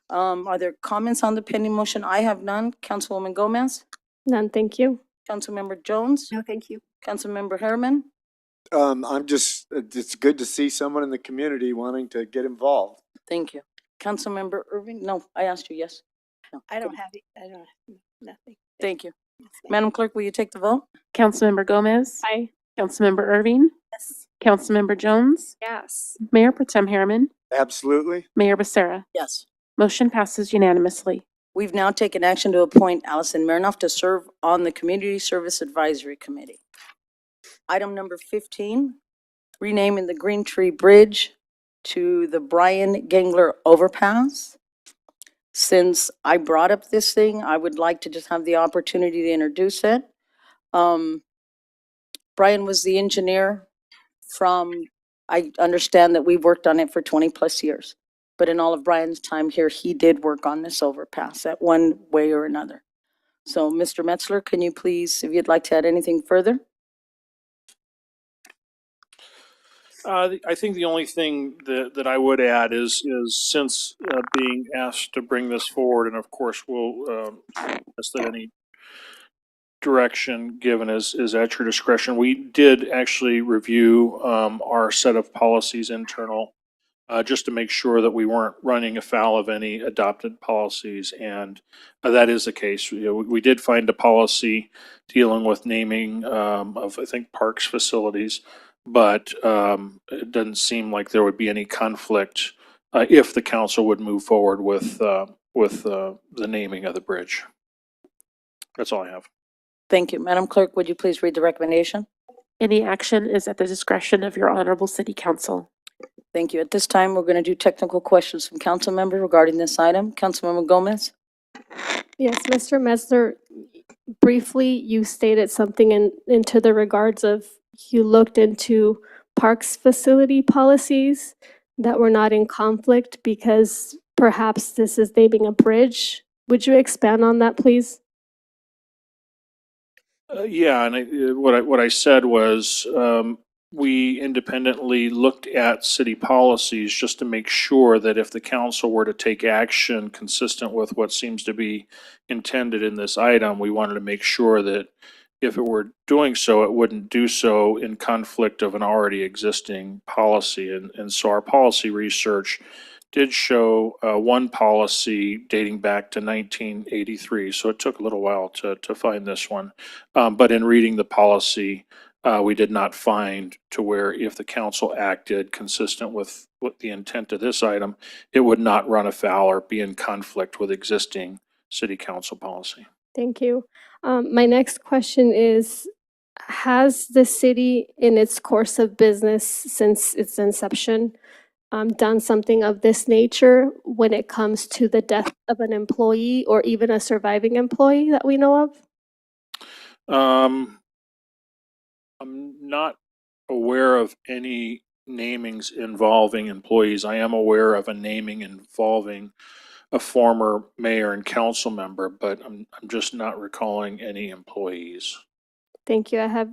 Are there comments on the pending motion? I have none. Councilwoman Gomez? None, thank you. Councilmember Jones? No, thank you. Councilmember Harriman? I'm just, it's good to see someone in the community wanting to get involved. Thank you. Councilmember Irving? No, I asked you, yes. No. I don't have nothing. Thank you. Madam Clerk, will you take the vote? Councilmember Gomez? Aye. Councilmember Irving? Yes. Councilmember Jones? Yes. Mayor Protem Harriman? Absolutely. Mayor Becerra? Yes. Motion passes unanimously. We've now taken action to appoint Allison Mehrnoff to serve on the Community Service Advisory Committee. Item number 15, renaming the Green Tree Bridge to the Brian Gangler Overpass. Since I brought up this thing, I would like to just have the opportunity to introduce it. Brian was the engineer I understand that we worked on it for 20 plus years. But in all of Brian's time here, he did work on this overpass at one way or another. So, Mr. Metzler, can you please, if you'd like to add anything further? I think the only thing that I would add is since being asked to bring this forward, and of course we'll ask that any direction given is at your discretion. We did actually review our set of policies internal just to make sure that we weren't running afoul of any adopted policies. And that is the case. You know, we did find a policy dealing with naming of, I think, parks facilities, but it doesn't seem like there would be any conflict if the council would move forward with the naming of the bridge. That's all I have. Thank you. Madam Clerk, would you please read the recommendation? Any action is at the discretion of your honorable city council. Thank you. At this time, we're going to do technical questions from council members regarding this item. Councilmember Gomez? Yes, Mr. Metzler, briefly, you stated something into the regards of you looked into parks facility policies that were not in conflict because perhaps this is naming a bridge. Would you expand on that, please? Yeah, and what I said was, we independently looked at city policies just to make sure that if the council were to take action consistent with what seems to be intended in this item, we wanted to make sure that if it were doing so, it wouldn't do so in conflict of an already existing policy. And so our policy research did show one policy dating back to 1983. So it took a little while to find this one. But in reading the policy, we did not find to where if the council acted consistent with what the intent of this item, it would not run afoul or be in conflict with existing city council policy. Thank you. My next question is, has the city in its course of business since its inception done something of this nature when it comes to the death of an employee or even a surviving employee that we know of? I'm not aware of any namings involving employees. I am aware of a naming involving a former mayor and council member, but I'm just not recalling any employees. Thank you. I have,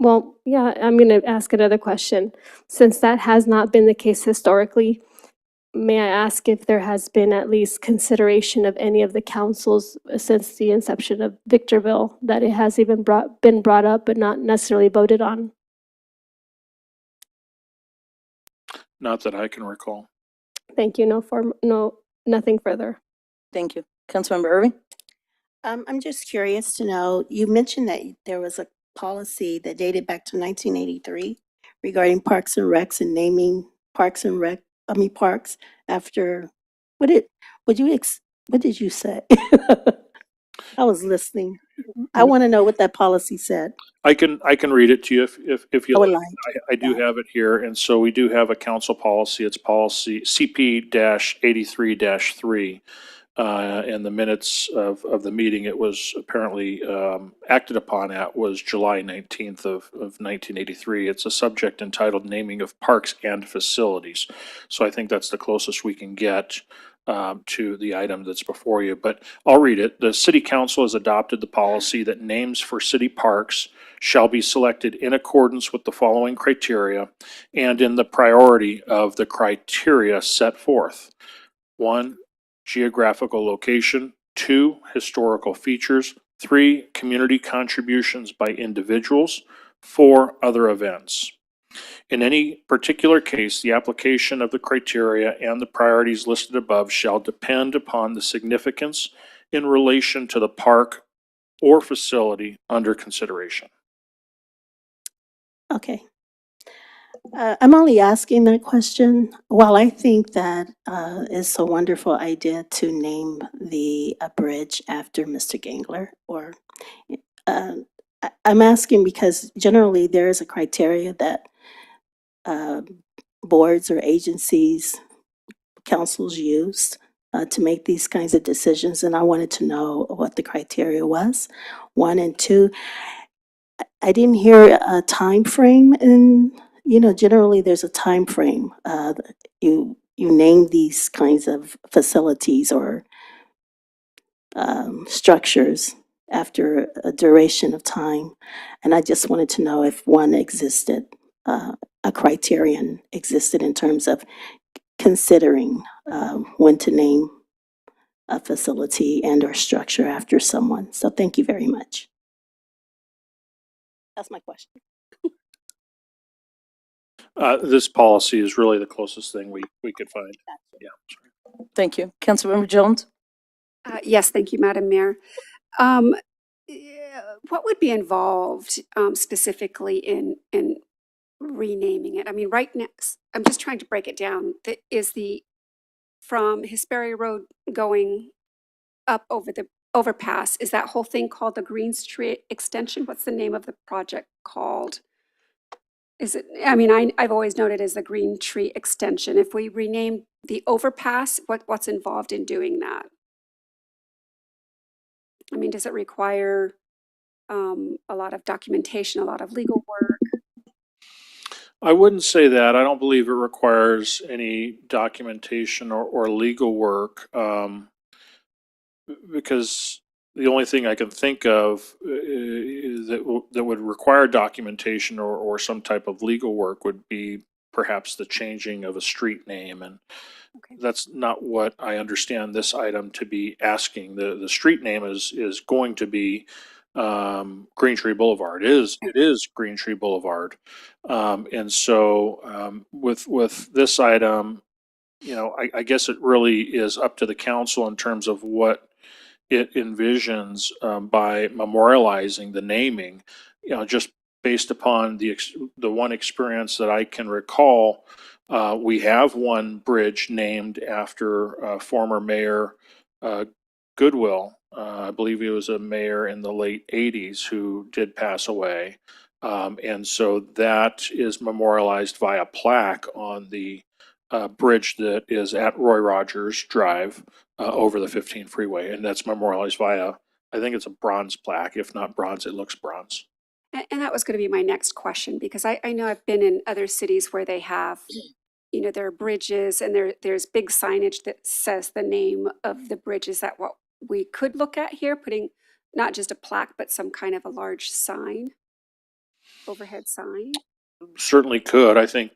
well, yeah, I'm going to ask another question. Since that has not been the case historically, may I ask if there has been at least consideration of any of the councils since the inception of Victorville that it has even been brought up but not necessarily voted on? Not that I can recall. Thank you. Nothing further. Thank you. Councilmember Irving? I'm just curious to know, you mentioned that there was a policy that dated back to 1983 regarding parks and recs and naming parks after, what did you say? I was listening. I want to know what that policy said. I can read it to you if you I would like. like. I do have it here, and so we do have a council policy. It's policy CP-83-3. And the minutes of the meeting it was apparently acted upon at was July 19th of 1983. It's a subject entitled Naming of Parks and Facilities. So I think that's the closest we can get to the item that's before you, but I'll read it. The City Council has adopted the policy that names for city parks shall be selected in accordance with the following criteria and in the priority of the criteria set forth. 1, geographical location. 2, historical features. 3, community contributions by individuals. 4, other events. In any particular case, the application of the criteria and the priorities listed above shall depend upon the significance in relation to the park or facility under consideration. Okay. I'm only asking that question. While I think that it's a wonderful idea to name the bridge after Mr. Gangler, or I'm asking because generally there is a criteria that boards or agencies, councils use to make these kinds of decisions, and I wanted to know what the criteria was. 1 and 2, I didn't hear a time frame, and generally there's a time frame. You name these kinds of facilities or structures after a duration of time, and I just wanted to know if one existed, a criterion existed in terms of considering when to name a facility and or structure after someone. So thank you very much. That's my question. This policy is really the closest thing we could find. Yeah. Thank you. Councilmember Jones? Yes, thank you, Madam Mayor. Yeah, what would be involved specifically in renaming it? I mean, right next, I'm just trying to break it down. Is the from Hesperia Road going up over the overpass, is that whole thing called the Green Street Extension? What's the name of the project called? Is it, I mean, I've always known it as the Green Tree Extension. If we rename the overpass, what's involved in doing that? I mean, does it require a lot of documentation, a lot of legal work? I wouldn't say that. I don't believe it requires any documentation or legal work, because the only thing I can think of that would require documentation or some type of legal work would be perhaps the changing of a street name, and that's not what I understand this item to be asking. The street name is going to be Green Tree Boulevard. It is Green Tree Boulevard, and so with this item, you know, I guess it really is up to the council in terms of what it envisions by memorializing the naming. You know, just based upon the one experience that I can recall, we have one bridge named after former Mayor Goodwill. I believe he was a mayor in the late 80s who did pass away. And so that is memorialized via plaque on the bridge that is at Roy Rogers Drive over the 15 freeway. And that's memorialized via, I think it's a bronze plaque. If not bronze, it looks bronze. And that was going to be my next question, because I know I've been in other cities where they have, you know, there are bridges and there's big signage that says the name of the bridge. Is that what we could look at here, putting not just a plaque, but some kind of a large sign, overhead sign? Certainly could. I think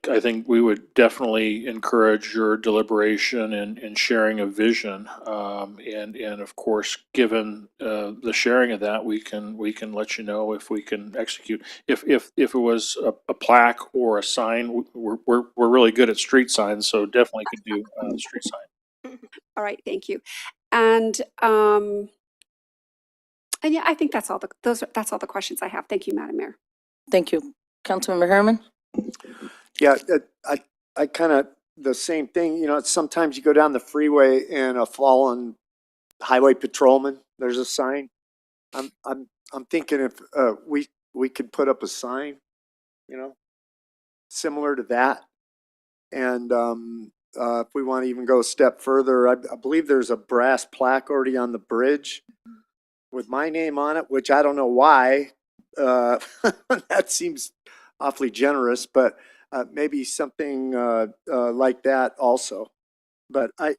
we would definitely encourage your deliberation and sharing of vision. And of course, given the sharing of that, we can let you know if we can execute. If it was a plaque or a sign, we're really good at street signs, so definitely could do a street sign. All right, thank you. And yeah, I think that's all the questions I have. Thank you, Madam Mayor. Thank you. Councilmember Herman? Yeah, I kind of, the same thing, you know, sometimes you go down the freeway and a fallen highway patrolman, there's a sign. I'm thinking if we could put up a sign, you know, similar to that. And if we want to even go a step further, I believe there's a brass plaque already on the bridge with my name on it, which I don't know why. That seems awfully generous, but maybe something like that also. But I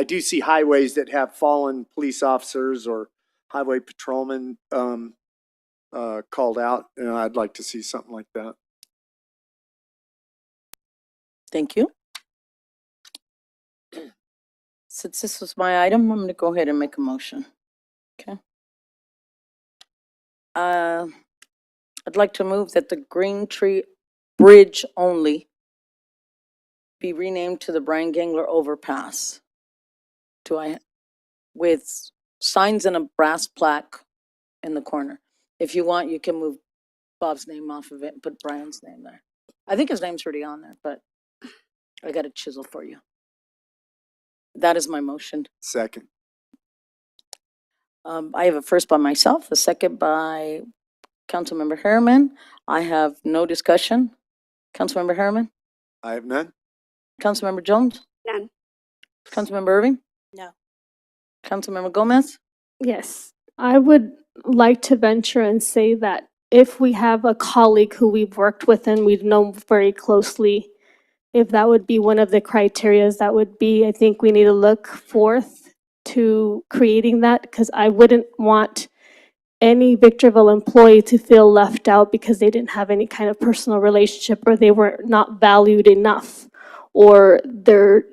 do see highways that have fallen police officers or highway patrolmen called out, and I'd like to see something like that. Thank you. Since this was my item, I'm going to go ahead and make a motion. Okay. I'd like to move that the Green Tree Bridge only be renamed to the Brian Gangler Overpass. With signs and a brass plaque in the corner. If you want, you can move Bob's name off of it and put Brian's name there. I think his name's already on there, but I got a chisel for you. That is my motion. Second. I have a first by myself, a second by Councilmember Harriman. I have no discussion. Councilmember Harriman? I have none. Councilmember Jones? None. Councilmember Irving? No. Councilmember Gomez? Yes, I would like to venture and say that if we have a colleague who we've worked with and we've known very closely, if that would be one of the criterias, that would be, I think we need to look forth to creating that, because I wouldn't want any Victorville employee to feel left out because they didn't have any kind of personal relationship, or they were not valued enough, or their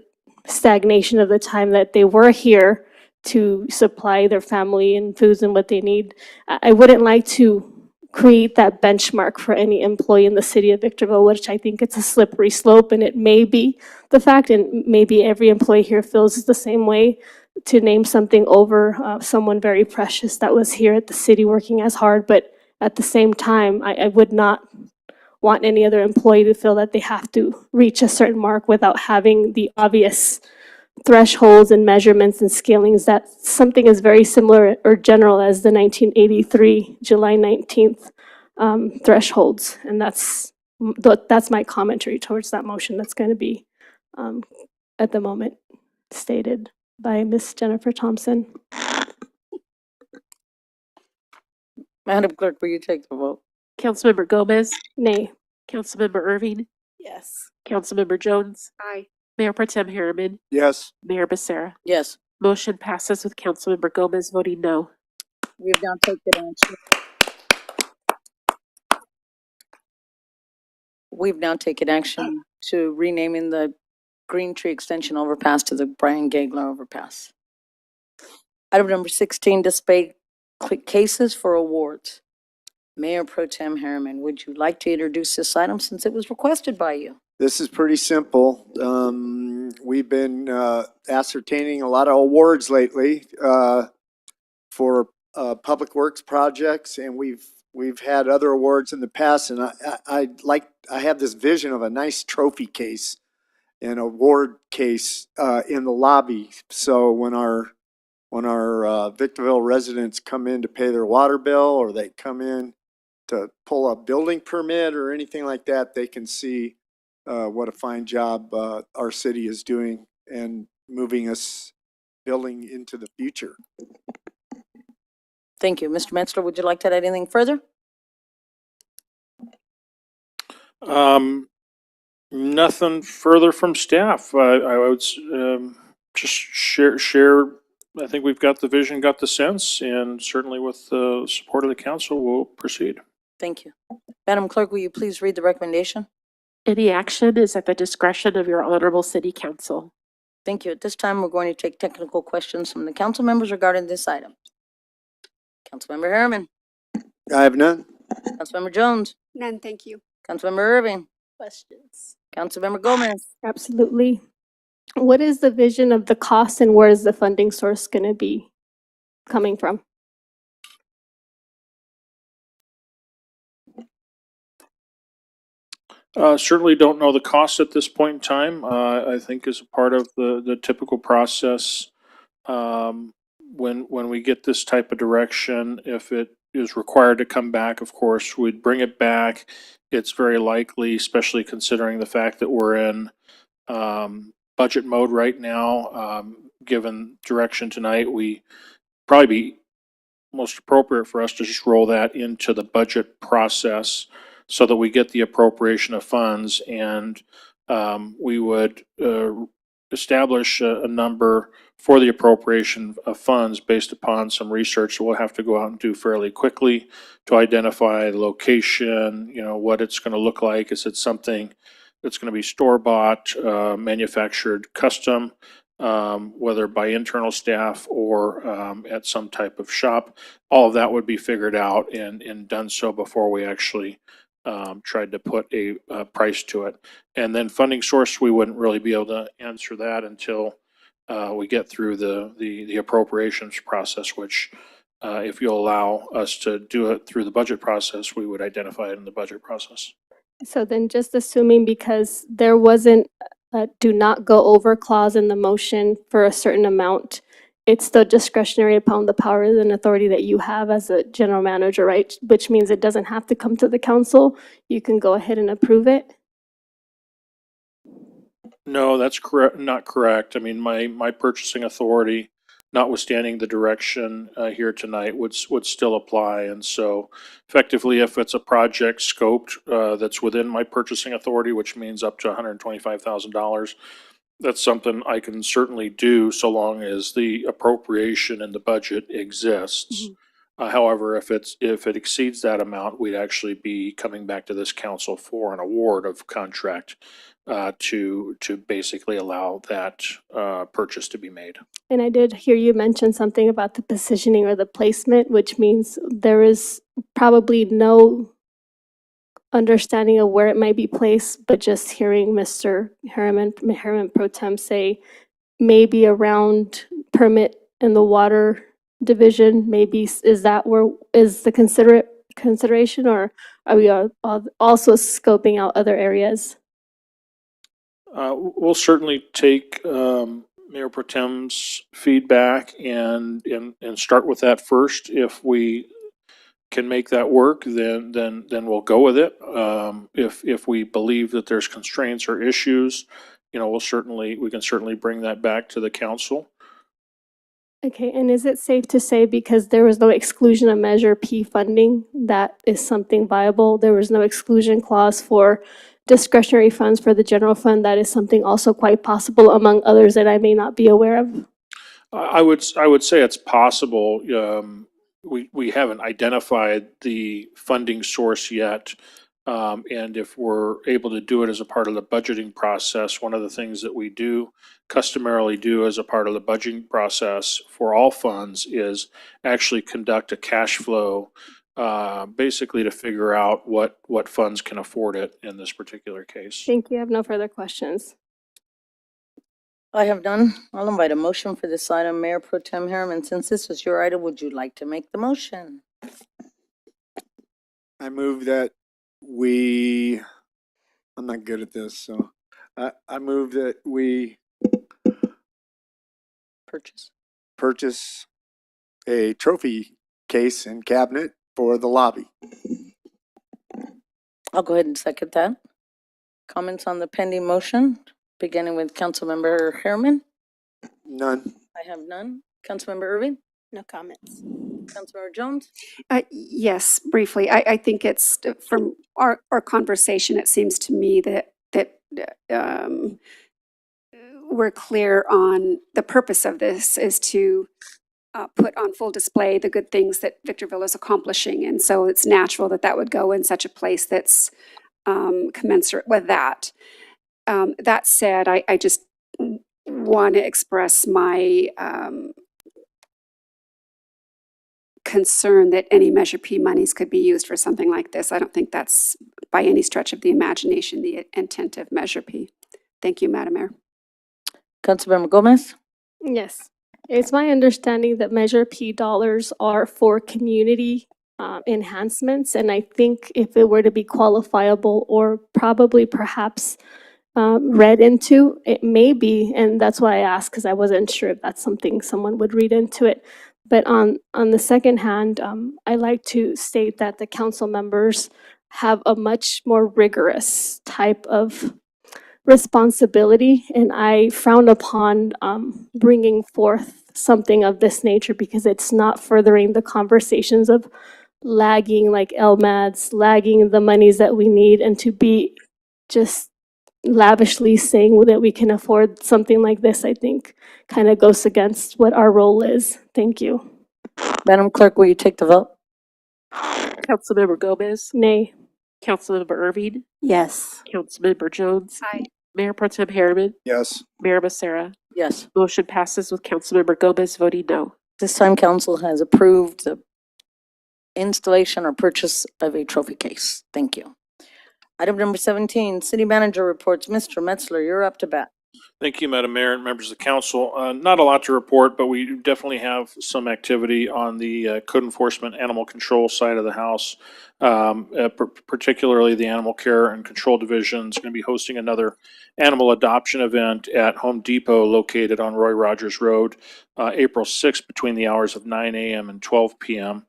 stagnation of the time that they were here to supply their family and foods and what they need. I wouldn't like to create that benchmark for any employee in the city of Victorville, which I think it's a slippery slope, and it may be the fact, and maybe every employee here feels the same way, to name something over someone very precious that was here at the city working as hard. But at the same time, I would not want any other employee to feel that they have to reach a certain mark without having the obvious thresholds and measurements and scalings that something is very similar or general as the 1983 July 19th thresholds. And that's my commentary towards that motion that's going to be at the moment stated by Ms. Jennifer Thompson. Madam Clerk, will you take the vote? Councilmember Gomez, Nay. Councilmember Irving, Yes. Councilmember Jones, Aye. Mayor Pro Tem Harriman, Yes. Mayor Becerra. Yes, Motion passes with Councilmember Gomez voting no. we have now taken action. We've now taken action to renaming the Green Tree Extension Overpass to the Brian Gagler Overpass. Item number 16, display cases for awards. Mayor Pro Tem Harriman, would you like to introduce this item since it was requested by you? This is pretty simple. We've been ascertaining a lot of awards lately for public works projects, and we've had other awards in the past. And I have this vision of a nice trophy case, an award case in the lobby. So when our Victorville residents come in to pay their water bill, or they come in to pull a building permit or anything like that, they can see what a fine job our city is doing and moving us building into the future. Thank you. Mr. Metzler, would you like to add anything further? Nothing further from staff. I would just share. I think we've got the vision, got the sense, and certainly with the support of the council, we'll proceed. Thank you. Madam Clerk, will you please read the recommendation? Any action is at the discretion of your honorable city council. Thank you. At this time, we're going to take technical questions from the council members regarding this item. Councilmember Harriman, I have none. Councilmember Jones, None, thank you. Councilmember Irving, Questions? Councilmember Gomez. Absolutely. What is the vision of the cost, and where is the funding source going to be coming from? Certainly don't know the cost at this point in time. I think as a part of the typical process, when we get this type of direction, if it is required to come back, of course, we'd bring it back. It's very likely, especially considering the fact that we're in budget mode right now, given direction tonight, we probably be most appropriate for us to just roll that into the budget process so that we get the appropriation of funds, and we would establish a number for the appropriation of funds based upon some research that we'll have to go out and do fairly quickly to identify the location, what it's going to look like. Is it something that's going to be store-bought, manufactured custom, whether by internal staff or at some type of shop? All of that would be figured out and done so before we actually tried to put a price to it. And then funding source, we wouldn't really be able to answer that until we get through the appropriations process, which if you'll allow us to do it through the budget process, we would identify it in the budget process. So then, just assuming, because there wasn't a do not go over clause in the motion for a certain amount, it's still discretionary upon the powers and authority that you have as a general manager, right? Which means it doesn't have to come to the council. You can go ahead and approve it. No, that's correct. Not correct. I mean, my purchasing authority, notwithstanding the direction here tonight, would still apply. And so effectively, if it's a project scoped that's within my purchasing authority, which means up to $125,000, that's something I can certainly do so long as the appropriation in the budget exists. However, if it exceeds that amount, we'd actually be coming back to this council for an award of contract to basically allow that purchase to be made. And I did hear you mention something about the positioning or the placement, which means there is probably no understanding of where it might be placed, but just hearing Mr. Harriman Pro Tem say maybe around permit in the water division, maybe is that where is the consideration, or are we also scoping out other areas? We'll certainly take Mayor Pro Tem's feedback and start with that first. If we can make that work, then we'll go with it. If we believe that there's constraints or issues, we can certainly bring that back to the council. Okay, and is it safe to say, because there was no exclusion of Measure P funding, that is something viable? There was no exclusion clause for discretionary funds for the general fund. That is something also quite possible, among others that I may not be aware of. I would say it's possible. We haven't identified the funding source yet. And if we're able to do it as a part of the budgeting process, one of the things that we customarily do as a part of the budgeting process for all funds is actually conduct a cash flow, basically to figure out what funds can afford it in this particular case. Thank you. I have no further questions. I have none. I'll invite a motion for this item. Mayor Pro Tem Harriman, since this was your item, would you like to make the motion? I move that I'm not good at this, so I move that we purchase a trophy case and cabinet for the lobby. I'll go ahead and second that. Comments on the pending motion, beginning with Councilmember Harriman? None. I have none. Councilmember Irving? No comments. Councilmember Jones? Yes, briefly. I think it's from our conversation, it seems to me that we're clear on the purpose of this is to put on full display the good things that Victorville is accomplishing. And so it's natural that that would go in such a place that's commensurate with that. That said, I just want to express my concern that any Measure P monies could be used for something like this. I don't think that's by any stretch of the imagination the intent of Measure P. Thank you, Madam Mayor. Councilmember Gomez? Yes. It's my understanding that Measure P dollars are for community enhancements. And I think if it were to be qualifiable or probably perhaps read into, it may be, and that's why I asked, because I wasn't sure if that's something someone would read into it. But on the second hand, I like to state that the council members have a much more rigorous type of responsibility, and I frown upon bringing forth something of this nature because it's not furthering the conversations of lagging like LMADs, lagging the monies that we need, and to be just lavishly saying that we can afford something like this, I think kind of goes against what our role is. Thank you. Madam Clerk, will you take the vote? Councilmember Gomez? Nay. Councilmember Irving? Yes. Councilmember Jones? Aye. Mayor Pro Tem Harriman? Yes. Mayor Becerra? Yes. Motion passes with Councilmember Gomez voting no. This time council has approved the installation or purchase of a trophy case. Thank you. Item number 17, City Manager reports. Mr. Metzler, you're up to bat. Thank you, Madam Mayor and members of the council. Not a lot to report, but we definitely have some activity on the code enforcement animal control side of the house. Particularly the animal care and control division is going to be hosting another animal adoption event at Home Depot located on Roy Rogers Road, April 6th between the hours of 9 a.m. and 12 p.m.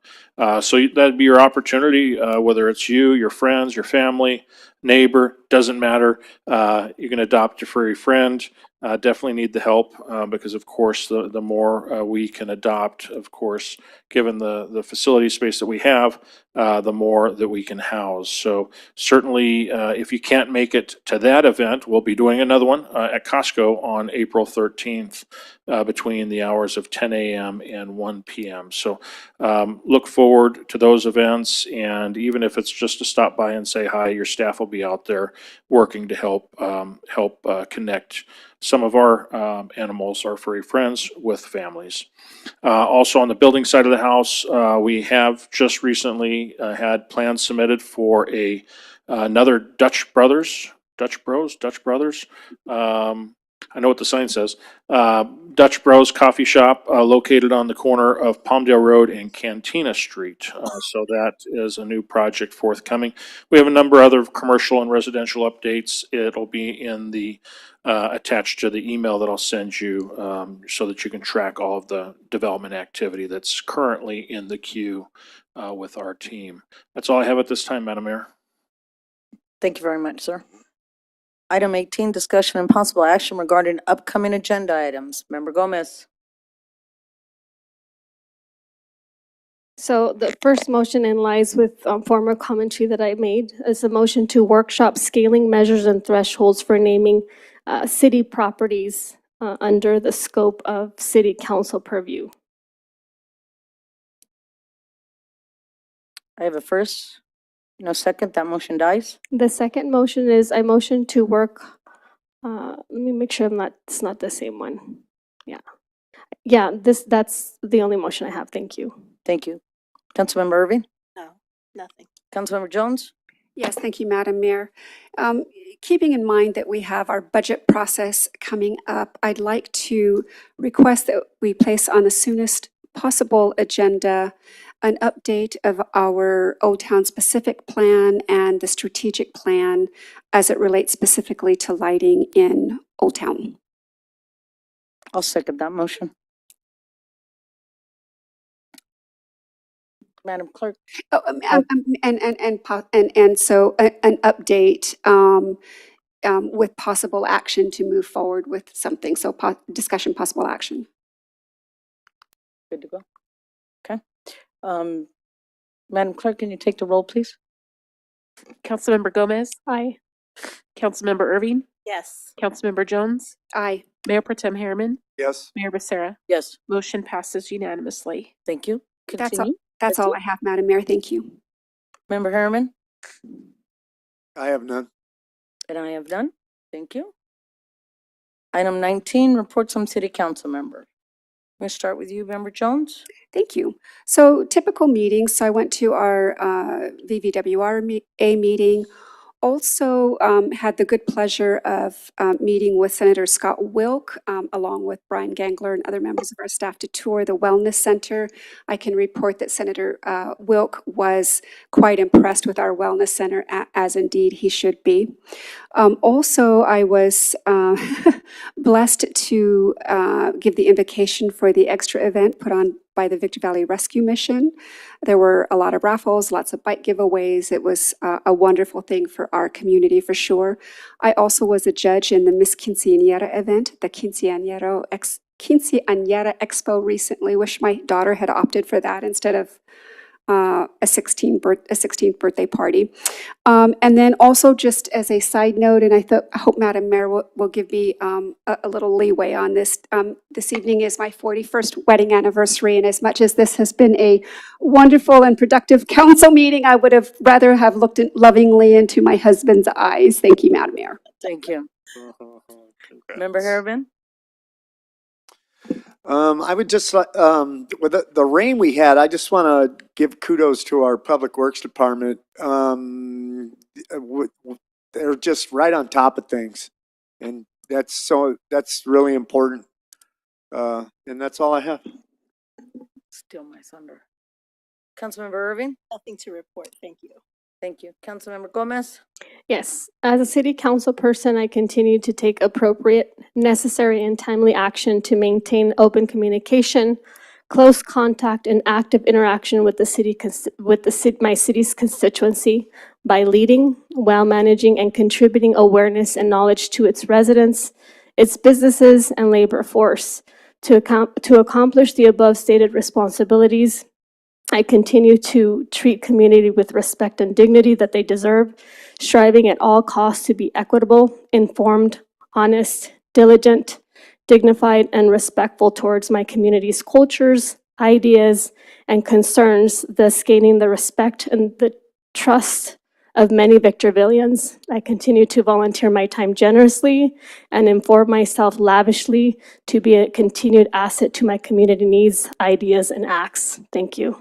So that'd be your opportunity, whether it's you, your friends, your family, neighbor, doesn't matter. You can adopt your furry friend. Definitely need the help because, of course, the more we can adopt, of course, given the facility space that we have, the more that we can house. So certainly, if you can't make it to that event, we'll be doing another one at Costco on April 13th. between the hours of 10 a.m. and 1 p.m. So look forward to those events, and even if it's just to stop by and say hi, your staff will be out there working to help connect some of our animals, our furry friends, with families. Also on the building side of the house, we have just recently had plans submitted for another Dutch Brothers. I know what the sign says. Dutch Bros Coffee Shop located on the corner of Palmdale Road and Cantina Street. So that is a new project forthcoming. We have a number of other commercial and residential updates. It'll be in the attached to the email that I'll send you so that you can track all of the development activity that's currently in the queue with our team. That's all I have at this time, Madam Mayor. Thank you very much, sir. Item 18, discussion and possible action regarding upcoming agenda items. Member Gomez. So the first motion in lies with former commentary that I made is a motion to workshop scaling measures and thresholds for naming city properties under the scope of city council purview. I have a first, no second, that motion dies. The second motion is I motion to work, let me make sure it's not the same one. Yeah, that's the only motion I have. Thank you. Thank you. Councilmember Irving? No, nothing. Councilmember Jones? Yes, thank you, Madam Mayor. Keeping in mind that we have our budget process coming up, I'd like to request that we place on the soonest possible agenda an update of our O-Town specific plan and the strategic plan as it relates specifically to lighting in O-Town. I'll second that motion. Madam Clerk? Oh, and so an update with possible action to move forward with something. So discussion, possible action. Good to go. Okay. Madam Clerk, can you take the roll, please? Councilmember Gomez, Aye. Councilmember Irving, Yes. Councilmember Jones, Aye. Mayor Pro Tem Harriman, Yes. Mayor Becerra. Yes. Motion passes unanimously. Thank you. That's all, Continue. that's all I have, Madam Mayor. Thank you. Member Harriman? I have none. And I have done. Thank you. Item 19, reports from city council members. I'm going to start with you, Member Jones. Thank you. So typical meetings. So I went to our VVWRA meeting. Also had the good pleasure of meeting with Senator Scott Wilk, along with Brian Gangler and other members of our staff to tour the Wellness Center. I can report that Senator Wilk was quite impressed with our Wellness Center, as indeed he should be. Also, I was blessed to give the invocation for the extra event put on by the Victor Valley Rescue Mission. There were a lot of raffles, lots of bike giveaways. It was a wonderful thing for our community, for sure. I also was a judge in the Miss Quinceañera event, the Quinceañera Expo recently. Wish my daughter had opted for that instead of a 16th birthday party. And then also just as a side note, and I hope Madam Mayor will give me a little leeway on this. This evening is my 41st wedding anniversary, and as much as this has been a wonderful and productive council meeting, I would have rather have looked lovingly into my husband's eyes. Thank you, Madam Mayor. Thank you. Member Harriman? I would just like, with the rain we had, I just want to give kudos to our Public Works Department. They're just right on top of things. And that's really important. And that's all I have. Steal my thunder. Councilmember Irving? Nothing to report. Thank you. Thank you. Councilmember Gomez? Yes, as a city council person, I continue to take appropriate, necessary, and timely action to maintain open communication, close contact, and active interaction with my city's constituency by leading, while managing and contributing awareness and knowledge to its residents, its businesses, and labor force. To accomplish the above stated responsibilities, I continue to treat community with respect and dignity that they deserve, striving at all costs to be equitable, informed, honest, diligent, dignified, and respectful towards my community's cultures, ideas, and concerns, thus gaining the respect and the trust of many Victorvillians. I continue to volunteer my time generously and inform myself lavishly to be a continued asset to my community needs, ideas, and acts. Thank you.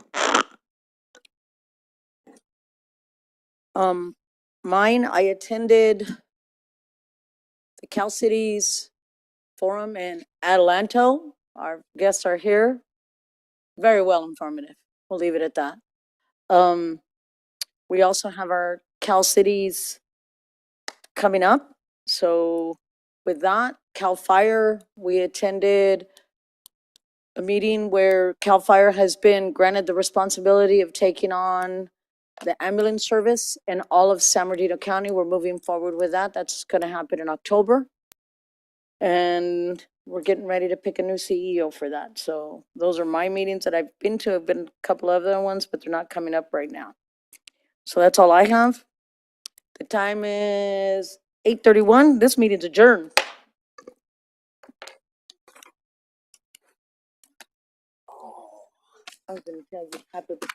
Mine, I attended the Cal Cities Forum in Adelanto. Our guests are here. Very well informative. We'll leave it at that. We also have our Cal Cities coming up. So with that, Cal Fire, we attended a meeting where Cal Fire has been granted the responsibility of taking on the ambulance service in all of San Bernardino County. We're moving forward with that. That's going to happen in October. And we're getting ready to pick a new CEO for that. So those are my meetings that I've been to. I've been a couple other ones, but they're not coming up right now. So that's all I have. The time is 8:31. This meeting's adjourned. I was gonna tell you happy birthday.